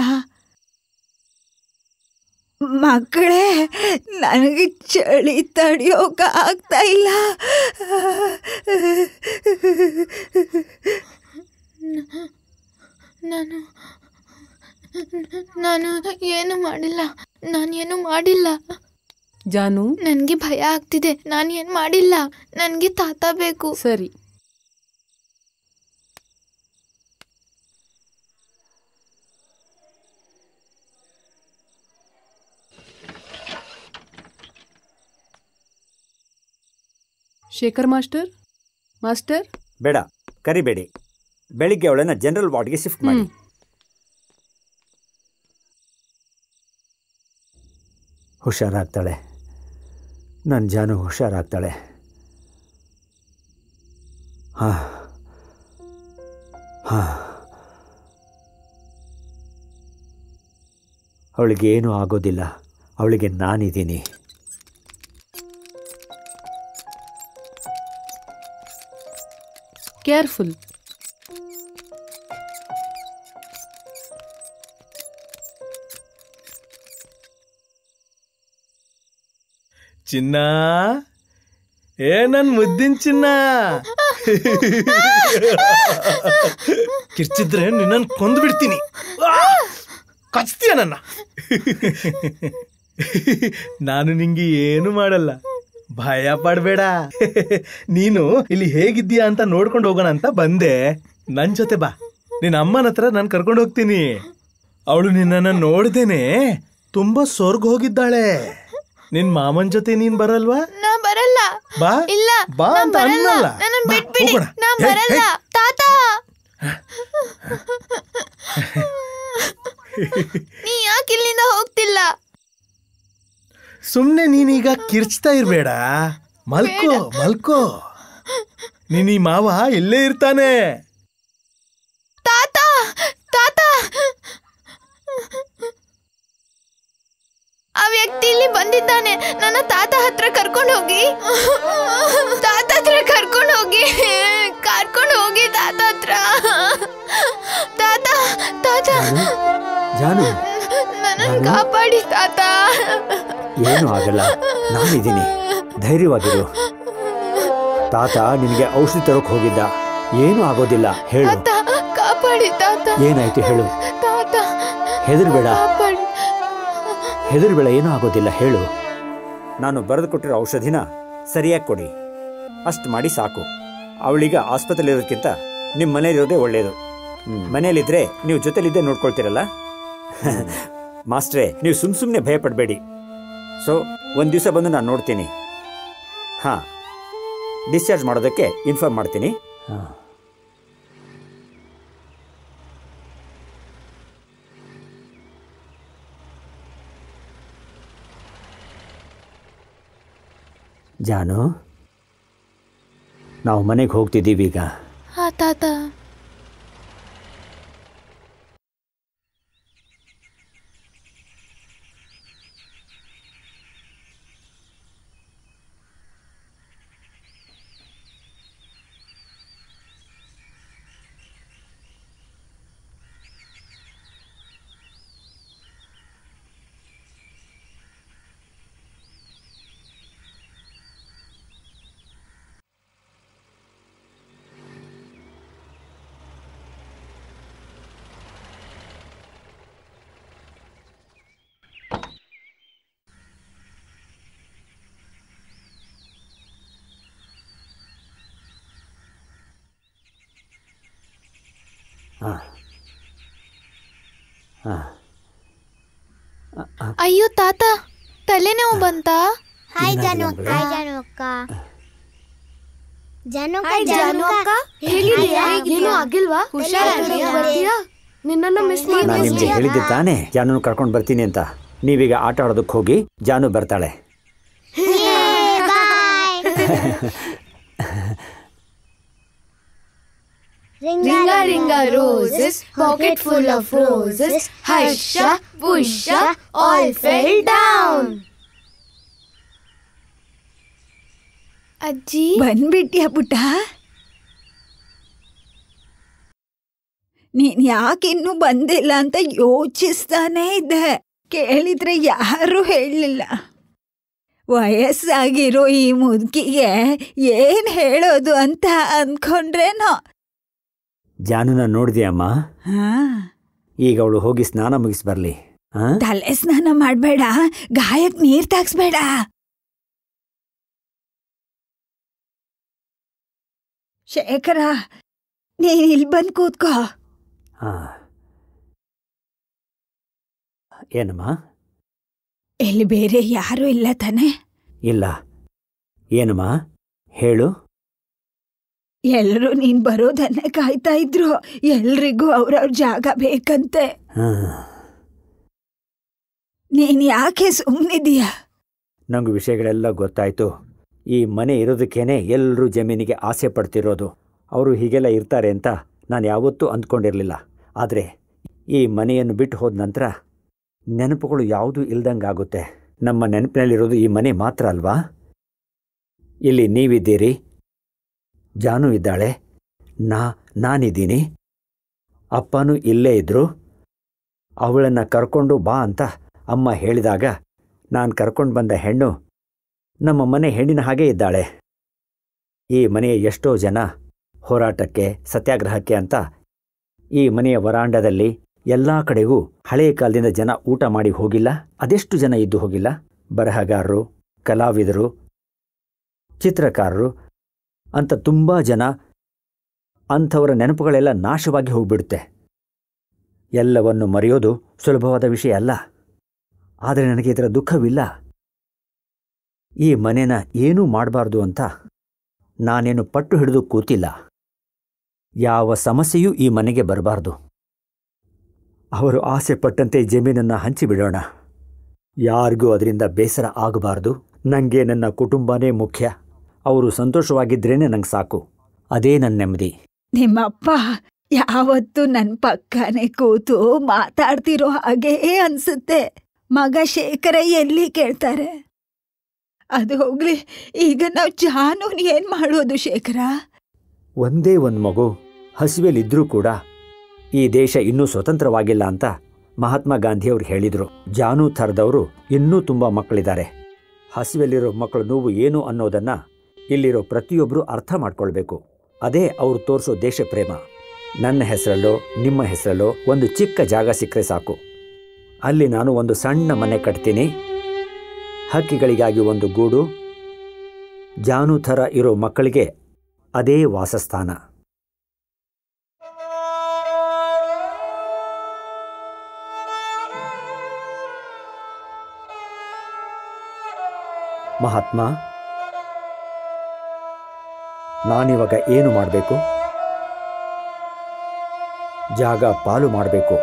ಮಕ್ಕಳೇ, ನನಗೆ ಚಳಿ ತಡೆಯೋಕ್ಕಾಗ್ತಾ ಇಲ್ಲ. ನಾನು ಏನು ಮಾಡಿಲ್ಲ. ನಾನೇನು ಮಾಡಿಲ್ಲ. ಜಾನು, ನನಗೆ ಭಯ ಆಗ್ತಿದೆ. ನಾನೇನು ಮಾಡಿಲ್ಲ. ನನಗೆ ತಾತ ಬೇಕು. ಸರಿ. ಶೇಖರ್ ಮಾಸ್ಟರ್, ಮಾಸ್ಟರ್ ಬೇಡ, ಕರಿಬೇಡಿ. ಬೆಳಿಗ್ಗೆ ಅವಳನ್ನ ಜನರಲ್ ವಾರ್ಡ್ಗೆ ಶಿಫ್ಟ್ ಮಾಡಿ. ಹುಷಾರಾಗ್ತಾಳೆ, ನನ್ನ ಜಾನು ಹುಷಾರಾಗ್ತಾಳೆ. ಹಾ ಹಾ, ಅವಳಿಗೆ ಏನೂ ಆಗೋದಿಲ್ಲ. ಅವಳಿಗೆ ನಾನಿದ್ದೀನಿ. ಕೇರ್ಫುಲ್. ಚಿನ್ನ, ನನ್ ಮುದ್ದಿನ ಚಿನ್ನ. ಕಿರ್ಚಿದ್ರೆ ನಿನ್ನನ್ನು ಕೊಂದು ಬಿಡ್ತೀನಿ. ಕಚ್ತೀಯ ನನ್ನ? ನಾನು ನಿಂಗೆ ಏನು ಮಾಡಲ್ಲ, ಭಯ ಪಡ್ಬೇಡ. ನೀನು ಇಲ್ಲಿ ಹೇಗಿದ್ದೀಯಾ ಅಂತ ನೋಡ್ಕೊಂಡು ಹೋಗೋಣ ಅಂತ ಬಂದೆ. ನನ್ ಜೊತೆ ಬಾ, ನಿನ್ನ ಅಮ್ಮನ ಹತ್ರ ನಾನು ಕರ್ಕೊಂಡು ಹೋಗ್ತೀನಿ. ಅವಳು ನಿನ್ನನ್ನು ನೋಡ್ದೇನೆ ತುಂಬಾ ಸೊರ್ಗ ಹೋಗಿದ್ದಾಳೆ. ನಿನ್ ಮಾಮನ್ ಜೊತೆ ನೀನ್ ಬರಲ್ವಾ? ನಾ ಬರಲ್ಲ. ಬಾ. ಇಲ್ಲ, ಬಾ ಅಂತ ಅನ್ನಲ್ಲ. ನನ್ನ ಬಿಟ್ಬಿಡಿ. ನಾ ಬರಲ್ಲ ತಾತ. ನೀ ಯಾಕೆ ಇಲ್ಲಿಂದ ಹೋಗ್ತಿಲ್ಲ? ಸುಮ್ನೆ ನೀನೀಗ ಕಿರ್ಚ್ತಾ ಇರ್ಬೇಡ. ಮಲ್ಕೋ ಮಲ್ಕೋ. ನೀನ್ ಈ ಮಾವ ಇಲ್ಲೇ ಇರ್ತಾನೆ. ತಾತ ತಾತ, ಆ ವ್ಯಕ್ತಿ ಇಲ್ಲಿ ಬಂದಿದ್ದಾನೆ. ನನ್ನ ತಾತ ಹತ್ರ ಕರ್ಕೊಂಡು ಹೋಗಿ, ತಾತ ಹತ್ರ ಕರ್ಕೊಂಡು ಹೋಗಿ, ಕರ್ಕೊಂಡು ಹೋಗಿ ತಾತ ಹತ್ರ. ತಾತ ತಾತ, ಜಾನು, ನನ್ನ ಕಾಪಾಡಿ ತಾತ. ಏನೂ ಆಗಲ್ಲ, ನಾನಿದ್ದೀನಿ, ಧೈರ್ಯವಾಗಿರು. ತಾತ ನಿನಗೆ ಔಷಧಿ ತರೋಕ್ ಹೋಗಿದ್ದ, ಏನೂ ಆಗೋದಿಲ್ಲ, ಹೇಳು. ಕಾಪಾಡಿ ತಾತ. ಏನಾಯ್ತು ಹೇಳು. ತಾತ ಹೆದರ್ಬೇಡ, ಕಾಪಾಡಿ. ಹೆದರ್ಬೇಡ, ಏನೂ ಆಗೋದಿಲ್ಲ, ಹೇಳು. ನಾನು ಬರೆದು ಕೊಟ್ಟಿರೋ ಔಷಧಿನ ಸರಿಯಾಗಿ ಕೊಡಿ, ಅಷ್ಟು ಮಾಡಿ ಸಾಕು. ಅವಳೀಗ ಆಸ್ಪತ್ರೆಲಿರೋದಕ್ಕಿಂತ ನಿಮ್ಮ ಮನೇಲಿರೋದೇ ಒಳ್ಳೆಯದು. ಮನೇಲಿದ್ರೆ ನೀವು ಜೊತೆಲಿದ್ದೇ ನೋಡ್ಕೊಳ್ತೀರಲ್ಲ. ಮಾಸ್ಟ್ರೇ, ನೀವು ಸುಮ್ಮನೆ ಭಯ ಪಡಬೇಡಿ. ಸೊ ಒಂದು ದಿವಸ ಬಂದು ನಾನು ನೋಡ್ತೀನಿ. ಹಾಂ, ಡಿಸ್ಚಾರ್ಜ್ ಮಾಡೋದಕ್ಕೆ ಇನ್ಫಾರ್ಮ್ ಮಾಡ್ತೀನಿ. ಹಾಂ, ಜಾನು, ನಾವು ಮನೆಗೆ ಹೋಗ್ತಿದ್ದೀವಿ ಈಗ. ಹಾ ತಾತ. ಅಯ್ಯೋ ತಾತ, ತಲೆನೋವು ಬಂತಾ? ಹಾಯ್ ಜಾನು. ಹಾಯ್ ಜಾನು ಅಕ್ಕ. ಜಾನು ಅಕ್ಕ, ಹೇಗಿದ್ದೀಯಾ? ಏನೂ ಆಗಿಲ್ವಾ? ಹುಷಾರಾಗಿದ್ದೀಯಾ? ನಿನ್ನನ್ನು ಮಿಸ್ ನಾನು ನಿಮ್ಗೆ ಹೇಳಿದ್ದೆ ತಾನೇ ಜಾನು ಕರ್ಕೊಂಡು ಬರ್ತೀನಿ ಅಂತ. ನೀವೀಗ ಆಟ ಆಡೋದಕ್ಕೆ ಹೋಗಿ, ಜಾನು ಬರ್ತಾಳೆ. Ringa ringa roses, pocket full of roses, Harsha, Pusha, all fell down. ಅಜ್ಜಿ ಬಂದ್ಬಿಟ್ಯಾ ಪುಟ್ಟ? ನೀನ್ ಯಾಕಿನ್ನೂ ಬಂದಿಲ್ಲ ಅಂತ ಯೋಚಿಸ್ತಾನೇ ಇದ್ದೆ. ಕೇಳಿದ್ರೆ ಯಾರೂ ಹೇಳಲಿಲ್ಲ. ವಯಸ್ಸಾಗಿರೋ ಈ ಮುದುಕಿಗೆ ಏನ್ ಹೇಳೋದು ಅಂತ ಅಂದ್ಕೊಂಡ್ರೇನೋ. ಜಾನುನ ನೋಡಿದ್ಯಮ್ಮ? ಈಗ ಅವಳು ಹೋಗಿ ಸ್ನಾನ ಮುಗಿಸಿ ಬರ್ಲಿ. ತಲೆ ಸ್ನಾನ ಮಾಡ್ಬೇಡ, ಗಾಯಕ್ ನೀರ್ ತಾಕ್ಸ್ಬೇಡ. ಶೇಖರ, ನೀನ್ ಇಲ್ಲಿ ಬಂದ್ ಕೂತ್ಕೋ. ಏನಮ್ಮ? ಇಲ್ಲಿ ಬೇರೆ ಯಾರೂ ಇಲ್ಲ ತಾನೆ? ಇಲ್ಲ. ಏನಮ್ಮ ಹೇಳು. ಎಲ್ರೂ ನೀನ್ ಬರೋದನ್ನೇ ಕಾಯ್ತಾ ಇದ್ರು. ಎಲ್ರಿಗೂ ಅವ್ರವ್ರ ಜಾಗ ಬೇಕಂತೆ. ನೀನ್ ಯಾಕೆ ಸುಮ್ಮನಿದೀಯ? ನಂಗೆ ವಿಷಯಗಳೆಲ್ಲ ಗೊತ್ತಾಯ್ತು. ಈ ಮನೆ ಇರೋದಕ್ಕೇನೆ ಎಲ್ಲರೂ ಜಮೀನಿಗೆ ಆಸೆ ಪಡ್ತಿರೋದು. ಅವರು ಹೀಗೆಲ್ಲ ಇರ್ತಾರೆ ಅಂತ ನಾನು ಯಾವತ್ತೂ ಅಂದ್ಕೊಂಡಿರಲಿಲ್ಲ. ಆದರೆ ಈ ಮನೆಯನ್ನು ಬಿಟ್ಟು ಹೋದ ನಂತರ ನೆನಪುಗಳು ಯಾವುದೂ ಇಲ್ದಂಗಾಗುತ್ತೆ. ನಮ್ಮ ನೆನಪಿನಲ್ಲಿರೋದು ಈ ಮನೆ ಮಾತ್ರ ಅಲ್ವಾ? ಇಲ್ಲಿ ನೀವಿದ್ದೀರಿ, ಜಾನು ಇದ್ದಾಳೆ, ನಾನಿದ್ದೀನಿ, ಅಪ್ಪನೂ ಇಲ್ಲೇ ಇದ್ದರು. ಅವಳನ್ನು ಕರ್ಕೊಂಡು ಬಾ ಅಂತ ಅಮ್ಮ ಹೇಳಿದಾಗ ನಾನು ಕರ್ಕೊಂಡು ಬಂದ ಹೆಣ್ಣು ನಮ್ಮ ಮನೆ ಹೆಣ್ಣಿನ ಹಾಗೆ ಇದ್ದಾಳೆ. ಈ ಮನೆಯ ಎಷ್ಟೋ ಜನ ಹೋರಾಟಕ್ಕೆ, ಸತ್ಯಾಗ್ರಹಕ್ಕೆ ಅಂತ ಈ ಮನೆಯ ವರಾಂಡದಲ್ಲಿ ಎಲ್ಲ ಕಡೆಗೂ ಹಳೆಯ ಕಾಲದಿಂದ ಜನ ಊಟ ಮಾಡಿ ಹೋಗಿಲ್ಲ. ಅದೆಷ್ಟು ಜನ ಇದ್ದು ಹೋಗಿಲ್ಲ. ಬರಹಗಾರರು, ಕಲಾವಿದರು, ಚಿತ್ರಕಾರರು ಅಂತ ತುಂಬ ಜನ. ಅಂಥವರ ನೆನಪುಗಳೆಲ್ಲ ನಾಶವಾಗಿ ಹೋಗ್ಬಿಡುತ್ತೆ. ಎಲ್ಲವನ್ನು ಮರೆಯೋದು ಸುಲಭವಾದ ವಿಷಯ ಅಲ್ಲ. ಆದರೆ ನನಗೆ ಇದರ ದುಃಖವಿಲ್ಲ. ಈ ಮನೆನ ಏನೂ ಮಾಡಬಾರ್ದು ಅಂತ ನಾನೇನು ಪಟ್ಟು ಹಿಡಿದು ಕೂತಿಲ್ಲ. ಯಾವ ಸಮಸ್ಯೆಯೂ ಈ ಮನೆಗೆ ಬರಬಾರ್ದು. ಅವರು ಆಸೆ ಪಟ್ಟಂತೆ ಜಮೀನನ್ನು ಹಂಚಿಬಿಡೋಣ. ಯಾರಿಗೂ ಅದರಿಂದ ಬೇಸರ ಆಗಬಾರ್ದು. ನನಗೆ ನನ್ನ ಕುಟುಂಬನೇ ಮುಖ್ಯ. ಅವರು ಸಂತೋಷವಾಗಿದ್ರೇನೆ ನಂಗೆ ಸಾಕು. ಅದೇ ನನ್ನ ನೆಮ್ಮದಿ. ನಿಮ್ಮಪ್ಪ ಯಾವತ್ತೂ ನನ್ನ ಪಕ್ಕನೆ ಕೂತು ಮಾತಾಡ್ತಿರೋ ಹಾಗೇ ಅನ್ಸುತ್ತೆ. ಮಗ ಶೇಖರ ಎಲ್ಲಿ ಕೇಳ್ತಾರೆ? ಅದು ಹೋಗ್ಲಿ, ಈಗ ನಾವು ಜಾನುನ್ ಏನ್ ಮಾಡೋದು ಶೇಖರ? ಒಂದೇ ಒಂದು ಮಗು ಹಸಿವೆಲಿದ್ರೂ ಕೂಡ ಈ ದೇಶ ಇನ್ನೂ ಸ್ವತಂತ್ರವಾಗಿಲ್ಲ ಅಂತ ಮಹಾತ್ಮ ಗಾಂಧಿಯವರು ಹೇಳಿದರು. ಜಾನು ಥರದವರು ಇನ್ನೂ ತುಂಬ ಮಕ್ಕಳಿದ್ದಾರೆ. ಹಸಿವೆಲ್ಲಿರೋ ಮಕ್ಕಳ ನೋವು ಏನು ಅನ್ನೋದನ್ನು ಇಲ್ಲಿರೋ ಪ್ರತಿಯೊಬ್ಬರು ಅರ್ಥ ಮಾಡ್ಕೊಳ್ಬೇಕು. ಅದೇ ಅವರು ತೋರಿಸೋ ದೇಶ ಪ್ರೇಮ. ನನ್ನ ಹೆಸರಲ್ಲೋ ನಿಮ್ಮ ಹೆಸರಲ್ಲೋ ಒಂದು ಚಿಕ್ಕ ಜಾಗ ಸಿಕ್ಕರೆ ಸಾಕು. ಅಲ್ಲಿ ನಾನು ಒಂದು ಸಣ್ಣ ಮನೆ ಕಟ್ತೀನಿ. ಹಕ್ಕಿಗಳಿಗಾಗಿ ಒಂದು ಗೂಡು. ಜಾನು ಥರ ಇರೋ ಮಕ್ಕಳಿಗೆ ಅದೇ ವಾಸಸ್ಥಾನ. ಮಹಾತ್ಮ, ನಾನಿವಾಗ ಏನು ಮಾಡಬೇಕು? ಜಾಗ ಪಾಲು ಮಾಡಬೇಕು.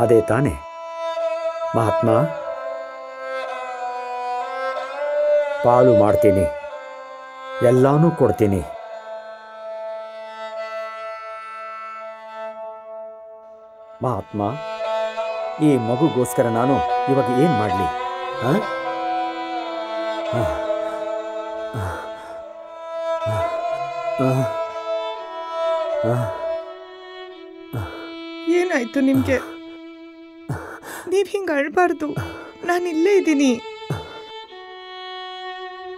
ಅದೇ ತಾನೆ ಮಹಾತ್ಮ? ಪಾಲು ಮಾಡ್ತೀನಿ, ಎಲ್ಲಾನೂ ಕೊಡ್ತೀನಿ. ಮಹಾತ್ಮ, ಈ ಮಗುಗೋಸ್ಕರ ನಾನು ಇವಾಗ ಏನು ಮಾಡಲಿ? ಏನಾಯ್ತು ನಿಮ್ಗೆ? ನೀವ್ ಹಿಂಗ ಅಳ್ಬಾರ್ದು. ನಾನಿಲ್ಲೇ ಇದ್ದೀನಿ.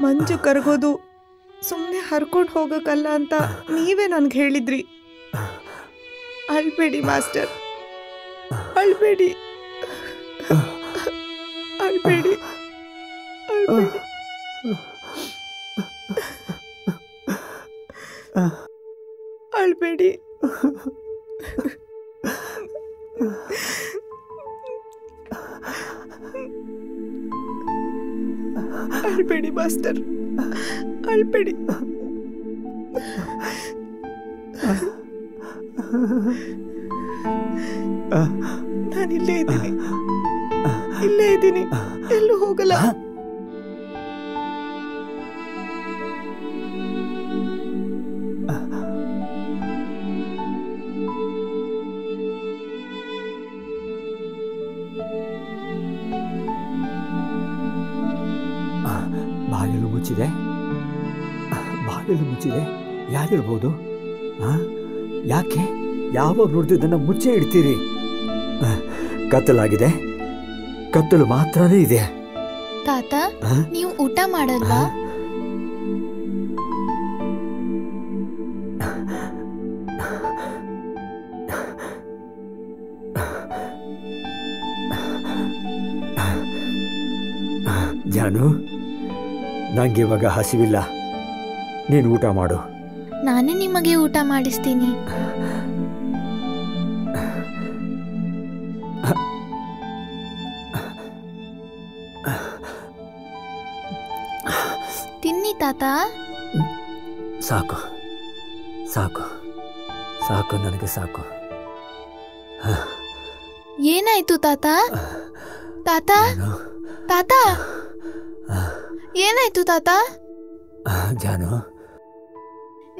ಮಂಜು ಕರಗೋದು ಸುಮ್ಮನೆ ಹರ್ಕೊಂಡು ಹೋಗಕ್ಕಲ್ಲ ಅಂತ ನೀವೇ ನನ್ಗೆ ಹೇಳಿದ್ರಿ. ಅಳ್ಬೇಡಿ ಮಾಸ್ಟರ್, ಅಳ್ಬೇಡಿ, ಅಳ್ಬೇಡಿ, ಅಳ್ಬೇಡಿ, ಅಳ್ಬೇಡಿ. ಅಳ್ಬೇಡಿ ಮಾಸ್ಟರ್, ಅಳ್ಬೇಡಿ. ನಾನಿಲ್ಲೇ ಇದ್ದೀನಿ, ಇಲ್ಲೇ ಇದ್ದೀನಿ, ಎಲ್ಲೂ ಹೋಗಲ್ಲ. ಬಾಗಿಲು ಮುಚ್ಚಿದೆ, ಬಾಗಿಲು ಮುಚ್ಚಿದೆ. ಯಾರಿರ್ಬೋದು? ಯಾಕೆ ಯಾವಾಗ ನೋಡ್ತಿದ್ದನ್ನ ಮುಚ್ಚೆ ಇಡ್ತೀರಿ? ಕತ್ತಲಾಗಿದೆ, ಕತ್ತಲು ಮಾತ್ರನೇ ಇದೆ. ತಾತ, ನೀವು ಊಟ ಮಾಡಲ್ವಾ? ಜಾನು, ನಂಗೆ ಇವಾಗ ಹಸಿವಿಲ್ಲ. ನೀನು ಊಟ ಮಾಡು. ನಾನೇ ನಿಮಗೆ ಊಟ ಮಾಡಿಸ್ತೀನಿ. ತಿನ್ನಿ ತಾತ. ಸಾಕು ಸಾಕು ಸಾಕು, ನನಗೆ ಸಾಕು. ಏನಾಯ್ತು ತಾತ? ತಾತ, ತಾತ, ಏನಾಯ್ತು ತಾತ? ಜಾನು,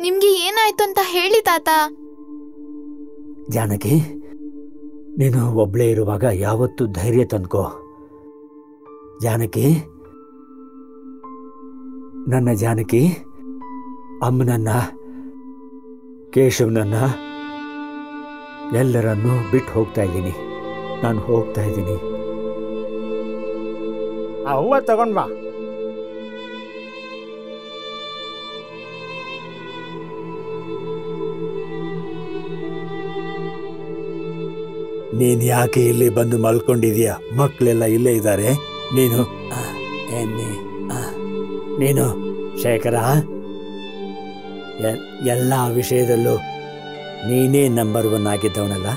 ನಿಮ್ಗೆ ಏನಾಯ್ತು ಅಂತ ಹೇಳಿ ತಾತ. ಜಾನಕಿ, ನೀನು ಒಬ್ಳೇ ಇರುವಾಗ ಯಾವತ್ತೂ ಧೈರ್ಯ ತಂದ್ಕೋ. ಜಾನಕಿ, ನನ್ನ ಜಾನಕಿ, ಅಮ್ಮನನ್ನ, ಕೇಶವನನ್ನ, ಎಲ್ಲರನ್ನೂ ಬಿಟ್ಟು ಹೋಗ್ತಾ ಇದ್ದೀನಿ. ನಾನು ಹೋಗ್ತಾ ಇದ್ದೀನಿ. ಆ ಹೂವ ತಗೊಂಡ್ ಬಾ. ನೀನು ಯಾಕೆ ಇಲ್ಲಿ ಬಂದು ಮಲ್ಕೊಂಡಿದೀಯ? ಮಕ್ಕಳೆಲ್ಲ ಇಲ್ಲೇ ಇದ್ದಾರೆ. ನೀನು ನೀನು ಶೇಖರ, ಎಲ್ಲ ವಿಷಯದಲ್ಲೂ ನೀನೇ ನಂಬರ್ 1 ಆಗಿದ್ದವನಲ್ಲ.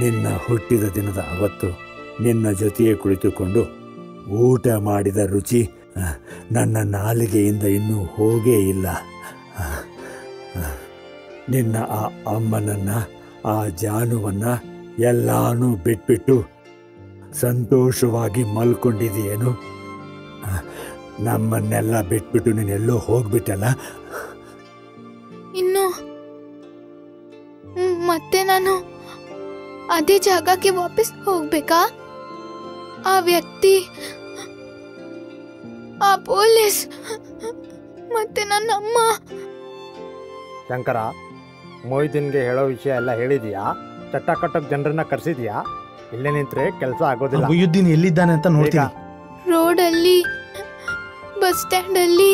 ನಿನ್ನ ಹುಟ್ಟಿದ ದಿನದ ಅವತ್ತು ನಿನ್ನ ಜೊತೆಯೇ ಕುಳಿತುಕೊಂಡು ಊಟ ಮಾಡಿದ ರುಚಿ ನನ್ನ ನಾಲಿಗೆಯಿಂದ ಇನ್ನೂ ಹೋಗೇ ಇಲ್ಲ. ನಿನ್ನ ಆ ಅಮ್ಮನನ್ನು ಆ ಜಾನುವನ್ನ ಎಲ್ಲಾನು ಬಿಟ್ಬಿಟ್ಟು ಸಂತೋಷವಾಗಿ ಮಲ್ಕೊಂಡಿದೆಯೇನು? ನಮ್ಮನ್ನೆಲ್ಲ ಬಿಟ್ಬಿಟ್ಟು ನೀನೆಲ್ಲೋ ಹೋಗ್ಬಿಟ್ಟಲ್ಲ. ಇನ್ನು ಮತ್ತೆ ನಾನು ಅದೇ ಜಾಗಕ್ಕೆ ವಾಪಸ್ ಹೋಗ್ಬೇಕಾ? ಆ ವ್ಯಕ್ತಿ, ಆ ಪೊಲೀಸ್, ಮತ್ತೆ ನನ್ನ ಅಮ್ಮ. ಶಂಕರ, ಮೊಯ್ದೀನ್ಗೆ ಹೇಳೋ ವಿಷಯ ಎಲ್ಲ ಹೇಳಿದ್ಯಾ? ಚಟ್ಟ ಕಟ್ಟೋಕ್ ಜನರನ್ನ ಕರ್ಸಿದ್ಯಾ? ಇಲ್ಲೇ ನಿಂತ್ರೆ ಕೆಲಸ ಆಗೋದಿಲ್ಲ. ಮೊಯ್ಯುದ್ದೀನ್ ಎಲ್ಲಿದ್ದಾನೆ ಅಂತ ನೋಡ್ತೀನಿ. ರೋಡಲ್ಲಿ, ಬಸ್ ಸ್ಟ್ಯಾಂಡ್ ಅಲ್ಲಿ,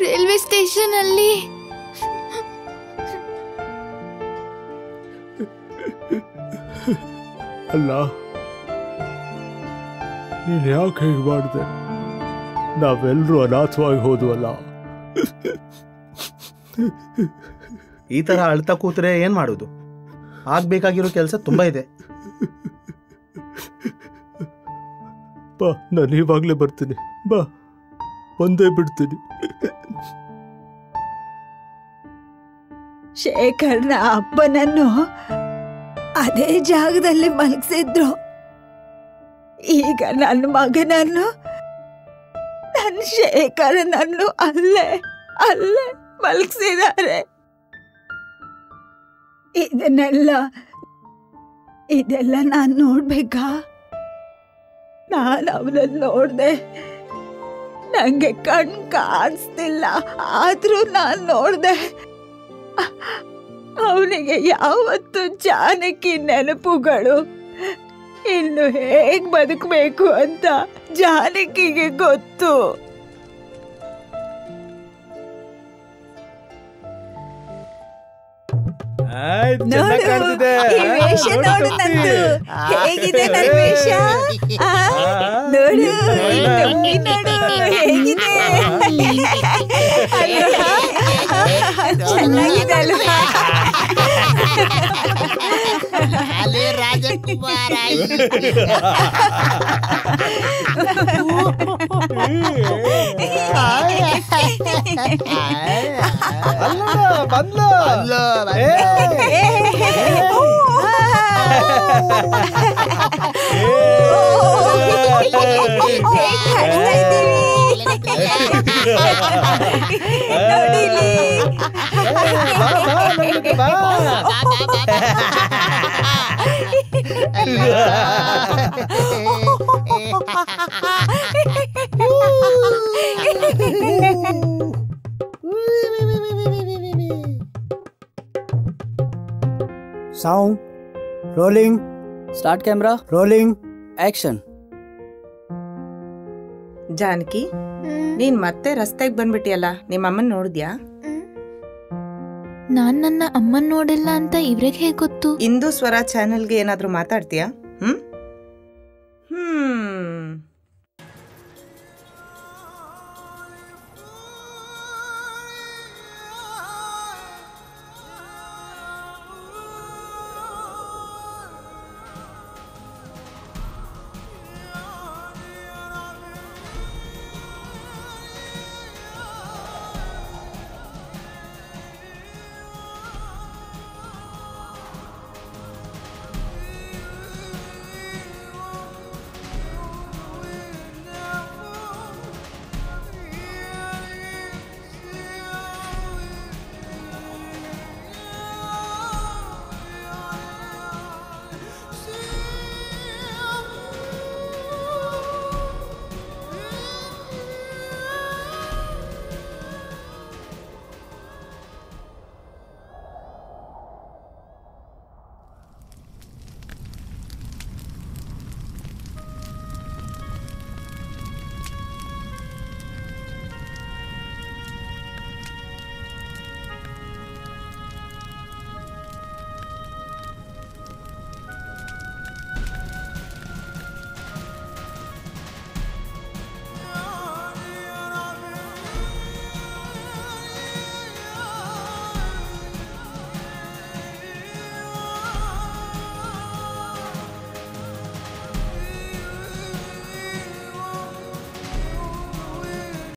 ರೈಲ್ವೆ ಸ್ಟೇಷನ್ ಅಲ್ಲಿ. ಅಲ್ಲ, ನೀನ್ ಯಾಕೆ ಹೇಗೆ ಮಾಡಿದೆ? ನಾವೆಲ್ಲರೂ ಅನಾಥವಾಗಿ ಹೋದ್ವಲ್ಲ. ಈ ತರ ಅಳ್ತಾ ಕೂತ್ರೆ ಏನ್ ಮಾಡೋದು? ಆಗ್ಬೇಕಾಗಿರೋ ಕೆಲಸ ತುಂಬಾ ಇದೆ. ಬಾ, ನಾನು ಇವಾಗ್ಲೇ ಬರ್ತೀನಿ. ಬಾ, ಒಂದೇ ಬಿಡ್ತೀನಿ. ಶೇಖರ್ನ ಅಪ್ಪನನ್ನು ಅದೇ ಜಾಗದಲ್ಲಿ ಮಲಗಿಸಿದ್ರು. ಈಗ ನನ್ನ ಮಗನನ್ನು, ನನ್ನ ಶೇಖರನನ್ನು ಅಲ್ಲೇ ಮಲಗಿಸಿದ್ದಾರೆ. ಇದೆಲ್ಲ ನಾನು ನೋಡ್ಬೇಕಾ? ನಾನು ಅವನನ್ನು ನೋಡ್ದೆ, ನಂಗೆ ಕಣ್ ಕಾಣಿಸ್ತಿಲ್ಲ, ಆದ್ರೂ ನಾನು ನೋಡ್ದೆ. ಅವನಿಗೆ ಯಾವತ್ತು ಜಾನಕಿ ನೆನಪುಗಳು, ಇನ್ನು ಹೇಗ್ ಬದುಕಬೇಕು ಅಂತ ಜಾನಕಿಗೆ ಗೊತ್ತು. ಕಾಣ್ತಿದೆ. ಈ ವೇಷ ನೋಡು ನಂದು, ಹೇಗಿದೆ ನನ್ನ ವೇಷ? ನೋಡು, ಈ ಟೊಪ್ಪಿ ನೋಡು, ಹೇಗಿದೆ? ಚೆನ್ನಾಗಿದೆ ಅಲ್ವಾ? ಅಲೆ ರಾಜಕುಮಾರ. Sound rolling. Start camera. Rolling. Action. Janaki, ನೀನ್ ಮತ್ತೆ ರಸ್ತೆಗೆ ಬಂದ್ಬಿಟ್ಟಿಯಲ್ಲ, ನಿಮ್ಮ ಅಮ್ಮನ್ ನೋಡಿದ್ಯಾ? ನಾನ್ ನನ್ನ ಅಮ್ಮನ್ ನೋಡಿಲ್ಲ ಅಂತ ಇವ್ರಿಗೆ ಹೇಗೆ ಗೊತ್ತು? ಇಂದು ಸ್ವರ ಚಾನೆಲ್ಗೆ ಏನಾದ್ರೂ ಮಾತಾಡ್ತೀಯಾ?